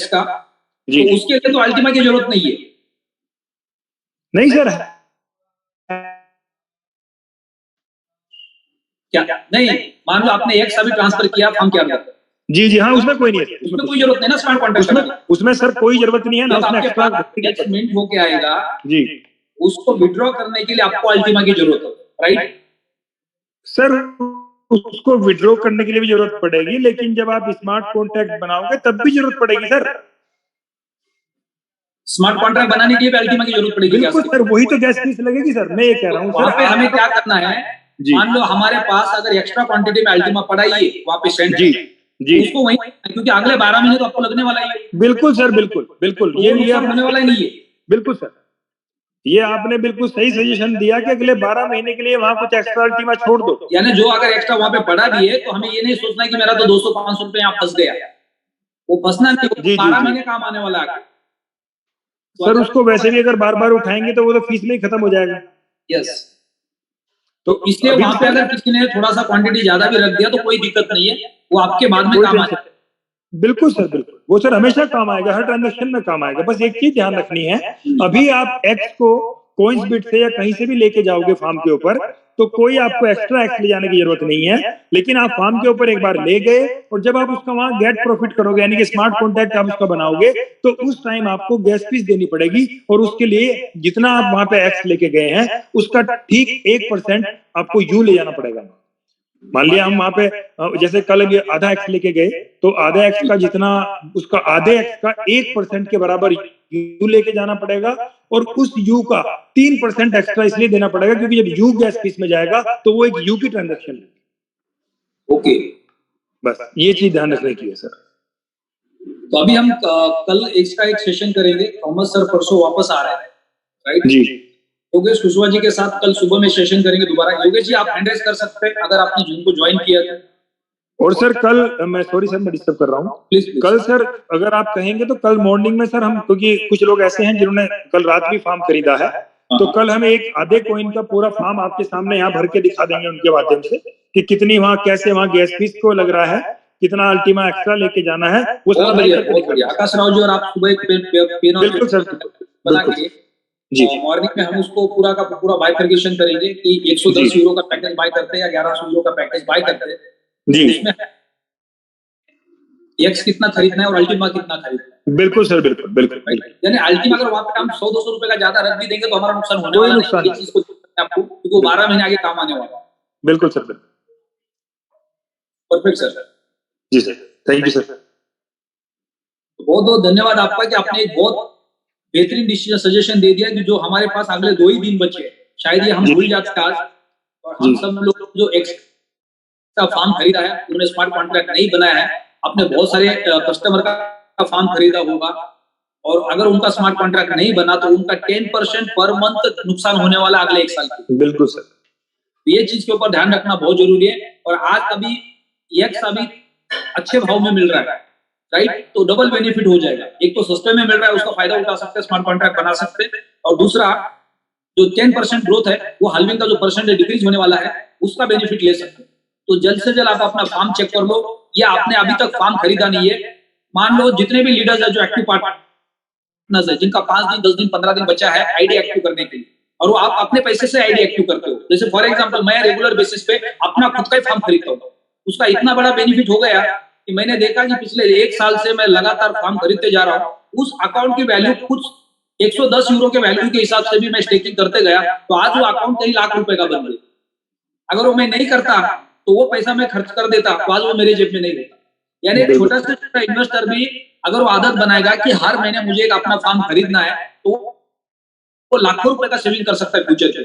Speaker 6: का
Speaker 1: जी, तो उसके लिए तो अल्टीमा की जरूरत नहीं है।
Speaker 6: नहीं सर,
Speaker 1: क्या नहीं? मान लो आपने एक्स अभी ट्रांसफर किया फार्म के अंदर।
Speaker 6: जी हाँ, उसमें कोई नहीं है,
Speaker 1: उसमें कोई जरूरत नहीं ना स्मार्ट कॉन्ट्रैक्ट।
Speaker 6: उसमें सर कोई जरूरत नहीं है ना, उसमें
Speaker 1: एक्स्ट्रा मिनट होके आएगा
Speaker 6: जी,
Speaker 1: उसको विड्रॉ करने के लिए आपको अल्टीमा की जरूरत है, राइट
Speaker 6: सर? उसको विड्रॉ करने के लिए भी जरूरत पड़ेगी, लेकिन जब आप स्मार्ट कॉन्ट्रैक्ट बनाओगे तब भी जरूरत पड़ेगी सर।
Speaker 1: स्मार्ट कॉन्ट्रैक्ट बनाने के लिए अल्टीमा की जरूरत पड़ेगी।
Speaker 6: बिल्कुल सर, वही तो गैस फीस लगेगी सर, मैं ये कह रहा हूँ।
Speaker 1: वहां पे हमें क्या करना है, मान लो हमारे पास अगर एक्स्ट्रा क्वांटिटी में अल्टीमा पड़ा ही है वहां पे सेंड जी जी, उसको वही, क्योंकि अगले 12 महीने तो आपको लगने वाला ही है।
Speaker 6: बिल्कुल सर, बिल्कुल बिल्कुल, ये
Speaker 1: होने वाला ही नहीं है।
Speaker 6: बिल्कुल सर, ये आपने बिल्कुल सही सजेशन दिया कि अगले 12 महीने के लिए वहां कुछ एक्स्ट्रा अल्टीमा छोड़ दो।
Speaker 1: यानी जो अगर एक्स्ट्रा वहां पे पड़ा भी है तो हमें ये नहीं सोचना कि मेरा तो 200-500 रुपए यहाँ फंस गया, वो फंसना नहीं, 12 महीने काम आने वाला है
Speaker 6: सर। उसको वैसे भी अगर बार बार उठाएंगे तो वो तो फीस में ही खत्म हो जाएगा।
Speaker 1: यस, तो इसलिए वहां पे अगर किसी ने थोड़ा सा क्वांटिटी ज्यादा भी रख दिया तो कोई दिक्कत नहीं है, वो आपके बाद में काम आएगा। बिल्कुल
Speaker 6: सर, बिल्कुल, वो सर हमेशा काम आएगा, हर ट्रांजेक्शन में काम आएगा। बस एक चीज ध्यान रखनी है, अभी आप एक्स को कोइंसबिट से या कहीं से भी लेके जाओगे फार्म के ऊपर तो कोई आपको एक्स्ट्रा एक्स ले जाने की जरूरत नहीं है, लेकिन आप फार्म के ऊपर एक बार ले गए और जब आप उसका वहां गेट प्रॉफिट करोगे, यानी कि स्मार्ट कॉन्ट्रैक्ट आप उसका बनाओगे, तो उस टाइम आपको गैस फीस देनी पड़ेगी और उसके लिए जितना आप वहां पे एक्स लेके गए हैं उसका ठीक 1% आपको यू ले जाना पड़ेगा। मान लिया हम वहां पे जैसे कल आधा एक्स लेके गए तो आधा एक्स का जितना उसका आधे एक्स का 1% के बराबर यू लेके जाना पड़ेगा और उस यू का 3% एक्स्ट्रा इसलिए देना पड़ेगा क्योंकि जब यू गैस फीस में जाएगा तो वो एक यू की ट्रांजेक्शन है।
Speaker 1: ओके, बस
Speaker 6: ये चीज ध्यान रखने की है सर।
Speaker 1: तो अभी हम कल एक्स्ट्रा एक सेशन करेंगे। थॉमस सर परसों वापस आ रहे हैं, राइट
Speaker 6: जी।
Speaker 1: योगेश कुशवाहा जी के साथ कल सुबह में सेशन करेंगे दोबारा। योगेश जी आप हैंड रेज कर सकते हैं अगर आपने जूम को ज्वाइन किया था।
Speaker 6: और सर कल मैं सॉरी सर मैं डिस्टर्ब कर रहा हूँ, प्लीज कल सर अगर आप कहेंगे तो कल मॉर्निंग में सर हम, क्योंकि कुछ लोग ऐसे हैं जिन्होंने कल रात भी फार्म खरीदा है, तो कल हम एक आधे कॉइन का पूरा फार्म आपके सामने यहाँ भर के दिखा देंगे उनके माध्यम से कि कितनी वहाँ कैसे वहाँ गैस फीस को लग रहा है, कितना अल्टीमा एक्स्ट्रा लेके जाना है वो सब।
Speaker 1: आकाश राव जी और आप सुबह
Speaker 6: बिल्कुल सर
Speaker 1: बना के जी मॉर्निंग में हम उसको पूरा का पूरा बाइफर्केशन करेंगे कि 110 यूरो का पैकेज बाय करते हैं या 1100 यूरो का पैकेज बाय करते हैं जी, उसमें एक्स कितना खरीदना है और अल्टीमा कितना खरीदना है।
Speaker 6: बिल्कुल सर, बिल्कुल बिल्कुल।
Speaker 1: यानी अल्टीमा अगर वहां पे हम 100-200 रुपए का ज्यादा रख भी देंगे तो हमारा नुकसान होने वाला नहीं, चीज को आपको, क्योंकि वो 12 महीने आगे काम आने वाला है।
Speaker 6: बिल्कुल सर, बिल्कुल
Speaker 1: परफेक्ट सर।
Speaker 6: जी सर, थैंक यू सर।
Speaker 1: बहुत बहुत धन्यवाद आपका कि आपने एक बहुत बेहतरीन डिसीजन सजेशन दे दिया कि जो हमारे पास अगले 2 ही दिन बचे हैं, शायद ये हम भूल जाते आज, और हम सब लोग जो एक्स्ट्रा फार्म खरीदा है उन्होंने स्मार्ट कॉन्ट्रैक्ट नहीं बनाया है, आपने बहुत सारे कस्टमर का फार्म खरीदा होगा और अगर उनका स्मार्ट कॉन्ट्रैक्ट नहीं बना तो उनका 10% पर मंथ नुकसान होने वाला अगले 1 साल के।
Speaker 6: बिल्कुल सर,
Speaker 1: ये चीज के ऊपर ध्यान रखना बहुत जरूरी है। और आज अभी एक्स अभी अच्छे भाव में मिल रहा है, राइट, तो डबल बेनिफिट हो जाएगा। एक तो सस्ते में मिल रहा है, उसका फायदा उठा सकते हैं, स्मार्ट कॉन्ट्रैक्ट बना सकते हैं, और दूसरा जो 10% ग्रोथ है वो हाल्विंग का जो परसेंटेज डिक्रीज होने वाला है उसका बेनिफिट ले सकते हैं। तो जल्द से जल्द आप अपना फार्म चेक कर लो, या आपने अभी तक फार्म खरीदा नहीं है, मान लो जितने भी लीडर्स है जो एक्टिव पार्टनर्स है जिनका 5 दिन 10 दिन 15 दिन बचा है आईडी एक्टिव करने के लिए, और वो आप अपने पैसे से आईडी एक्टिव करते हो, जैसे फॉर एग्जांपल मैं रेगुलर बेसिस पे अपना खुद का ही फार्म खरीदता हूँ, उसका इतना बड़ा बेनिफिट हो गया कि मैंने देखा कि पिछले 1 साल से मैं लगातार फार्म खरीदते जा रहा हूँ, उस अकाउंट की वैल्यू कुछ 110 यूरो के वैल्यू के हिसाब से भी मैं स्टेकिंग करते गया, तो आज वो अकाउंट कई लाख रुपए का बन गया। अगर वो मैं नहीं करता तो वो पैसा मैं खर्च कर देता, तो आज वो मेरे जेब में नहीं होता। यानी एक छोटा से छोटा इन्वेस्टर भी अगर वो आदत बनाएगा कि हर महीने मुझे एक अपना फार्म खरीदना है, तो वो लाखों रुपए का सेविंग कर सकता है फ्यूचर के।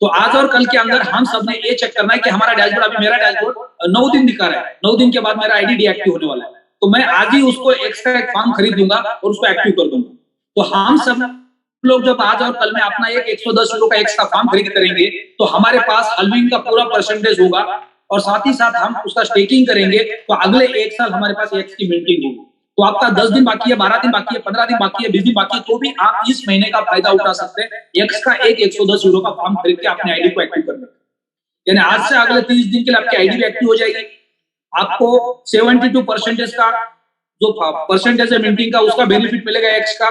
Speaker 1: तो आज और कल के अंदर हम सब ने ये चेक करना है कि हमारा डैशबोर्ड, अभी मेरा डैशबोर्ड 9 दिन दिखा रहा है, 9 दिन के बाद मेरा आईडी डीएक्टिव होने वाला है, तो मैं आज ही उसको एक्स्ट्रा एक फॉर्म खरीद दूंगा और उसको एक्टिव कर दूंगा। तो हम सब लोग जब आज और कल में अपना एक 110 यूरो का एक्स्ट्रा फॉर्म खरीद करेंगे तो हमारे पास हल्विंग का पूरा परसेंटेज होगा और साथ ही साथ हम उसका स्टेकिंग करेंगे तो अगले 1 साल हमारे पास एक्स की मिंटिंग होगी। तो आपका 10 दिन बाकी है, 12 दिन बाकी है, 15 दिन बाकी है, 20 दिन बाकी है, तो भी आप इस महीने का फायदा उठा सकते हैं। एक्स का एक 110 यूरो का फॉर्म खरीद के अपने आईडी को एक्टिव करना, यानी आज से अगले 30 दिन के लिए आपकी आईडी भी एक्टिव हो जाएगी। आपको 72% का जो परसेंटेज है मिंटिंग का उसका बेनिफिट मिलेगा एक्स का,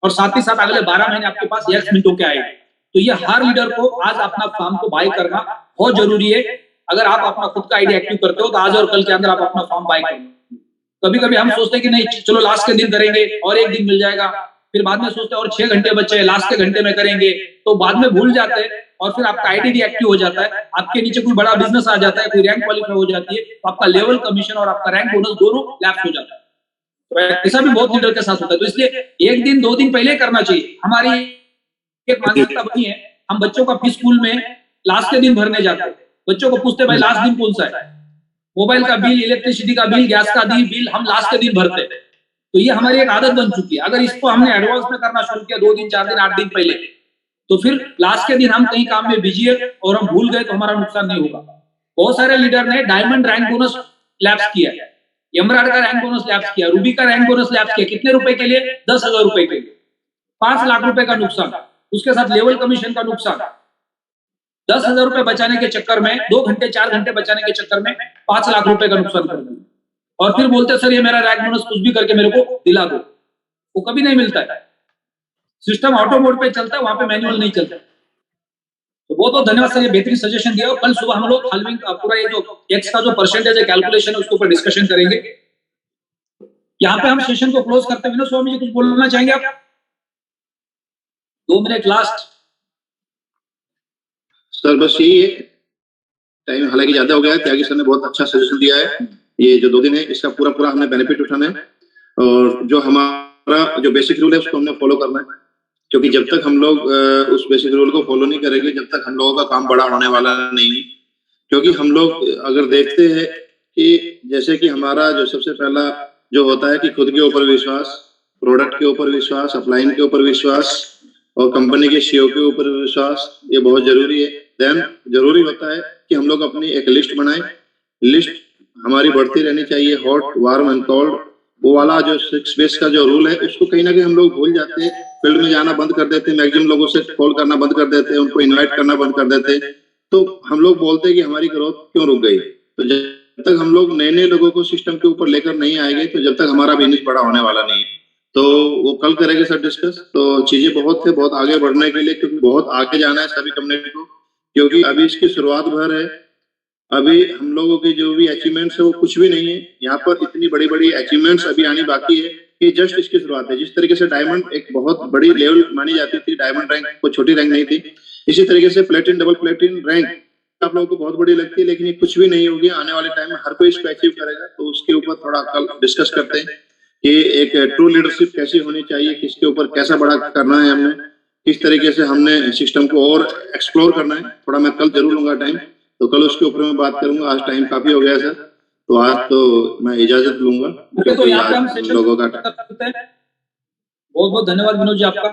Speaker 1: और साथ ही साथ अगले 12 महीने आपके पास एक्स मिनटों के आएंगे। तो ये हर लीडर को आज अपना फॉर्म को बाय करना बहुत जरूरी है। अगर आप अपना खुद का आईडी एक्टिव करते हो तो आज और कल के अंदर आप अपना फॉर्म बाय करें। कभी कभी हम सोचते हैं कि नहीं चलो लास्ट के दिन करेंगे और एक दिन मिल जाएगा, फिर बाद में सोचते हैं और 6 घंटे बचे हैं लास्ट के घंटे में करेंगे, तो बाद में भूल जाते हैं और फिर आपका आईडी डीएक्टिव हो जाता है, आपके नीचे कोई बड़ा बिजनेस आ जाता है, कोई रैंक क्वालिफाई हो जाती है, तो आपका लेवल कमीशन और आपका रैंक बोनस दोनों लैप्स हो जाता है। तो ऐसा भी बहुत लीडर के साथ होता है। तो इसलिए 1 दिन 2 दिन पहले करना चाहिए। हमारी एक मान्यता बनी है, हम बच्चों का फीस स्कूल में लास्ट के दिन भरने जाते हैं, बच्चों को पूछते भाई लास्ट दिन कौन सा है, मोबाइल का बिल, इलेक्ट्रिसिटी का बिल, गैस का बिल हम लास्ट के दिन भरते हैं। तो ये हमारी एक आदत बन चुकी है। अगर इसको हमने एडवांस में करना शुरू किया 2 दिन 4 दिन 8 दिन पहले, तो फिर लास्ट के दिन हम कहीं काम में बिजी है और हम भूल गए तो हमारा नुकसान नहीं होगा। बहुत सारे लीडर ने डायमंड रैंक बोनस लैप्स किया है, एमराल्ड का रैंक बोनस लैप्स किया, रूबी का रैंक बोनस लैप्स किया। कितने रुपए के लिए? 10,000 रुपए के लिए, 5 लाख रुपए का नुकसान, उसके साथ लेवल कमीशन का नुकसान। 10,000 रुपए बचाने के चक्कर में 2 घंटे 4 घंटे बचाने के चक्कर में 5 लाख रुपए का नुकसान कर दिया, और फिर बोलते सर ये मेरा रैंक बोनस कुछ भी करके मेरे को दिला दो। वो कभी नहीं मिलता है। सिस्टम ऑटो मोड पे चलता है, वहां पे मैनुअल नहीं चलता। तो बहुत बहुत धन्यवाद सर, ये बेहतरीन सजेशन दिया। कल सुबह हम लोग हल्विंग पूरा ये जो एक्स का जो परसेंटेज है कैलकुलेशन है उसके ऊपर डिस्कशन करेंगे। यहाँ पे हम सेशन को क्लोज करते हैं। विनोद स्वामी जी कुछ बोलना चाहेंगे आप? 2 मिनट लास्ट।
Speaker 7: सर बस यही है, टाइम हालांकि ज्यादा हो गया है। त्यागी सर ने बहुत अच्छा सजेशन दिया है। ये जो 2 दिन है इसका पूरा हमने बेनिफिट उठाना है, और जो हमारा जो बेसिक रूल है उसको हमने फॉलो करना है, क्योंकि जब तक हम लोग उस बेसिक रूल को फॉलो नहीं करेंगे जब तक हम लोगों का काम बड़ा होने वाला नहीं। क्योंकि हम लोग अगर देखते हैं कि जैसे कि हमारा जो सबसे पहला जो होता है कि खुद के ऊपर विश्वास, प्रोडक्ट के ऊपर विश्वास, अपलाइन के ऊपर विश्वास और कंपनी के सीईओ के ऊपर विश्वास, ये बहुत जरूरी है। देन जरूरी होता है कि हम लोग अपनी एक लिस्ट बनाएं। लिस्ट हमारी बढ़ती रहनी चाहिए, हॉट, वार्म एंड कोल्ड। वो वाला जो 6 बेस का जो रूल है उसको कहीं ना कहीं हम लोग भूल जाते हैं, फील्ड में जाना बंद कर देते हैं, मैक्सिमम लोगों से कॉल करना बंद कर देते हैं, उनको इनवाइट करना बंद कर देते हैं। तो हम लोग बोलते हैं कि हमारी ग्रोथ क्यों रुक गई। तो जब तक हम लोग नए लोगों को सिस्टम के ऊपर लेकर नहीं आएंगे तो जब तक हमारा बिजनेस बड़ा होने वाला नहीं है। तो वो कल करेंगे सर डिस्कस। तो चीजें बहुत है, बहुत आगे बढ़ने के लिए, क्योंकि बहुत आगे जाना है सभी कम्युनिटी को, क्योंकि अभी इसकी शुरुआत भर है। अभी हम लोगों की जो भी अचीवमेंट्स है वो कुछ भी नहीं है। यहाँ पर इतनी बड़ी बड़ी अचीवमेंट्स अभी आनी बाकी है कि जस्ट इसकी शुरुआत है। जिस तरीके से डायमंड एक बहुत बड़ी लेवल मानी जाती थी, डायमंड रैंक कोई छोटी रैंक नहीं थी, इसी तरीके से प्लेटिन, डबल प्लेटिन रैंक आप लोगों को बहुत बड़ी लगती है, लेकिन ये कुछ भी नहीं होगी। आने वाले टाइम में हर कोई इसको अचीव करेगा। तो उसके ऊपर थोड़ा कल डिस्कस करते हैं कि एक ट्रू लीडरशिप कैसी होनी चाहिए, किसके ऊपर कैसा बड़ा करना है, हमने किस तरीके से हमने सिस्टम को और एक्सप्लोर करना है। थोड़ा मैं कल जरूर लूंगा टाइम, तो कल उसके ऊपर मैं बात करूंगा। आज टाइम काफी हो गया सर, तो आज तो मैं इजाजत लूंगा।
Speaker 1: तो यहाँ पे हम लोगों का बहुत बहुत धन्यवाद विनोद जी आपका।